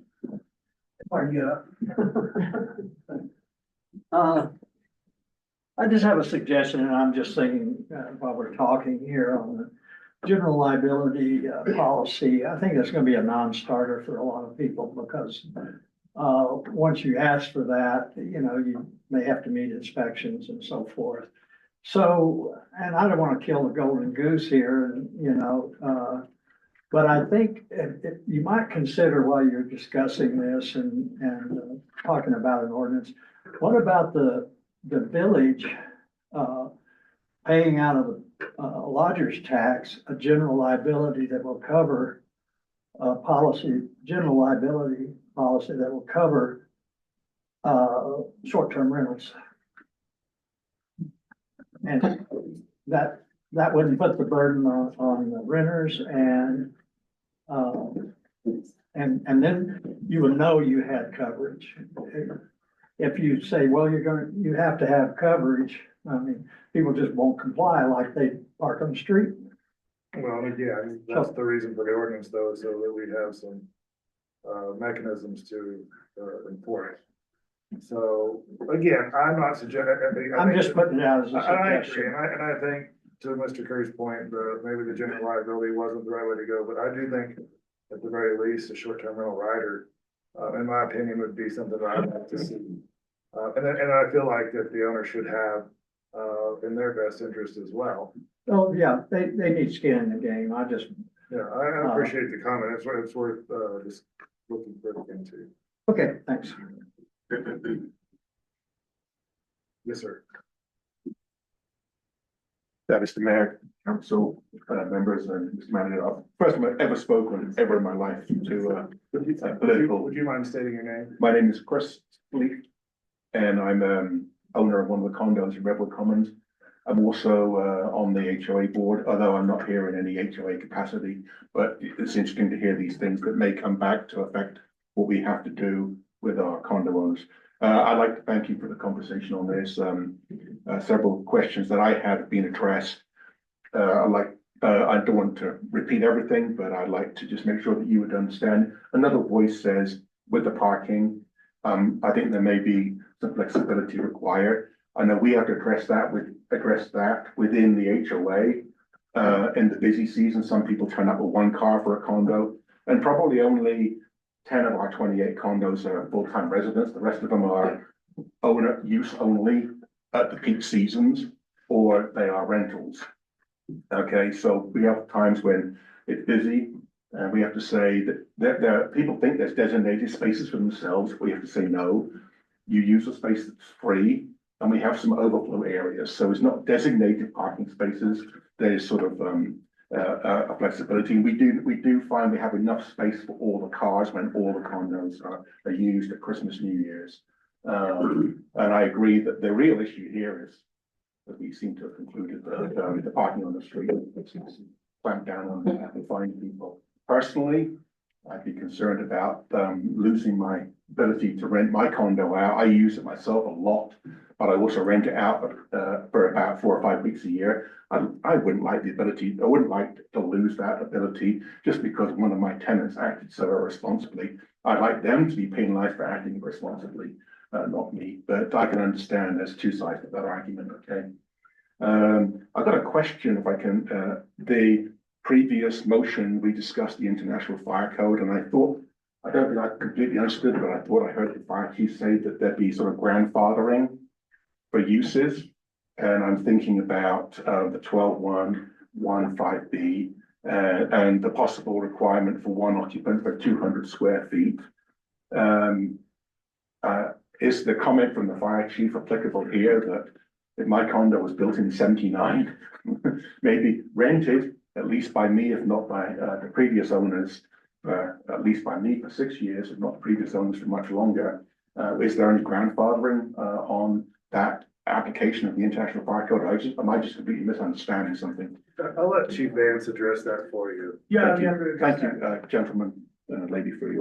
I just have a suggestion, and I'm just thinking while we're talking here on general liability, policy, I think that's gonna be a non-starter for a lot of people because once you ask for that, you know, you may have to meet inspections and so forth. So, and I don't wanna kill the golden goose here, and, you know, but I think you might consider while you're discussing this and talking about an ordinance, what about the village, paying out of the lodger's tax, a general liability that will cover general liability policy that will cover short-term rentals. And that wouldn't put the burden on the renters and then you would know you had coverage. If you say, well, you have to have coverage, I mean, people just won't comply like they park on the street.
Well, again, that's the reason for the ordinance though, so that we have some mechanisms to enforce. So again, I'm not suggesting.
I'm just putting it out as a
I agree,
suggestion.
and I think to Mr. Curry's point, maybe the general liability wasn't the right way to go, but I do think at the very least, a short-term rental rider, in my opinion, would be something that I'd like to see. And I feel like that the owner should have, in their best interest as well.
Oh, yeah, they need skin in the game. I just,
Yeah, I appreciate the comment. It's worth, just looking further into.
okay, thanks.
Yes, sir.
Mr. Mayor, council, members and Mr. Manager, first time I've ever spoken ever in my life to political.
Would you mind stating your name?
My name is Chris Leaf, and I'm owner of one of the condos in Redwood Commons. I'm also on the HOA board, although I'm not here in any HOA capacity, but it's interesting to hear these things that may come back to affect what we have to do with our condo owners. I'd like to thank you for the conversation on this. Several questions that I had have been addressed. I don't want to repeat everything, but I'd like to just make sure that you would understand. Another voice says with the parking, I think there may be some flexibility required. I know we have to address that within the HOA. In the busy season, some people turn up with one car for a condo, and probably only 10 of our 28 condos are full-time residents. The rest of them are owner use only at the peak seasons, or they are rentals. Okay, so we have times when it's busy, and we have to say that there people think there's designated spaces for themselves. We have to say no. You use a space that's free, and we have some overflow areas. So it's not designated parking spaces. There's sort of a flexibility. We do find we have enough space for all the cars when all the condos are used at Christmas, New Year's. And I agree that the real issue here is that we seem to have concluded that the parking on the street, clamp down on that and find people. Personally, I'd be concerned about losing my ability to rent my condo out. I use it myself a lot, but I also rent it out for about 4 or 5 weeks a year. I wouldn't like to lose that ability just because one of my tenants acted so irresponsibly. I'd like them to be penalized for acting irresponsibly, not me, but I can understand there's two sides to that argument, okay? I've got a question if I can, the previous motion, we discussed the International Fire Code, and I don't think I completely understood, but I thought I heard the fire chief say that there'd be sort of grandfathering for uses. And I'm thinking about the 12.1.15B and the possible requirement for one occupant for 200 square feet. Is the comment from the fire chief applicable here that if my condo was built in 79, maybe rented, at least by me, if not by the previous owners, at least by me for 6 years, if not the previous owners for much longer, is there any grandfathering on that application of the International Fire Code? Am I just completely misunderstanding something?
I'll let Chief Vance address that for you.
Yeah,
Thank you, gentlemen, lady, for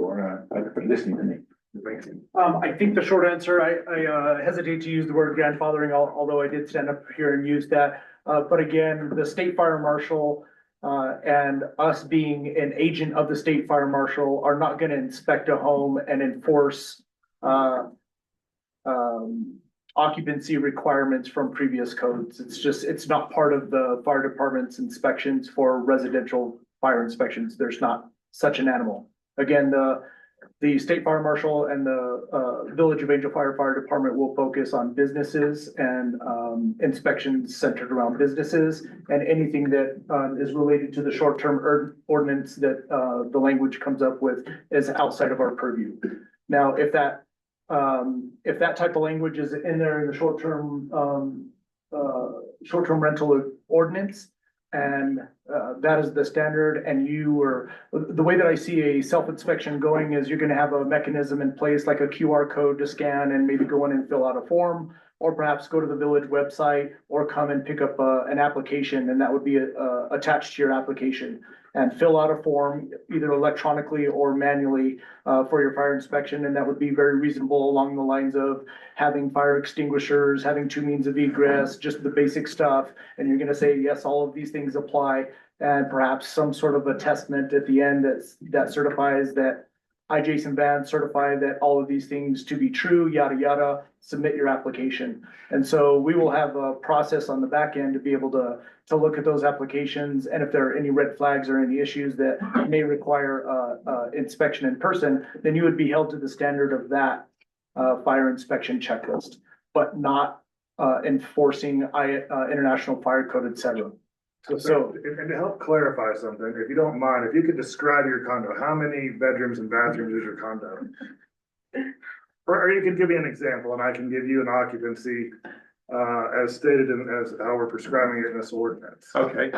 for listening to me.
Thank you.
I think the short answer, I hesitate to use the word grandfathering, although I did stand up here and use that. But again, the state fire marshal and us being an agent of the state fire marshal are not going to inspect a home and enforce occupancy requirements from previous codes. It's not part of the fire department's inspections for residential fire inspections. There's not such an animal. Again, the state fire marshal and the Village of Angel Fire Department will focus on businesses and inspections centered around businesses, and anything that is related to the short-term ordinance that the language comes up with is outside of our purview. Now, if that type of language is in there in the short-term rental ordinance, and that is the standard, and the way that I see a self-inspection going is you're gonna have a mechanism in place, like a QR code to scan and maybe go in and fill out a form, or perhaps go to the village website, or come and pick up an application, and that would be attached to your application, and fill out a form, either electronically or manually, for your fire inspection, and that would be very reasonable along the lines of having fire extinguishers, having 2 means of egress, just the basic stuff, and you're gonna say, yes, all of these things apply, and perhaps some sort of attestment at the end that certifies that I, Jason Van, certify that all of these things to be true, yada, yada, submit your application. And so we will have a process on the back end to be able to look at those applications, and if there are any red flags or any issues that may require inspection in person, then you would be held to the standard of that fire inspection checklist, but not enforcing International Fire Code, et cetera.
So, and to help clarify something, if you don't mind, if you could describe your condo, how many bedrooms and bathrooms is your condo? Or you could give me an example and I can give you an occupancy, as stated as how we're prescribing it in this ordinance.
Okay.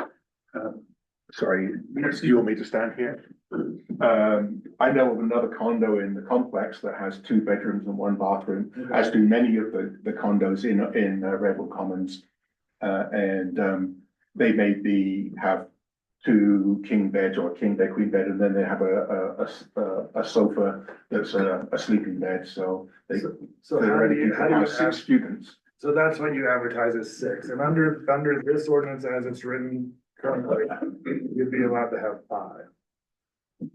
Sorry, do you want me to stand here? I know of another condo in the complex that has 2 bedrooms and 1 bathroom, as do many of the condos in Redwood Commons. They maybe have 2 king beds or a king bed, queen bed, and then they have a sofa that's a sleeping bed, so they.
So how do you
have 6 students.
So that's what you advertise as 6, and under this ordinance as it's written currently, you'd be allowed to have 5.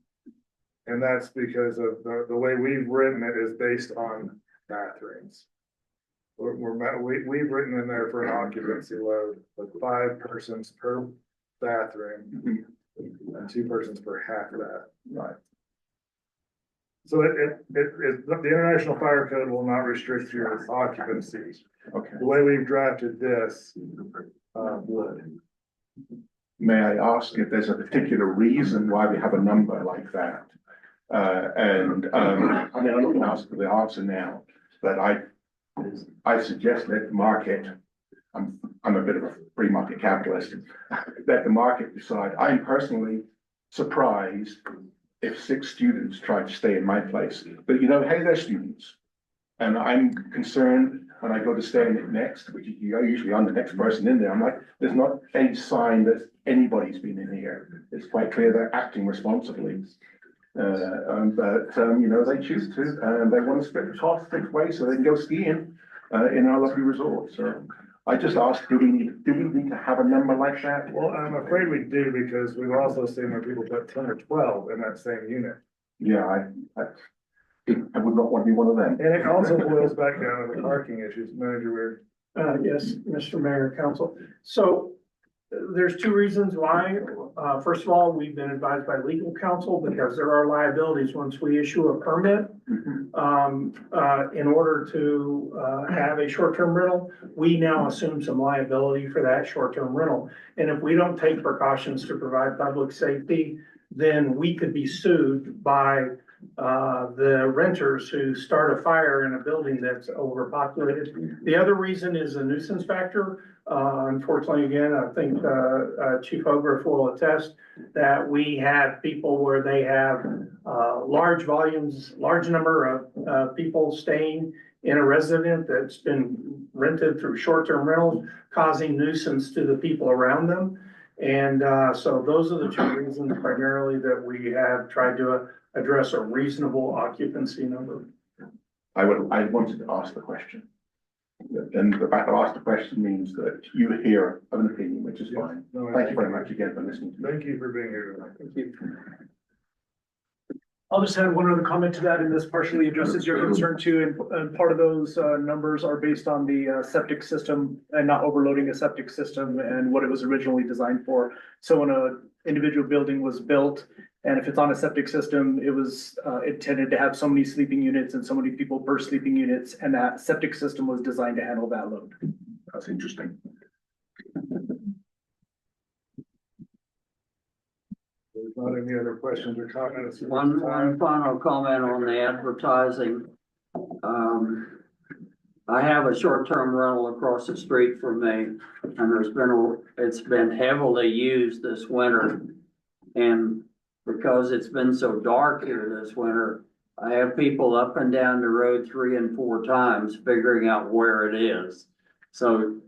And that's because of the way we've written it is based on bathrooms. We've written in there for an occupancy load of 5 persons per bathroom and 2 persons per half that. Right. So the International Fire Code will not restrict your occupancy.
Okay.
The way we've drafted this, would.
May I ask if there's a particular reason why we have a number like that? I mean, I'm not going to ask for the answer now, but I suggest that the market, I'm a bit of a free market capitalist, that the market decide. I'm personally surprised if 6 students try to stay in my place, but hey, they're students. And I'm concerned when I go to stay in it next, which usually I'm the next person in there, I'm like, there's not any sign that anybody's been in here. It's quite clear they're acting responsibly. They choose to, and they want to split the cost 6 ways so they can go skiing in our lovely resort. So I just asked, do we need to have a number like that?
Well, I'm afraid we do, because we've also seen where people put 10 or 12 in that same unit.
Yeah, I would not want to be one of them.
And it also boils back down to the parking issues, Manager Weir.
Yes, Mr. Mayor, Council. So there's 2 reasons why. First of all, we've been advised by legal counsel because there are liabilities once we issue a permit. In order to have a short-term rental, we now assume some liability for that short-term rental. And if we don't take precautions to provide public safety, then we could be sued by the renters who start a fire in a building that's overpopulated. The other reason is a nuisance factor. Unfortunately, again, I think Chief Ogriff will attest that we have people where they have large number of people staying in a resident that's been rented through short-term rentals, causing nuisance to the people around them. And so those are the 2 reasons primarily that we have tried to address a reasonable occupancy number.
I wanted to ask the question. And the fact I asked the question means that you hear an opinion, which is fine.
No,
Thank you very much again for listening to me.
Thank you for being here tonight.
Thank you.
I'll just add one other comment to that, and this partially addresses your concern too, and part of those numbers are based on the septic system and not overloading a septic system and what it was originally designed for. So when a individual building was built, and if it's on a septic system, it was intended to have so many sleeping units and so many people per sleeping units, and that septic system was designed to handle that load.
That's interesting.
There's not any other questions or comments.
One final comment on the advertising. I have a short-term rental across the street from me, and it's been heavily used this winter. And because it's been so dark here this winter, I have people up and down the road 3 and 4 times figuring out where it is. So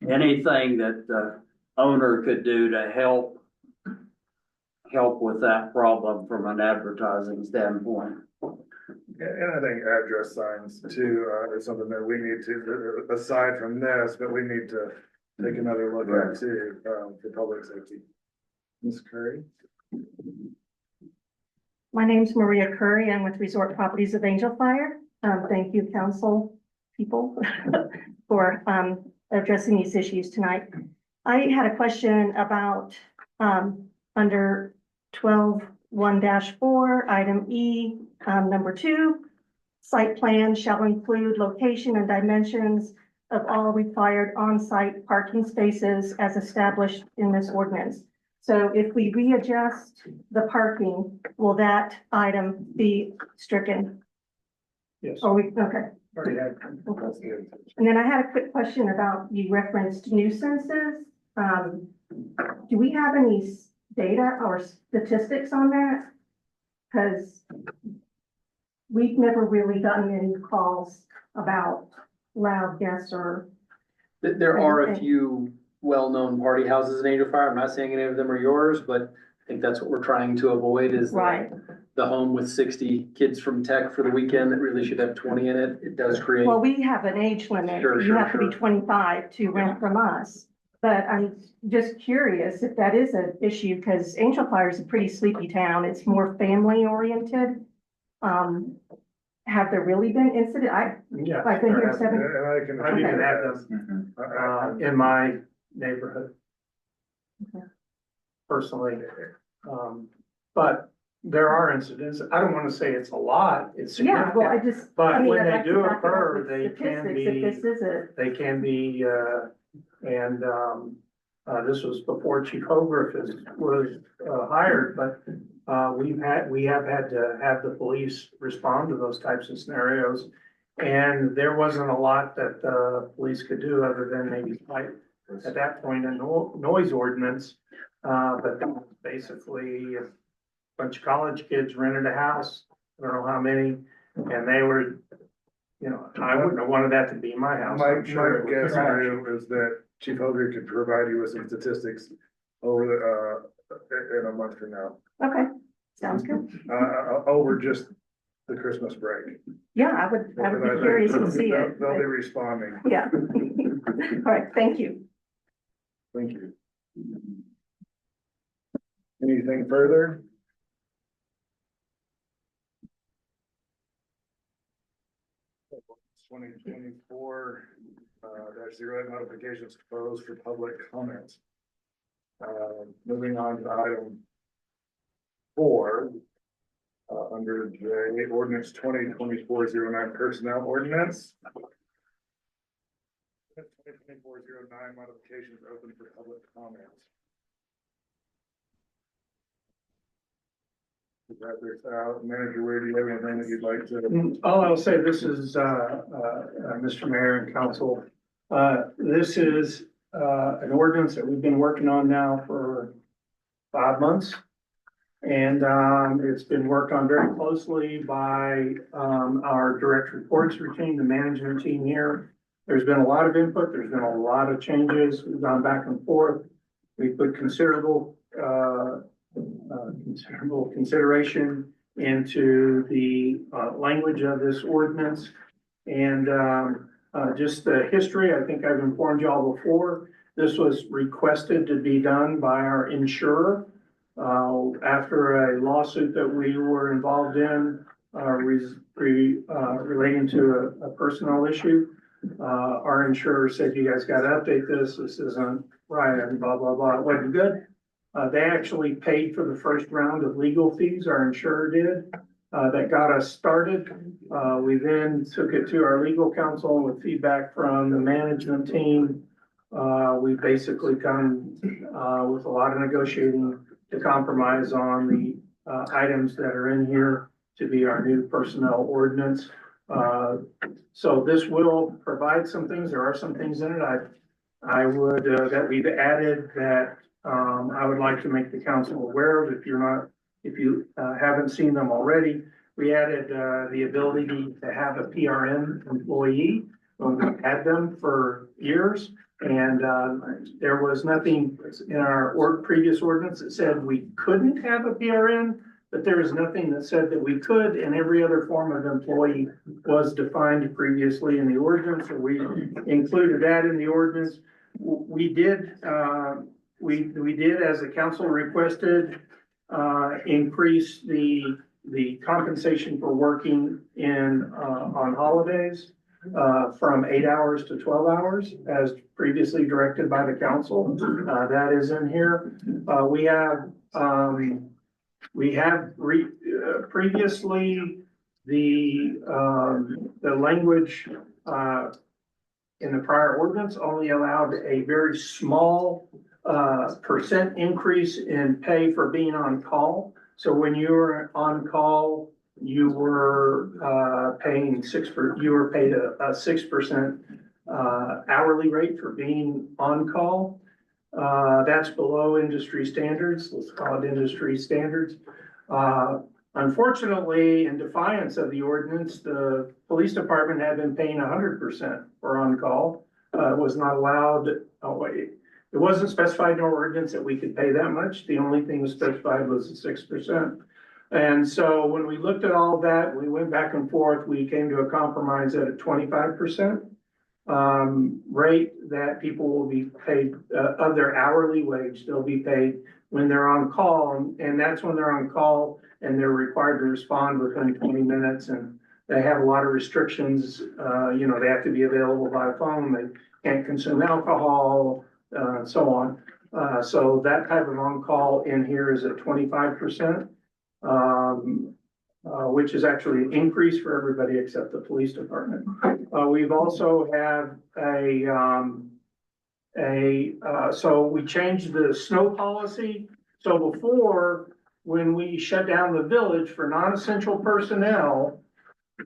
anything that the owner could do to help with that problem from an advertising standpoint.
And I think address signs too, is something that we need to, aside from this, but we need to take another look at too, for public safety. Ms. Curry?
My name's Maria Curry. I'm with Resort Properties of Angel Fire. Thank you, council people, for addressing these issues tonight. I had a question about under 12.1-4, item E, number 2, site plan shall include location and dimensions of all required on-site parking spaces as established in this ordinance. So if we readjust the parking, will that item be stricken?
Yes.
Or okay.
Already had.
And then I had a quick question about, you referenced nuisances. Do we have any data or statistics on that? Because we've never really gotten any calls about loud guests or.
There are a few well-known party houses in Angel Fire. I'm not saying any of them are yours, but I think that's what we're trying to avoid is
right.
The home with 60 kids from tech for the weekend that really should have 20 in it. It does create.
Well, we have an age limit. You have to be 25 to rent from us. But I'm just curious if that is an issue, because Angel Fire is a pretty sleepy town. It's more family oriented. Have there really been incidents?
Yeah.
I've been here 7.
And
I didn't have them, in my neighborhood.
Okay.
Personally, but there are incidents. I don't want to say it's a lot, it's
Yeah, well, I
significant.
just.
But
I mean,
when
I'd
they
like to
do
back it up
occur,
with
they can
statistics
be,
if this is it.
they can be, and, this was before Chief Hogriff was hired, but, we have had to have the police respond to those types of scenarios. And there wasn't a lot that the police could do other than maybe fight at that point a noise ordinance. But that was basically a bunch of college kids rented a house, I don't know how many, and they were, I wouldn't have wanted that to be my house.
My
I'm sure it would
guess
crash.
is that Chief Hoger could provide you with some statistics over in a month from now,
Okay, sounds good.
over just the Christmas break.
Yeah, I would
I
be
think
curious to see it.
They'll be responding.
Yeah. All right, thank you.
Thank you. Anything further? Twenty 24 -08 modifications proposed for public comment. Moving on to item 4. Under J, ordinance 2024-09 personnel ordinance. 2024-09 modifications open for public comment. Manager, where do you have anything that you'd like to?
All I'll say, this is, Mr. Mayor and Council, this is, an ordinance that we've been working on now for 5 months. And, it's been worked on very closely by, our direct reports routine, the management team here. There's been a lot of input, there's been a lot of changes, we've gone back and forth. We put considerable consideration into the language of this ordinance. And just the history, I think I've informed you all before, this was requested to be done by our insurer. After a lawsuit that we were involved in, relating to a personnel issue, our insurer said, you guys gotta update this, this isn't right, and blah, blah, blah, it wasn't good. They actually paid for the first round of legal fees, our insurer did, that got us started. We then took it to our legal counsel with feedback from the management team. We basically come, with a lot of negotiating to compromise on the, items that are in here to be our new personnel ordinance. So this will provide some things. There are some things in it I would, that we've added that, I would like to make the council aware of if you haven't seen them already. We added, the ability to have a PRN employee. We've had them for years. And, there was nothing in our previous ordinance that said we couldn't have a PRN, but there is nothing that said that we could, and every other form of employee was defined previously in the ordinance, so we included that in the ordinance. We did, as the council requested, increase the compensation for working on holidays, from 8 hours to 12 hours, as previously directed by the council. That is in here. We have previously, the language, in the prior ordinance only allowed a very small, percent increase in pay for being on call. So when you were on call, you were paid a 6% hourly rate for being on call. That's below industry standards. Let's call it industry standards. Unfortunately, in defiance of the ordinance, the police department had been paying 100% for on call. It was not allowed. It wasn't specified in our ordinance that we could pay that much. The only thing was specified was the 6%. And so when we looked at all of that, we went back and forth, we came to a compromise at a 25% rate that people will be paid of their hourly wage. They'll be paid when they're on call, and that's when they're on call and they're required to respond within 20 minutes. And they have a lot of restrictions. They have to be available by phone. They can't consume alcohol, and so on. So that type of on call in here is at 25%. Which is actually an increase for everybody except the police department. We've also have so we changed the snow policy. So before, when we shut down the village for non-essential personnel,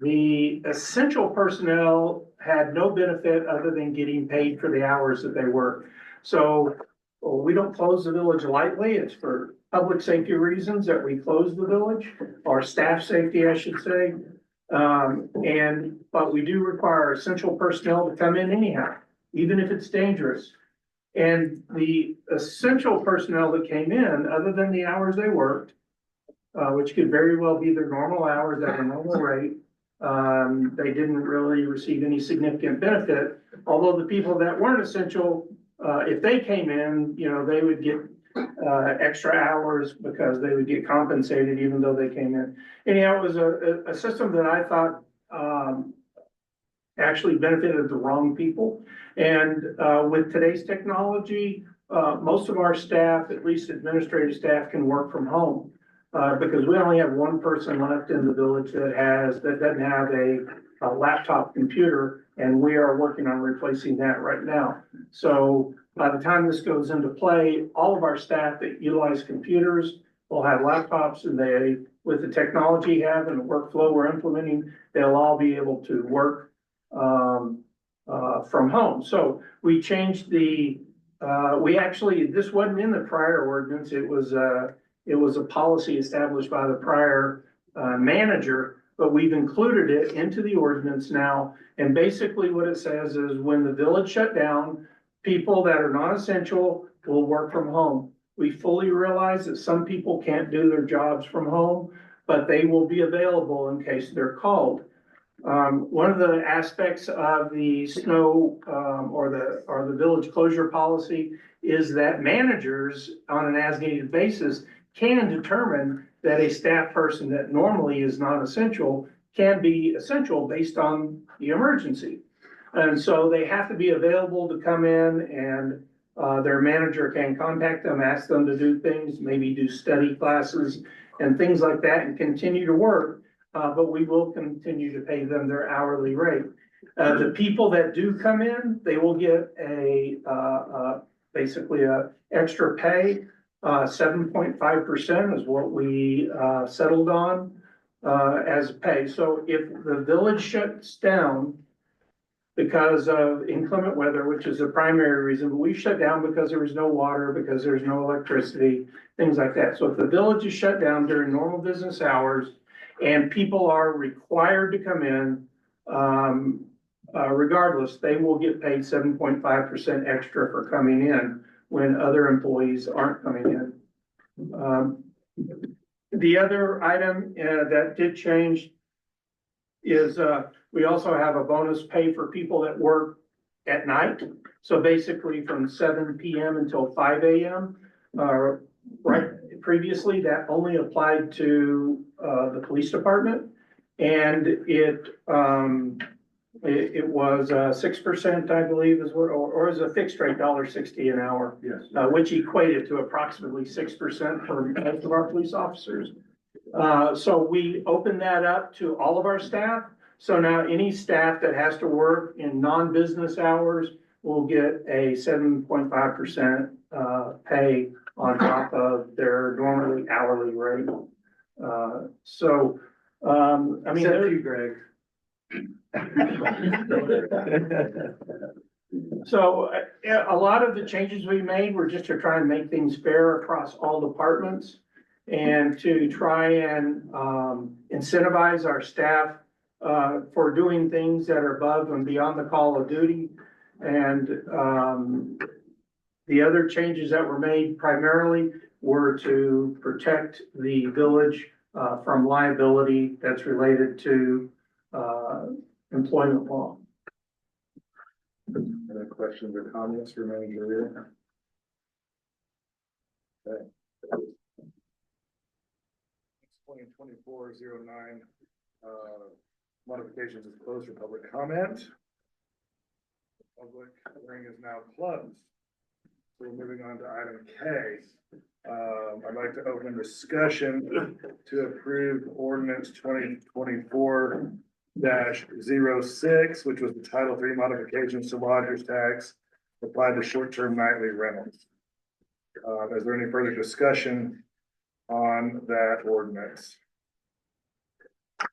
the essential personnel had no benefit other than getting paid for the hours that they work. So we don't close the village lightly. It's for public safety reasons that we close the village, or staff safety, I should say. But we do require essential personnel to come in anyhow, even if it's dangerous. And the essential personnel that came in, other than the hours they worked, which could very well be their normal hours at a normal rate, they didn't really receive any significant benefit. Although the people that weren't essential, if they came in, they would get extra hours because they would get compensated even though they came in. Anyhow, it was a system that I thought actually benefited the wrong people. And with today's technology, most of our staff, at least administrative staff, can work from home because we only have one person left in the village that doesn't have a laptop computer, and we are working on replacing that right now. So by the time this goes into play, all of our staff that utilize computers will have laptops, and they, with the technology you have and the workflow we're implementing, they'll all be able to work from home. So we changed this wasn't in the prior ordinance. It was a policy established by the prior manager, but we've included it into the ordinance now. And basically what it says is when the village shut down, people that are not essential will work from home. We fully realize that some people can't do their jobs from home, but they will be available in case they're called. One of the aspects of the snow or the village closure policy is that managers on an as-needed basis can determine that a staff person that normally is non-essential can be essential based on the emergency. And so they have to be available to come in, and their manager can contact them, ask them to do things, maybe do study classes and things like that, and continue to work. But we will continue to pay them their hourly rate. The people that do come in, they will get basically a extra pay. 7.5% is what we settled on as pay. So if the village shuts down because of inclement weather, which is the primary reason, but we shut down because there was no water, because there's no electricity, things like that. So if the village is shut down during normal business hours and people are required to come in, regardless, they will get paid 7.5% extra for coming in when other employees aren't coming in. The other item that did change is we also have a bonus pay for people that work at night. So basically from 7 PM until 5 AM. Right, previously that only applied to the police department, and it was 6%, I believe, is what, or is a fixed rate $1.60 an hour.
Yes.
Which equated to approximately 6% for most of our police officers. So we opened that up to all of our staff. So now any staff that has to work in non-business hours will get a 7.5% pay on top of their normally hourly rate. I mean,
Except you, Greg.
So a lot of the changes we made were just to try and make things fair across all departments and to try and incentivize our staff for doing things that are above and beyond the call of duty. And the other changes that were made primarily were to protect the village from liability that's related to employment law.
Any questions or comments for Manager Rear? Okay. 2024-09 modifications is closed for public comment. Public hearing is now closed. So we're moving on to item K. I'd like to open discussion to approve ordinance 2024-06, which was the Title III modifications to lodgers tax applied to short-term nightly rentals. Is there any further discussion on that ordinance?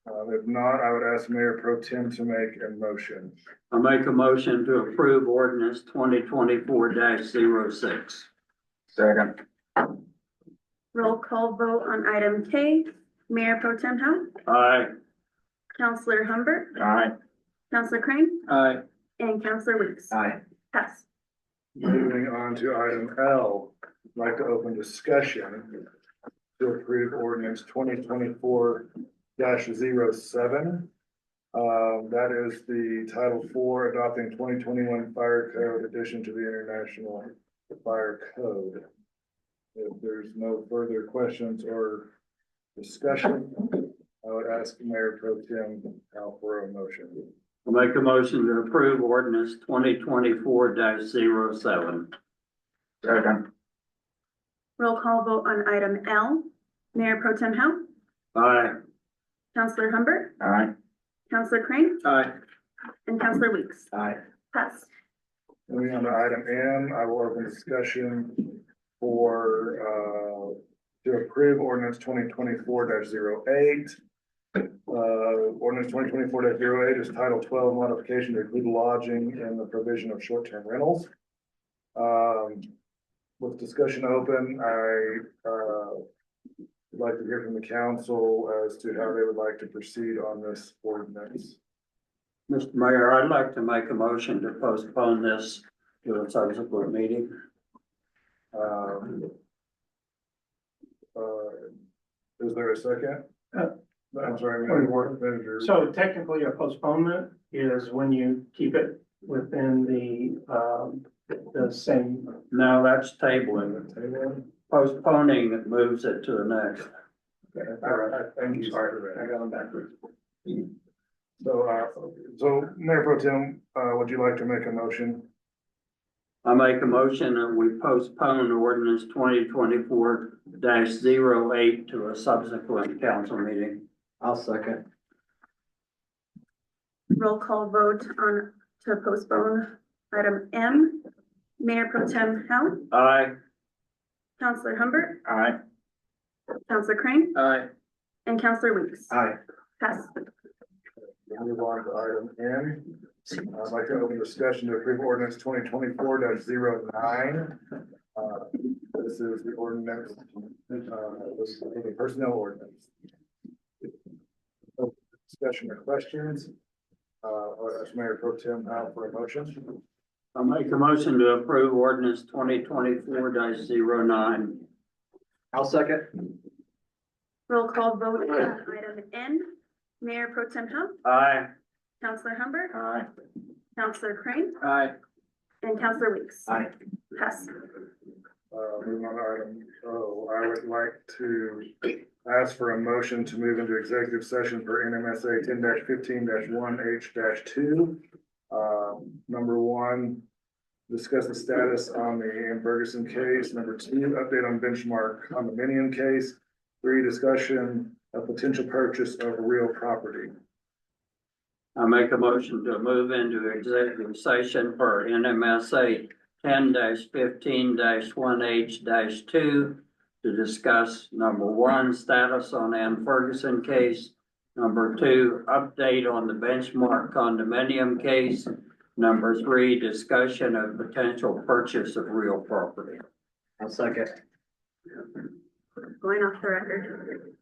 If not, I would ask Mayor Pro Tem to make a motion.
I make a motion to approve ordinance 2024-06.
Second.
Roll call vote on item K. Mayor Pro Tem Howe,
Aye.
Counselor Humbert,
Aye.
Counselor Crane,
Aye.
and Counselor Weeks.
Aye.
Pass.
Moving on to item L, I'd like to open discussion to approve ordinance 2024-07. That is the Title IV adopting 2021 Fire Code addition to the International Fire Code. If there's no further questions or discussion, I would ask Mayor Pro Tem Hal for a motion.
I make a motion to approve ordinance 2024-07.
Second.
Roll call vote on item L. Mayor Pro Tem Howe,
Aye.
Counselor Humbert,
Aye.
Counselor Crane,
Aye.
and Counselor Weeks.
Aye.
Pass.
Moving on to item N, I will open discussion for, to approve ordinance 2024-08. Ordinance 2024-08 is Title 12 modification to include lodging and the provision of short-term rentals. With discussion open, I would like to hear from the council as to how they would like to proceed on this ordinance.
Mr. Mayor, I'd like to make a motion to postpone this to a subsequent meeting.
Is there a second? I'm sorry, Manager.
So technically a postponement is when you keep it within the same.
No, that's tabling. postponing moves it to the next.
All right, thank you.
Sorry for that. I got them backwards.
So Mayor Pro Tem, would you like to make a motion?
I make a motion that we postpone ordinance 2024-08 to a subsequent council meeting.
I'll second.
Roll call vote on to postpone item M. Mayor Pro Tem Howell,
Aye.
Counselor Humbert,
Aye.
Counselor Crane,
Aye.
and Counselor Weeks.
Aye.
Pass.
We'll move on to item N. I'd like to open discussion to approve ordinance 2024-09. This is the ordinance, this is the personnel ordinance. Discussion or questions? Or Mayor Pro Tem Howell for a motion?
I make a motion to approve ordinance 2024-09.
I'll second.
Roll call vote on item N. Mayor Pro Tem Howell,
Aye.
Counselor Humbert,
Aye.
Counselor Crane,
Aye.
and Counselor Weeks.
Aye.
Pass.
Moving on to item O, I would like to ask for a motion to move into executive session for NMSA 10-15-1H-2. Number one, discuss the status on the Ann Ferguson case. Number two, update on benchmark condominium case. Three, discussion of potential purchase of real property.
I make a motion to move into executive session for NMSA 10-15-1H-2 to discuss number one, status on Ann Ferguson case. Number two, update on the benchmark condominium case. Number three, discussion of potential purchase of real property.
I'll second.
Going off the record.